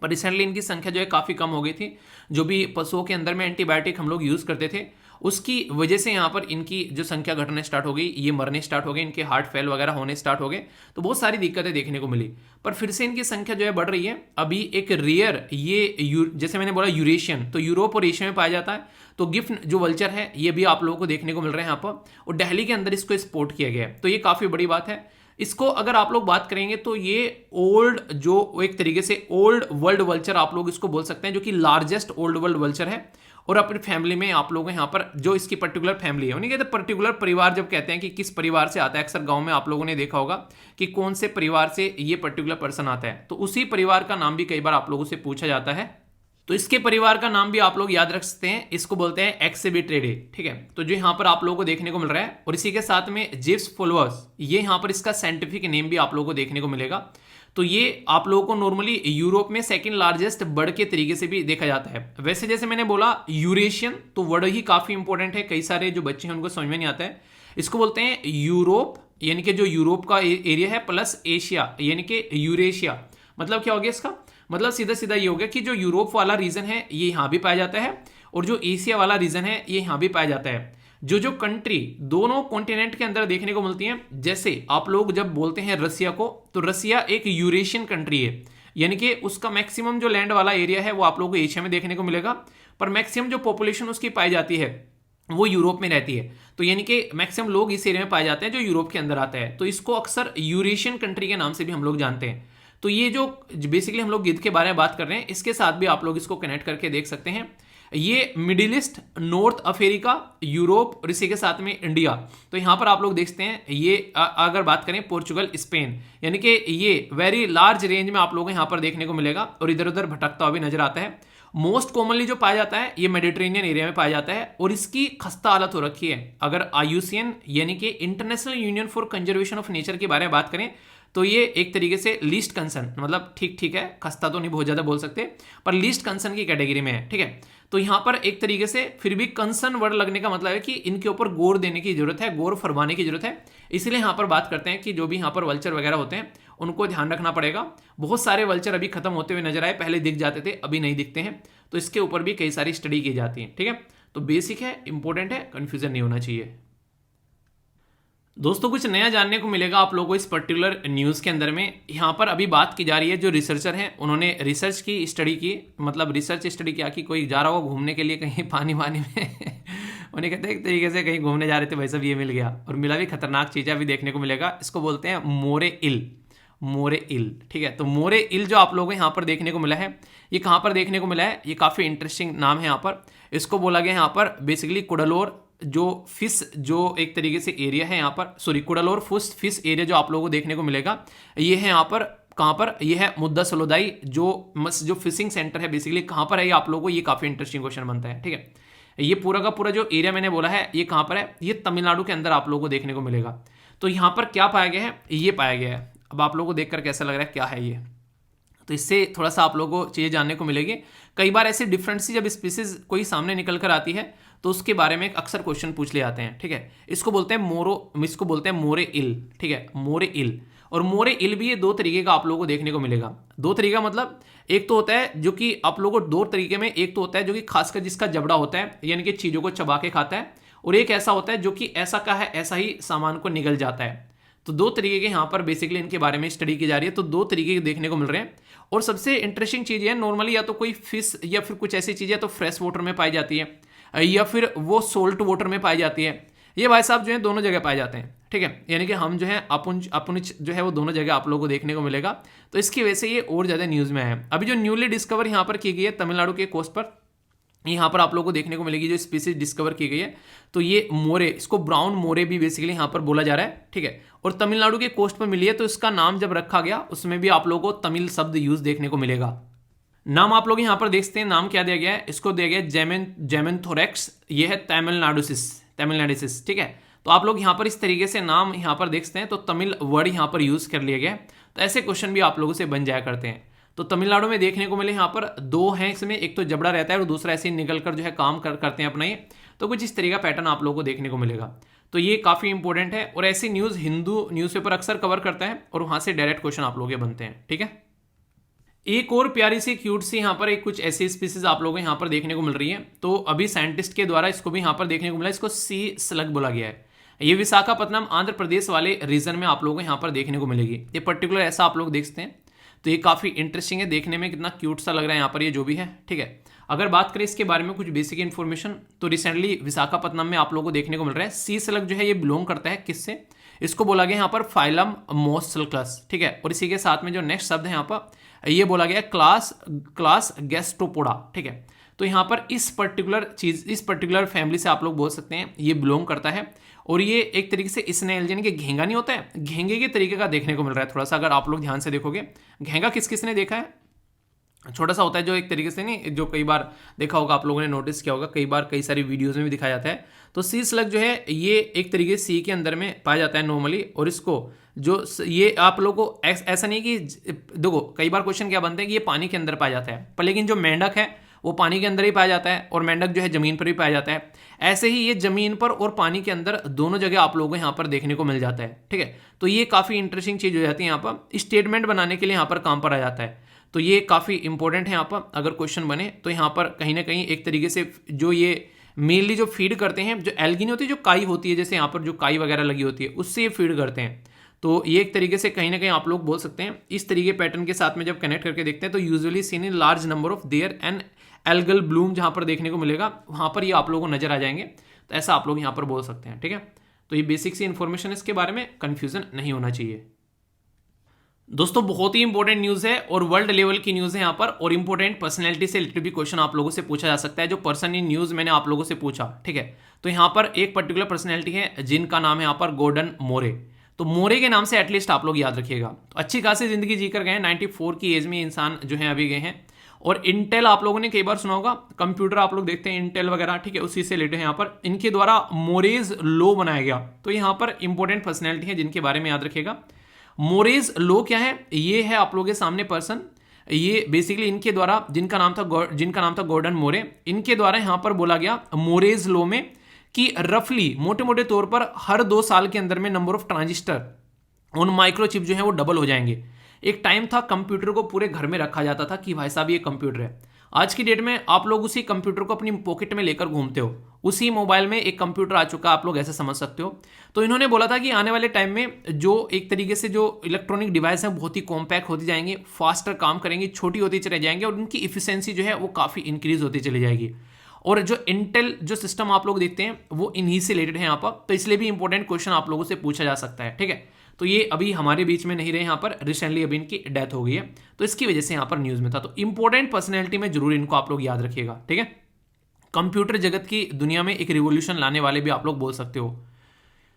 Speaker 1: पर रिसेंटली इनकी संख्या जो है काफ़ी कम हो गई थी। जो भी पशुओं के अंदर में एंटीबायोटिक हम लोग यूज़ करते थे उसकी वजह से यहाँ पर इनकी जो संख्या घटने स्टार्ट हो गई, ये मरने स्टार्ट हो गए, इनके हार्ट फेल वगैरह होने स्टार्ट हो गए, तो बहुत सारी दिक्कतें देखने को मिली। पर फिर से इनकी संख्या जो है बढ़ रही है। अभी एक रेयर ये जैसे मैंने बोला यूरेशियन, तो यूरोप और एशिया में पाया जाता है। तो गिफ्ट जो वल्चर है ये भी आप लोगों को देखने को मिल रहे हैं यहाँ पर, और दिल्ली के अंदर इसको एक्सपोर्ट किया गया है, तो ये काफ़ी बड़ी बात है। इसको अगर आप लोग बात करेंगे तो ये ओल्ड जो एक तरीके से ओल्ड वर्ल्ड वल्चर आप लोग इसको बोल सकते हैं, जो कि लार्जेस्ट ओल्ड वर्ल्ड वल्चर है। और अपनी फैमिली में आप लोग यहाँ पर जो इसकी पर्टिकुलर फैमिली है, उन्हें कहते हैं पर्टिकुलर परिवार। जब कहते हैं कि किस परिवार से आता है, अक्सर गांव में आप लोगों ने देखा होगा कि कौन से परिवार से ये पर्टिकुलर पर्सन आता है, तो उसी परिवार का नाम भी कई बार आप लोगों से पूछा जाता है। तो इसके परिवार का नाम भी आप लोग याद रख सकते हैं, इसको बोलते हैं एक्सेबिट्रेडे। ठीक है, तो जो यहाँ पर आप लोगों को देखने को मिल रहा है, और इसी के साथ में जिप्स फुलवर्स, ये यहाँ पर इसका साइंटिफिक नेम भी आप लोगों को देखने को मिलेगा। तो ये आप लोगों को नॉर्मली यूरोप में सेकंड लार्जेस्ट बर्ड के तरीके से भी देखा जाता है। वैसे जैसे मैंने बोला यूरेशियन, तो वर्ड ही काफी इंपॉर्टेंट है, कई सारे जो बच्चे हैं उनको समझ में नहीं आता है। इसको बोलते हैं यूरोप, यानी कि जो यूरोप का एरिया है, प्लस एशिया यानी कि यूरेशिया। मतलब क्या हो गया इसका मतलब, सीधा सीधा ये हो गया कि जो यूरोप वाला रीजन है ये यहाँ भी पाया जाता है, और जो एशिया वाला रीजन है ये यहाँ भी पाया जाता है। जो कंट्री दोनों कॉन्टिनेंट के अंदर देखने को मिलती हैं, जैसे आप लोग जब बोलते हैं रसिया को, तो रसिया एक यूरेशियन कंट्री है, यानी कि उसका मैक्सिमम जो लैंड वाला एरिया है वो आप लोगों को एशिया में देखने को मिलेगा, पर मैक्सिमम जो पॉपुलेशन उसकी पाई जाती है वो यूरोप में रहती है। तो यानी कि मैक्सिमम लोग इस एरिया में पाए जाते हैं जो यूरोप के अंदर आता है, तो इसको अक्सर यूरेशियन कंट्री के नाम से भी हम लोग जानते हैं। तो ये जो बेसिकली हम लोग गिद्ध के बारे में बात कर रहे हैं, इसके साथ भी आप लोग इसको कनेक्ट करके देख सकते हैं। ये middle east, north Africa, Europe और इसी के साथ में इंडिया। तो यहाँ पर आप लोग देखते हैं ये अगर बात करें पोर्चुगल, स्पेन, यानी कि ये वेरी लार्ज रेंज में आप लोगों को यहाँ पर देखने को मिलेगा, और इधर उधर भटकता हुआ भी नजर आता है। मोस्ट कॉमनली जो पाया जाता है ये मेडिटेरेनियन एरिया में पाया जाता है और इसकी खस्ता हालत हो रखी है। अगर IUCN यानी कि international union for conservation of nature के बारे में बात करें तो ये एक तरीके से लीस्ट कंसर्न, मतलब ठीक ठीक है, खस्ता तो नहीं बहुत ज़्यादा बोल सकते, पर लीस्ट कंसर्न की कैटेगरी में है, ठीक है। तो यहाँ पर एक तरीके से फिर भी कंसर्न वर्ड लगने का मतलब है कि इनके ऊपर गौर देने की जरूरत है, गौर फरमाने की जरूरत है। इसलिए यहाँ पर बात करते हैं कि जो भी यहाँ पर वल्चर वगैरह होते हैं उनको ध्यान रखना पड़ेगा। बहुत सारे वल्चर अभी खत्म होते हुए नजर आए, पहले दिख जाते थे, अभी नहीं दिखते हैं, तो इसके ऊपर भी कई सारी स्टडी की जाती है, ठीक है। तो बेसिक है, इंपॉर्टेंट है, कंफ्यूजन नहीं होना चाहिए। दोस्तों कुछ नया जानने को मिलेगा आप लोगों को इस पर्टिकुलर न्यूज़ के अंदर में। यहाँ पर अभी बात की जा रही है, जो रिसर्चर हैं उन्होंने रिसर्च की स्टडी की, मतलब रिसर्च स्टडी क्या कि कोई जा रहा होगा घूमने के लिए कहीं पानी में उन्हें कहते हैं एक तरीके से कहीं घूमने जा रहे थे, भाई साहब ये मिल गया, और मिला भी खतरनाक चीज़ है, अभी देखने को मिलेगा। इसको बोलते हैं मोरे इल, ठीक है। तो मोरे इल जो आप लोगों को यहाँ पर देखने को मिला है, ये कहाँ पर देखने को मिला है, ये काफ़ी इंटरेस्टिंग नाम है यहाँ पर। इसको बोला गया यहाँ पर बेसिकली कुडालोर जो फिश जो एक तरीके से एरिया है यहाँ पर, सॉरी कुडालोर फिश एरिया जो आप लोगों को देखने को मिलेगा, ये है यहाँ पर, कहाँ पर, ये है मुद्दासलोदाई जो फिशिंग सेंटर है, बेसिकली कहाँ पर है ये आप लोगों को, ये काफ़ी इंटरेस्टिंग क्वेश्चन बनता है, ठीक है। ये पूरा का पूरा जो एरिया मैंने बोला है ये कहाँ पर है, ये तमिलनाडु के अंदर आप लोगों को देखने को मिलेगा। तो यहाँ पर क्या पाया गया है, ये पाया गया है। अब आप लोगों को देखकर कैसा लग रहा है, क्या है ये, तो इससे थोड़ा सा आप लोगों को चीज़ें जानने को मिलेगी। कई बार ऐसे डिफरेंट सी जब स्पीसीज कोई सामने निकल कर आती है तो उसके बारे में अक्सर क्वेश्चन पूछ ले जाते हैं, ठीक है। इसको बोलते हैं मोरे इल, ठीक है, मोरे इल। और मोरे इल भी ये दो तरीके का आप लोगों को देखने को मिलेगा। दो तरीका मतलब एक तो होता है जो कि आप लोगों को दो तरीके में, एक तो होता है जो कि खासकर जिसका जबड़ा होता है यानी कि चीज़ों को चबा के खाता है, और एक ऐसा होता है जो कि ऐसा का है ऐसा ही सामान को निगल जाता है। तो दो तरीके के यहाँ पर बेसिकली इनके बारे में स्टडी की जा रही है, तो दो तरीके के देखने को मिल रहे हैं। और सबसे इंटरेस्टिंग चीज़ है, नॉर्मली या तो कोई फिश या फिर कुछ ऐसी चीज़ें तो फ्रेश वाटर में पाई जाती है या फिर वो सोल्ट वाटर में पाई जाती है। ये भाई साहब जो है दोनों जगह पाए जाते हैं, ठीक है। यानी कि हम जो है अपुंज जो है वो दोनों जगह आप लोगों को देखने को मिलेगा। तो इसकी वजह से ये और ज़्यादा न्यूज़ में है। अभी जो न्यूली डिस्कवर यहाँ पर की गई है तमिलनाडु के कोस्ट पर, यहाँ पर आप लोगों को देखने को मिलेगी जो स्पीसीज डिस्कवर की गई है, तो ये मोरे, इसको ब्राउन मोरे भी बेसिकली यहाँ पर बोला जा रहा है, ठीक है। और तमिलनाडु के कोस्ट पर मिली है, तो इसका नाम जब रखा गया उसमें भी आप लोगों को तमिल शब्द यूज देखने को मिलेगा। नाम आप लोग यहाँ पर देखते हैं, नाम क्या दिया गया है, इसको दिया गया जेमेंथोरेक्स, ये है तमिलनाडुसिस, ठीक है। तो आप लोग यहाँ पर इस तरीके से नाम यहाँ पर देखते हैं, तो तमिल वर्ड यहाँ पर यूज कर लिया गया है। तो ऐसे क्वेश्चन भी आप लोगों से बन जाया करते हैं। तो तमिलनाडु में देखने को मिले यहाँ पर दो हैं, इसमें एक तो जबड़ा रहता है और दूसरा ऐसे निकल कर जो है काम करते हैं अपना ये। तो कुछ इस तरीका पैटर्न आप लोगों को देखने को मिलेगा। तो ये काफ़ी इंपॉर्टेंट है और ऐसी न्यूज़ हिंदू न्यूज़पेपर अक्सर कवर करता है और वहाँ से डायरेक्ट क्वेश्चन आप लोगों के बनते हैं, ठीक है। एक और प्यारी सी क्यूट सी यहाँ पर एक कुछ ऐसी स्पीसीज आप लोगों को यहाँ पर देखने को मिल रही है। तो अभी साइंटिस्ट के द्वारा इसको भी यहाँ पर देखने को मिला, इसको सी स्लग बोला गया है। ये विशाखापत्तनम आंध्र प्रदेश वाले रीजन में आप लोगों को यहाँ पर देखने को मिलेगी। ये पर्टिकुलर ऐसा आप लोग देखते हैं, तो ये काफ़ी इंटरेस्टिंग है, देखने में कितना क्यूट सा लग रहा है यहाँ पर ये जो भी है, ठीक है। अगर बात करें इसके बारे में कुछ बेसिक इन्फॉर्मेशन, तो रिसेंटली विशाखापत्तनम में आप लोगों को देखने को मिल रहा है सी स्लग जो है ये बिलोंग करता है किससे, इसको बोला गया यहाँ पर फाइलम मोस्टलकस, ठीक है। और इसी के साथ में जो नेक्स्ट शब्द है यहाँ पर ये बोला गया क्लास गैस्ट्रोपोडा, ठीक है। तो यहाँ पर इस पर्टिकुलर फैमिली से आप लोग बोल सकते हैं ये बिलोंग करता है। और ये एक तरीके से स्नेल यानी कि घेंगा नहीं होता है, घेंगे के तरीके का देखने को मिल रहा है थोड़ा सा। अगर आप लोग ध्यान से देखोगे, घेंगा किस किस ने देखा है, छोटा सा होता है जो एक तरीके से नहीं, जो कई बार देखा होगा आप लोगों ने, नोटिस किया होगा, कई बार कई सारी वीडियोस में भी दिखाया जाता है। तो सी स्लग जो है ये एक तरीके से सी के अंदर में पाया जाता है नॉर्मली। और इसको जो ये आप लोगों को ऐसा नहीं कि देखो कई बार क्वेश्चन क्या बनते हैं कि ये पानी के अंदर पाया जाता है, पर लेकिन जो मेंढक है वो पानी के अंदर ही पाया जाता है और मेंढक जो है जमीन पर भी पाया जाता है। ऐसे ही ये जमीन पर और पानी के अंदर दोनों जगह आप लोगों को यहाँ पर देखने को मिल जाता है, ठीक है। तो ये काफ़ी इंटरेस्टिंग चीज़ हो जाती है, यहाँ पर स्टेटमेंट बनाने के लिए यहाँ पर काम पर आ जाता है। तो ये काफ़ी इंपॉर्टेंट है यहाँ पर, अगर क्वेश्चन बने तो यहाँ पर कहीं ना कहीं एक तरीके से जो ये मेनली जो फीड करते हैं, जो एल्गी नहीं होती, जो काई होती है, जैसे यहाँ पर जो काई वगैरह लगी होती है उससे ये फीड करते हैं। तो ये एक तरीके से कहीं ना कहीं आप लोग बोल सकते हैं इस तरीके पैटर्न के साथ में जब कनेक्ट करके देखते हैं तो usually seen in large number of their and algal Bloom जहाँ पर देखने को मिलेगा वहाँ पर ये आप लोगों को नजर आ जाएंगे। तो ऐसा आप लोग यहाँ पर बोल सकते हैं, ठीक है। तो ये बेसिक सी इन्फॉर्मेशन, इसके बारे में कंफ्यूजन नहीं होना चाहिए। दोस्तों बहुत ही इंपॉर्टेंट न्यूज़ है और वर्ल्ड लेवल की न्यूज़ है यहाँ पर, और इंपॉर्टेंट पर्सनैलिटी से रिलेटेड भी क्वेश्चन आप लोगों से पूछा जा सकता है, जो पर्सन इन न्यूज़ मैंने आप लोगों से पूछा, ठीक है। तो यहाँ पर एक पर्टिकुलर पर्सनैलिटी है जिनका नाम है यहाँ पर गॉर्डन मोरे। तो मोरे के नाम से एटलीस्ट आप लोग याद रखिएगा। तो अच्छी खासी जिंदगी जीकर गए हैं, 94 की एज में इंसान जो है अभी गए हैं। और इंटेल आप लोगों ने कई बार सुना होगा, कंप्यूटर आप लोग देखते हैं इंटेल वगैरह, ठीक है, उसी से रिलेटेड है यहाँ पर। इनके द्वारा मोरेज लॉ बनाया गया। तो यहाँ पर इंपॉर्टेंट पर्सनैलिटी है जिनके बारे में याद रखिएगा। मोरेज लॉ क्या है, ये है आप लोगों के सामने पर्सन, ये बेसिकली इनके द्वारा, जिनका नाम था गॉर्डन मोरे, इनके द्वारा यहाँ पर बोला गया मोरेज लॉ में कि रफली मोटे मोटे तौर पर हर 2 साल के अंदर में नंबर ऑफ ट्रांजिस्टर उन माइक्रोचिप जो है वो डबल हो जाएंगे। एक टाइम था कंप्यूटर को पूरे घर में रखा जाता था कि भाई साहब ये कंप्यूटर है। आज की डेट में आप लोग उसी कंप्यूटर को अपनी पॉकेट में लेकर घूमते हो, उसी मोबाइल में एक कंप्यूटर आ चुका, आप लोग ऐसे समझ सकते हो। तो इन्होंने बोला था कि आने वाले टाइम में जो एक तरीके से जो इलेक्ट्रॉनिक डिवाइस हैं बहुत ही कॉम्पैक्ट होती जाएंगे, फास्टर काम करेंगे, छोटी होती चले जाएंगे और उनकी इफिशिएंसी जो है वो काफ़ी इंक्रीज होती चली जाएगी। और जो इंटेल जो सिस्टम आप लोग देखते हैं वो इन्हीं से रिलेटेड है यहाँ पर, तो इसलिए भी इंपॉर्टेंट क्वेश्चन आप लोगों से पूछा जा सकता है, ठीक है। तो ये अभी हमारे बीच में नहीं रहे, यहाँ पर रिसेंटली अभी इनकी डेथ हो गई है, तो इसकी वजह से यहाँ पर न्यूज़ में था। तो इंपॉर्टेंट पर्सनैलिटी में जरूर इनको आप लोग याद रखिएगा, ठीक है। कंप्यूटर जगत की दुनिया में एक रिवॉल्यूशन लाने वाले भी आप लोग बोल सकते हो।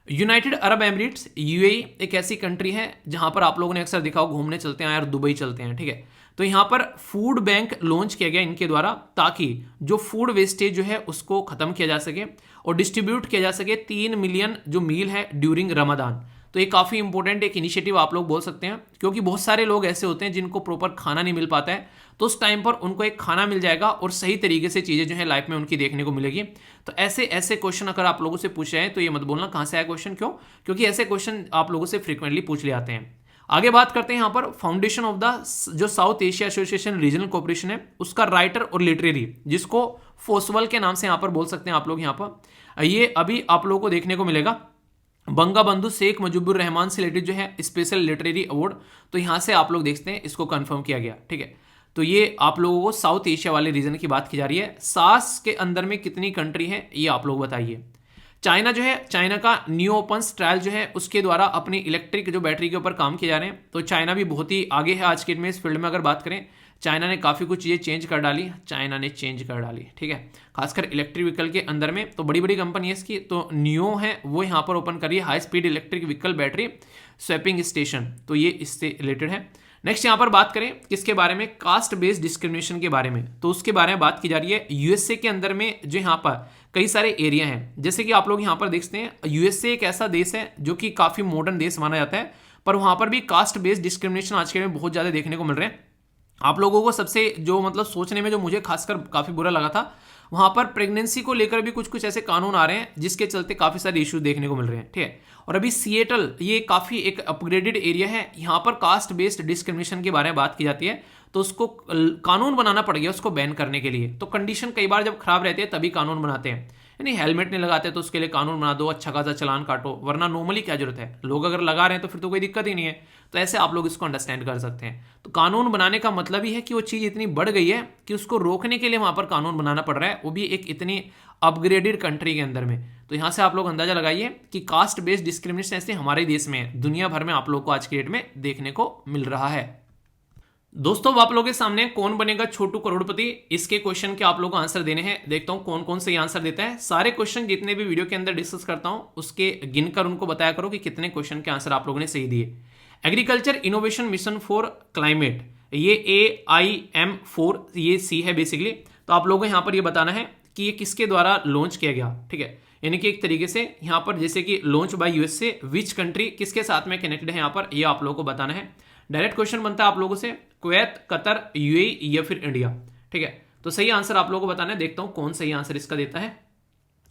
Speaker 1: यूनाइटेड अरब एमिरेट्स यूएई एक ऐसी कंट्री है जहां पर आप लोगों ने अक्सर देखा हो घूमने चलते हैं यार, दुबई चलते हैं, ठीक है। तो यहां पर फूड बैंक लॉन्च किया गया इनके द्वारा, ताकि जो फूड वेस्टेज जो है उसको खत्म किया जा सके और डिस्ट्रीब्यूट किया जा सके 3 मिलियन जो मील है ड्यूरिंग रमदान। तो ये काफ़ी इंपॉर्टेंट एक इनिशिएटिव आप लोग बोल सकते हैं, क्योंकि बहुत सारे लोग ऐसे होते हैं जिनको प्रॉपर खाना नहीं मिल पाता है, तो उस टाइम पर उनको एक खाना मिल जाएगा और सही तरीके से चीज़ें जो है लाइफ में उनकी देखने को मिलेगी। तो ऐसे ऐसे क्वेश्चन अगर आप लोगों से पूछे जाए तो ये मत बोलना कहाँ से आया क्वेश्चन, क्यों, क्योंकि ऐसे क्वेश्चन आप लोगों से फ्रीक्वेंटली पूछ ले आते हैं। आगे बात करते हैं यहाँ पर फाउंडेशन ऑफ द जो south Asia association regional cooperation है उसका राइटर और लिटरेरी, जिसको फोसवल के नाम से यहाँ पर बोल सकते हैं आप लोग। यहाँ पर ये अभी आप लोगों को देखने को मिलेगा बंगाबंधु शेख मुजीबुर रहमान से रिलेटेड जो है स्पेशल लिटरेरी अवार्ड, तो यहाँ से आप लोग देखते हैं इसको कंफर्म किया गया, ठीक है। तो ये आप लोगों को साउथ एशिया वाले रीजन की बात की जा रही है। सास के अंदर में कितनी कंट्री है ये आप लोग बताइए। चाइना जो है, चाइना का न्यू ओपन ट्रायल जो है उसके द्वारा अपनी इलेक्ट्रिक जो बैटरी के ऊपर काम किए जा रहे हैं। तो चाइना भी बहुत ही आगे है आज के दिन में इस फील्ड में। अगर बात करें, चाइना ने काफ़ी कुछ चीज़ें चेंज कर डाली, ठीक है, खासकर इलेक्ट्रिक व्हीकल के अंदर में। तो बड़ी बड़ी कंपनी है इसकी, तो नियो है वो यहाँ पर ओपन करिए high speed electric vehicle battery swapping station, तो ये इससे रिलेटेड है। नेक्स्ट यहाँ पर बात करें किसके बारे में, कास्ट बेस्ड डिस्क्रिमिनेशन के बारे में, तो उसके बारे में बात की जा रही है। यूएसए के अंदर में जो यहाँ पर कई सारे एरिया हैं, जैसे कि आप लोग यहाँ पर देखते हैं, यूएसए एक ऐसा देश है जो कि काफ़ी मॉडर्न देश माना जाता है, पर वहाँ पर भी कास्ट बेस्ड डिस्क्रिमिनेशन आज के दिन में बहुत ज़्यादा देखने को मिल रहे हैं। आप लोगों को सबसे जो मतलब सोचने में जो मुझे खासकर काफ़ी बुरा लगा था, वहाँ पर प्रेगनेंसी को लेकर भी कुछ कुछ ऐसे कानून आ रहे हैं जिसके चलते काफ़ी सारे इश्यूज देखने को मिल रहे हैं, ठीक है। और अभी सिएटल ये काफ़ी एक अपग्रेडेड एरिया है, यहाँ पर कास्ट बेस्ड डिस्क्रिमिनेशन के बारे में बात की जाती है, तो उसको कानून बनाना पड़ गया उसको बैन करने के लिए। तो कंडीशन कई बार जब खराब रहती है तभी कानून बनाते हैं, यानी हेलमेट नहीं लगाते तो उसके लिए कानून बना दो, अच्छा खासा चालान काटो, वरना नॉर्मली क्या जरूरत है, लोग अगर लगा रहे हैं तो फिर तो कोई दिक्कत ही नहीं है। तो ऐसे आप लोग इसको अंडरस्टैंड कर सकते हैं। तो कानून बनाने का मतलब ही है कि वो चीज़ इतनी बढ़ गई है कि उसको रोकने के लिए वहाँ पर कानून बनाना पड़ रहा है, वो भी एक इतनी अपग्रेडेड कंट्री के अंदर में। तो यहाँ से आप लोग अंदाजा लगाइए कि कास्ट बेस्ड डिस्क्रिमिनेशन ऐसे हमारे देश में, दुनिया भर में आप लोग को आज की डेट में देखने को मिल रहा है। दोस्तों आप लोगों के सामने कौन बनेगा छोटू करोड़पति, इसके क्वेश्चन के आप लोगों को आंसर देने हैं। देखता हूं कौन कौन से आंसर देता है। सारे क्वेश्चन जितने भी वीडियो के अंदर डिस्कस करता हूं उसके गिनकर उनको बताया करो कि कितने क्वेश्चन के आंसर आप लोगों ने सही दिए। Agriculture innovation mission for climate, ये AIM4 ये C है बेसिकली। तो आप लोगों को यहाँ पर ये बताना है कि ये किसके द्वारा लॉन्च किया गया, ठीक है। यानी कि एक तरीके से यहाँ पर जैसे कि launch by USA, which country किसके साथ में कनेक्टेड है यहाँ पर, ये आप लोगों को बताना है। डायरेक्ट क्वेश्चन बनता है आप लोगों से, कुवैत, कतर, UAE या फिर इंडिया, ठीक है। तो सही आंसर आप लोगों को बताना है, देखता हूं कौन सही आंसर इसका देता है।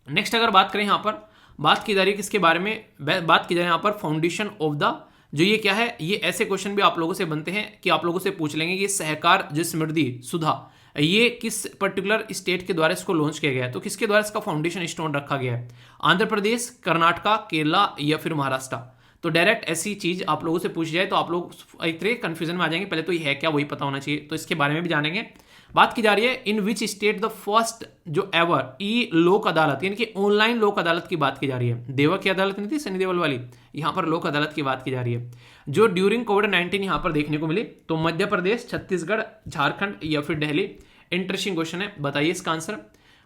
Speaker 1: नेक्स्ट अगर बात करें, यहाँ पर बात की जा रही है किसके बारे में, बात की जा रही है यहाँ पर फाउंडेशन ऑफ द, जो ये क्या है, ये ऐसे क्वेश्चन भी आप लोगों से बनते हैं कि आप लोगों से पूछ लेंगे कि सहकार जो समृद्धि सुधा, ये किस पर्टिकुलर स्टेट के द्वारा इसको लॉन्च किया गया है, तो किसके द्वारा इसका फाउंडेशन स्टोन रखा गया है, आंध्र प्रदेश, कर्नाटका, केरला या फिर महाराष्ट्र। तो डायरेक्ट ऐसी चीज आप लोगों से पूछ जाए तो आप लोग एक तरह कंफ्यूजन में आ जाएंगे, पहले तो ये है क्या वही पता होना चाहिए, तो इसके बारे में भी जानेंगे। बात की जा रही है इन विच स्टेट द फर्स्ट जो एवर ई लोक अदालत, यानी कि ऑनलाइन लोक अदालत की बात की जा रही है। देवा की अदालत नहीं थी सनी देओल वाली, यहाँ पर लोक अदालत की बात की जा रही है जो ड्यूरिंग कोविड-19 यहाँ पर देखने को मिली। तो मध्य प्रदेश, छत्तीसगढ़, झारखंड या फिर दिल्ली। इंटरेस्टिंग क्वेश्चन है, बताइए इसका आंसर।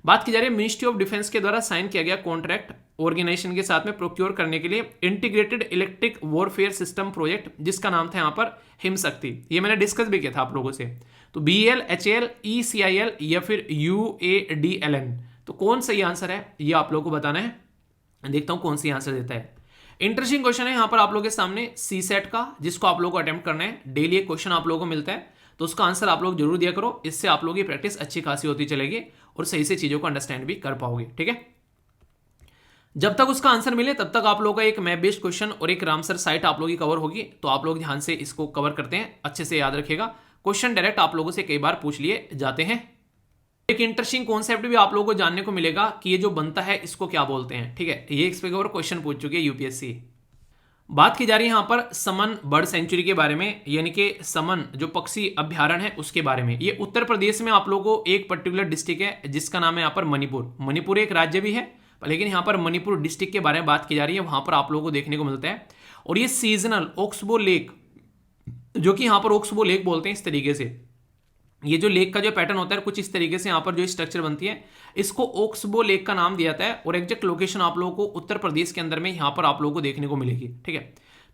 Speaker 1: बात की जा रही है मिनिस्ट्री ऑफ डिफेंस के द्वारा साइन किया गया कॉन्ट्रैक्ट ऑर्गेनाइजेशन के साथ में प्रोक्योर करने के लिए integrated electric warfare system project, जिसका नाम था यहाँ पर हिमशक्ति। ये मैंने डिस्कस भी किया था आप लोगों से। तो BEL, HAL, ECIL या फिर UADLN, तो कौन सही आंसर है ये आप लोगों को बताना है। देखता हूं कौन सी आंसर देता है। इंटरेस्टिंग क्वेश्चन है यहाँ पर आप लोगों के सामने CSAT का, जिसको आप लोगों को अटेम्प्ट करना है। डेली एक क्वेश्चन आप लोगों को मिलता है, तो उसका आंसर आप लोग जरूर दिया करो। इससे आप लोगों की प्रैक्टिस अच्छी खासी होती चलेगी और सही से चीजों को अंडरस्टैंड भी कर पाओगे। ठीक है, जब तक उसका आंसर मिले तब तक आप लोगों का एक मैप बेस्ड क्वेश्चन और एक रामसर साइट आप लोगों की कवर होगी। तो आप लोग ध्यान से इसको कवर करते हैं, अच्छे से याद रखिएगा। क्वेश्चन डायरेक्ट आप लोगों से कई बार पूछ लिए जाते हैं। एक इंटरेस्टिंग कॉन्सेप्ट भी आप लोगों को जानने को मिलेगा कि ये जो बनता है इसको क्या बोलते हैं। ठीक है, ये इस पे क्वेश्चन पूछ चुके हैं UPSC। बात की जा रही है यहाँ पर समन बर्ड सेंचुरी के बारे में, यानी कि समन जो पक्षी अभ्यारण्य है उसके बारे में। ये उत्तर प्रदेश में आप लोगों को एक पर्टिकुलर डिस्ट्रिक्ट है जिसका नाम है यहाँ पर मणिपुर। मणिपुर एक राज्य भी है, लेकिन यहाँ पर मणिपुर डिस्ट्रिक्ट के बारे में बात की जा रही है, वहां पर आप लोगों को देखने को मिलता है। और ये सीजनल ऑक्सबो लेक, जो कि यहाँ पर ऑक्सबो लेक बोलते हैं, इस तरीके से ये जो लेक का जो पैटर्न होता है कुछ इस तरीके से यहाँ पर जो स्ट्रक्चर बनती है, इसको ऑक्सबो लेक का नाम दिया जाता है। और एग्जैक्ट लोकेशन आप लोगों को उत्तर प्रदेश के अंदर में यहाँ पर आप लोगों को देखने को मिलेगी। ठीक है,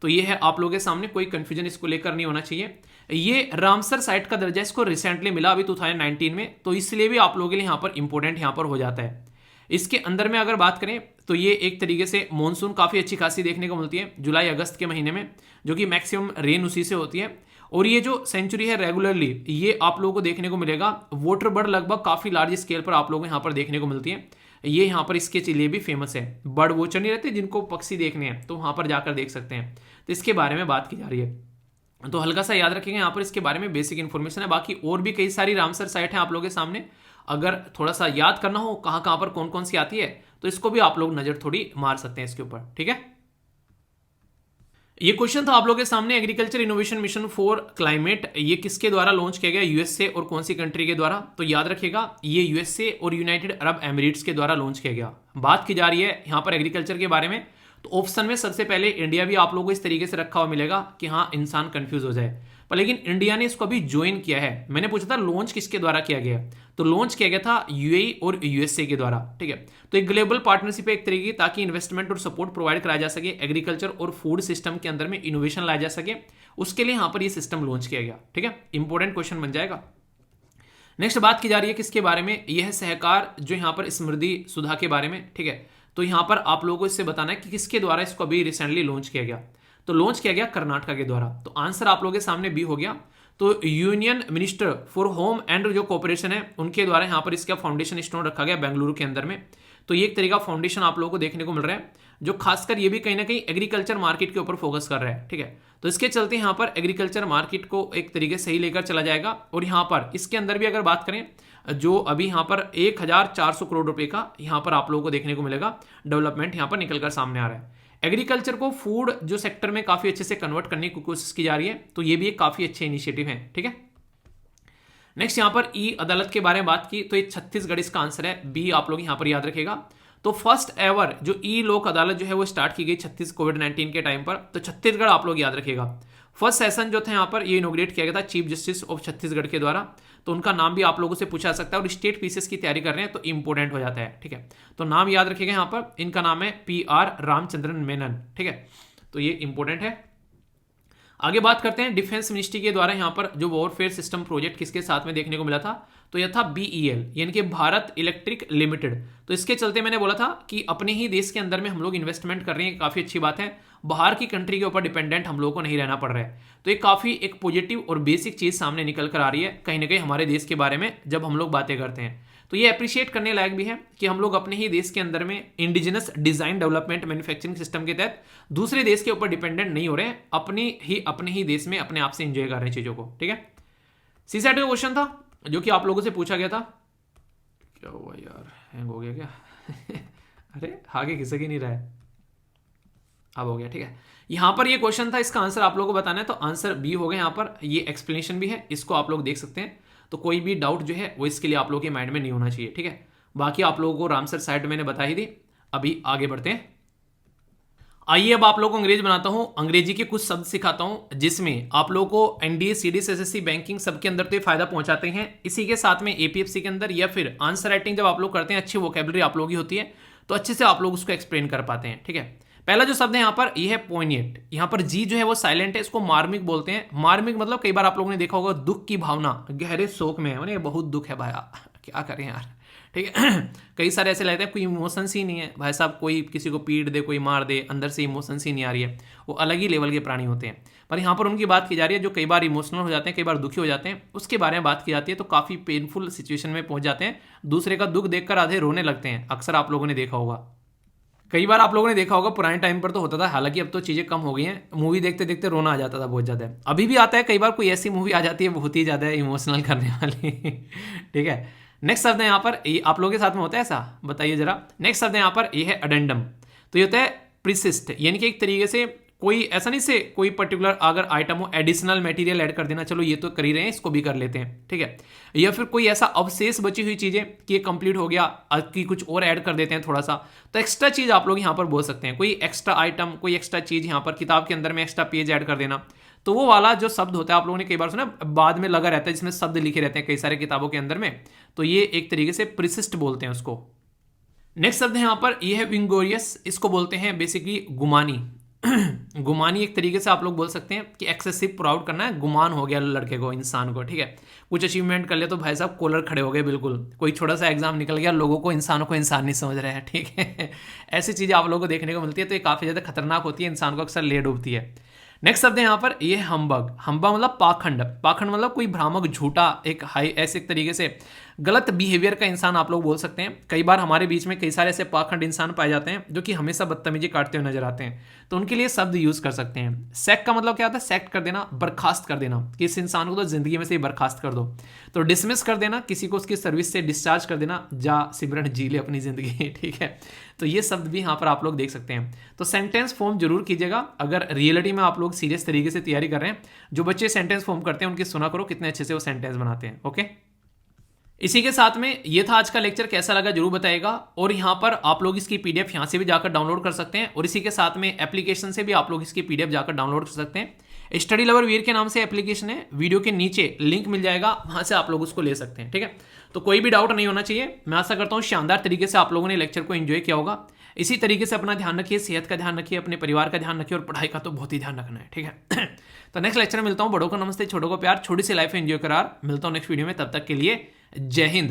Speaker 1: तो ये है आप लोगों के सामने, कोई कंफ्यूजन इसको लेकर नहीं होना चाहिए। ये रामसर साइट का दर्जा इसको रिसेंटली मिला अभी 2019 में, तो इसलिए भी आप लोगों के लिए यहाँ पर इंपॉर्टेंट यहाँ पर हो जाता है। इसके अंदर में अगर बात करें तो ये एक तरीके से मानसून काफ़ी अच्छी खासी देखने को मिलती है जुलाई अगस्त के महीने में, जो कि मैक्सिमम रेन उसी से होती है। और ये जो सेंचुरी है रेगुलरली ये आप लोगों को देखने को मिलेगा। वाटर बर्ड लगभग काफ़ी लार्ज स्केल पर आप लोगों को यहाँ पर देखने को मिलती है। ये यहाँ पर इसके लिए भी फेमस है। बर्ड वॉचर नहीं रहते जिनको पक्षी देखने हैं, तो वहाँ पर जाकर देख सकते हैं। तो इसके बारे में बात की जा रही है, तो हल्का सा याद रखेंगे यहाँ पर इसके बारे में बेसिक इन्फॉर्मेशन है। बाकी और भी कई सारी रामसर साइट है आप लोगों के सामने, अगर थोड़ा सा याद करना हो कहाँ कहाँ पर कौन कौन सी आती है तो इसको भी आप लोग नजर थोड़ी मार सकते हैं इसके ऊपर। ठीक है, ये क्वेश्चन था आप लोगों के सामने। Agriculture innovation mission for climate, ये किसके द्वारा लॉन्च किया गया, USA और कौन सी कंट्री के द्वारा, तो याद रखिएगा ये USA और यूनाइटेड अरब एमिरेट्स के द्वारा लॉन्च किया गया। बात की जा रही है यहाँ पर एग्रीकल्चर के बारे में, तो ऑप्शन में सबसे पहले इंडिया भी आप लोगों को इस तरीके से रखा हुआ मिलेगा कि हाँ इंसान कंफ्यूज हो जाए, पर लेकिन इंडिया ने इसको अभी ज्वाइन किया है। मैंने पूछा था लॉन्च किसके द्वारा किया गया, तो लॉन्च किया गया था UAE और USA के द्वारा। ठीक है, तो एक ग्लोबल पार्टनरशिप है एक तरीके की, ताकि इन्वेस्टमेंट और सपोर्ट प्रोवाइड कराया जा सके, एग्रीकल्चर और फूड सिस्टम के अंदर में इनोवेशन लाया जा सके, उसके लिए यहाँ पर ये सिस्टम लॉन्च किया गया। ठीक है, इंपॉर्टेंट क्वेश्चन बन जाएगा। नेक्स्ट बात की जा रही है किसके बारे में, यह है सहकार जो यहाँ पर समृद्धि सुधा के बारे में। ठीक है, तो यहाँ पर आप लोगों को इससे बताना है कि किसके द्वारा इसको अभी रिसेंटली लॉन्च किया गया, तो लॉन्च किया गया कर्नाटक के द्वारा। तो आंसर आप लोगों के सामने बी हो गया। तो union minister for home and जो कॉर्पोरेशन है उनके द्वारा यहाँ पर इसका फाउंडेशन स्टोन रखा गया बेंगलुरु के अंदर में। तो ये एक तरीका फाउंडेशन आप लोगों को देखने को मिल रहा है, जो खासकर ये भी कहीं ना कहीं एग्रीकल्चर मार्केट के ऊपर फोकस कर रहा है। ठीक है, तो इसके चलते यहाँ पर एग्रीकल्चर मार्केट को एक तरीके से ही लेकर चला जाएगा। और यहाँ पर इसके अंदर भी अगर बात करें, जो अभी यहाँ पर 1400 करोड़ रुपए का यहाँ पर आप लोगों को देखने को मिलेगा डेवलपमेंट यहाँ पर निकलकर सामने आ रहा है। एग्रीकल्चर को फूड जो सेक्टर में काफी अच्छे से कन्वर्ट करने की कोशिश की जा रही है, तो ये भी एक काफी अच्छे इनिशिएटिव है। ठीक है, नेक्स्ट यहाँ पर ई अदालत के बारे में बात की, तो ये छत्तीसगढ़ इसका आंसर है, बी आप लोग यहाँ पर याद रखेगा। तो फर्स्ट एवर जो ई लोक अदालत जो है वो स्टार्ट की गई कोविड-19 के टाइम पर, तो छत्तीसगढ़ आप लोग याद रखेगा। फर्स्ट सेशन जो था यहाँ पर ये इनोग्रेट किया गया था चीफ जस्टिस ऑफ छत्तीसगढ़ के द्वारा, तो उनका नाम भी आप लोगों से पूछा सकता है। और स्टेट पीसीएस की तैयारी कर रहे हैं तो इंपॉर्टेंट हो जाता है। ठीक है, तो नाम याद रखिएगा यहाँ पर, इनका नाम है PR रामचंद्रन मेनन। ठीक है, तो ये इंपॉर्टेंट है। आगे बात करते हैं डिफेंस मिनिस्ट्री के द्वारा यहाँ पर जो वॉरफेयर सिस्टम प्रोजेक्ट किसके साथ में देखने को मिला था, तो यह था BEL यानी कि भारत इलेक्ट्रिक लिमिटेड। तो इसके चलते मैंने बोला था कि अपने ही देश के अंदर में हम लोग इन्वेस्टमेंट कर रहे हैं, काफी अच्छी बात है, बाहर की कंट्री के ऊपर डिपेंडेंट हम लोगों को नहीं रहना पड़ रहा है। तो ये काफी एक पॉजिटिव और बेसिक चीज सामने निकल कर आ रही है कहीं ना कहीं हमारे देश के बारे में जब हम लोग बातें करते हैं। तो ये अप्रिशिएट करने लायक भी है कि हम लोग अपने ही देश के अंदर में indigenous design development manufacturing system के तहत दूसरे देश के ऊपर डिपेंडेंट नहीं हो रहे हैं, अपने ही देश में अपने आप से एंजॉय कर रहे हैं चीजों को। ठीक है, सीसैट का क्वेश्चन था जो कि आप लोगों से पूछा गया था। क्या हुआ यार, हैंग हो गया क्या? अरे आगे खिसक ही नहीं रहा है, अब हो गया। ठीक है, यहां पर ये क्वेश्चन था, इसका आंसर आप लोगों को बताना है, तो आंसर बी हो गया। यहां पर ये एक्सप्लेनेशन भी है, इसको आप लोग देख सकते हैं। तो कोई भी डाउट जो है वो इसके लिए आप लोगों के माइंड में नहीं होना चाहिए। ठीक है, बाकी आप लोगों को रामसर साइट मैंने बता ही दी। अभी आगे बढ़ते हैं, आइए अब आप लोगों को अंग्रेज बनाता हूं, अंग्रेजी के कुछ शब्द सिखाता हूं जिसमें आप लोगों को NDA, CDS, SSC, बैंकिंग सबके अंदर तो ये फायदा पहुंचाते हैं। इसी के साथ में APFC के अंदर या फिर आंसर राइटिंग जब आप लोग करते हैं अच्छी वोकेबलरी आप लोगों की होती है, तो अच्छे से आप लोग उसको एक्सप्लेन कर पाते हैं। ठीक है, पहला जो शब्द है यहाँ पर ये है पोइनिएट। यहाँ पर जी जो है वो साइलेंट है, इसको मार्मिक बोलते हैं। मार्मिक मतलब कई बार आप लोगों ने देखा होगा दुख की भावना, गहरे शोक में है, उन्हें बहुत दुख है भाई, क्या करें यार। ठीक है कई सारे ऐसे लगते हैं कोई इमोशंस ही नहीं है भाई साहब, कोई किसी को पीट दे, कोई मार दे, अंदर से इमोशंस ही नहीं आ रही है, वो अलग ही लेवल के प्राणी होते हैं। पर यहाँ पर उनकी बात की जा रही है जो कई बार इमोशनल हो जाते हैं, कई बार दुखी हो जाते हैं, उसके बारे में बात की जाती है। तो काफ़ी पेनफुल सिचुएशन में पहुंच जाते हैं, दूसरे का दुख देखकर आधे रोने लगते हैं, अक्सर आप लोगों ने देखा होगा। कई बार आप लोगों ने देखा होगा पुराने टाइम पर तो होता था, हालांकि अब तो चीज़ें कम हो गई हैं, मूवी देखते देखते रोना आ जाता था बहुत ज़्यादा। अभी भी आता है, कई बार कोई ऐसी मूवी आ जाती है बहुत ही ज़्यादा इमोशनल करने वाली ठीक है, नेक्स्ट शब्द है यहाँ पर, ये आप लोगों के साथ में होता है ऐसा, बताइए जरा। नेक्स्ट शब्द है यहाँ पर, ये है अडेंडम। तो ये होता है प्रिसिस्ट, यानी कि एक तरीके से कोई ऐसा नहीं से कोई पर्टिकुलर अगर आइटम हो, एडिशनल मटेरियल ऐड कर देना, चलो ये तो कर ही रहे हैं, इसको भी कर लेते हैं। ठीक है, या फिर कोई ऐसा अवशेष बची हुई चीज़ें कि ये कंप्लीट हो गया, कि कुछ और ऐड कर देते हैं थोड़ा सा, तो एक्स्ट्रा चीज़ आप लोग यहाँ पर बोल सकते हैं। कोई एक्स्ट्रा आइटम, कोई एक्स्ट्रा चीज़, यहाँ पर किताब के अंदर में एक्स्ट्रा पेज ऐड कर देना, तो वो वाला जो शब्द होता है आप लोगों ने कई बार सुना, बाद में लगा रहता है जिसमें शब्द लिखे रहते हैं कई सारे किताबों के अंदर में, तो ये एक तरीके से प्रिसिस्ट बोलते हैं उसको। नेक्स्ट शब्द है यहाँ पर, ये है विंगोरियस, इसको बोलते हैं बेसिकली गुमानी गुमानी एक तरीके से आप लोग बोल सकते हैं कि एक्सेसिव प्राउड करना है, गुमान हो गया लड़के को, इंसान को। ठीक है, कुछ अचीवमेंट कर ले तो भाई साहब कॉलर खड़े हो गए, बिल्कुल कोई छोटा सा एग्जाम निकल गया, लोगों को, इंसानों को इंसान नहीं समझ रहे हैं। ठीक है ऐसी चीज़ें आप लोगों को देखने को मिलती है, तो ये काफ़ी ज़्यादा खतरनाक होती है, इंसान को अक्सर ले डूबती है। नेक्स्ट शब्द है यहाँ पर, ये हम्बग। हम्बग मतलब पाखंड, पाखंड मतलब कोई भ्रामक, झूठा, एक हाई, ऐसे एक तरीके से गलत बिहेवियर का इंसान आप लोग बोल सकते हैं। कई बार हमारे बीच में कई सारे ऐसे पाखंड इंसान पाए जाते हैं जो कि हमेशा बदतमीजी काटते हुए नजर आते हैं, तो उनके लिए शब्द यूज कर सकते हैं। सैक का मतलब क्या होता है, सैक्ट कर देना, बर्खास्त कर देना, कि इस इंसान को तो जिंदगी में से ही बर्खास्त कर दो। तो डिसमिस कर देना, किसी को उसकी सर्विस से डिस्चार्ज कर देना, जा सिमरन जी ले अपनी जिंदगी। ठीक है, तो ये शब्द भी यहाँ पर आप लोग देख सकते हैं। तो सेंटेंस फॉर्म जरूर कीजिएगा, अगर रियलिटी में आप लोग सीरियस तरीके से तैयारी कर रहे हैं। जो बच्चे सेंटेंस फॉर्म करते हैं उनकी सुना करो, कितने अच्छे से वो सेंटेंस बनाते हैं। ओके, इसी के साथ में ये था आज का लेक्चर, कैसा लगा जरूर बताइएगा। और यहाँ पर आप लोग इसकी पीडीएफ यहाँ से भी जाकर डाउनलोड कर सकते हैं, और इसी के साथ में एप्लीकेशन से भी आप लोग इसकी पीडीएफ जाकर डाउनलोड कर सकते हैं। स्टडी लवर वीर के नाम से एप्लीकेशन है, वीडियो के नीचे लिंक मिल जाएगा, वहाँ से आप लोग उसको ले सकते हैं। ठीक है, तो कोई भी डाउट नहीं होना चाहिए। मैं आशा करता हूँ शानदार तरीके से आप लोगों ने लेक्चर को एंजॉय किया होगा। इसी तरीके से अपना ध्यान रखिए, सेहत का ध्यान रखिए, अपने परिवार का ध्यान रखिए, और पढ़ाई का तो बहुत ही ध्यान रखना है। ठीक है तो नेक्स्ट लेक्चर में मिलता हूँ। बड़ों को नमस्ते, छोटों को प्यार, छोटी सी लाइफ एंजॉय करार। मिलता हूँ नेक्स्ट वीडियो में, तब तक के लिए जय हिंद।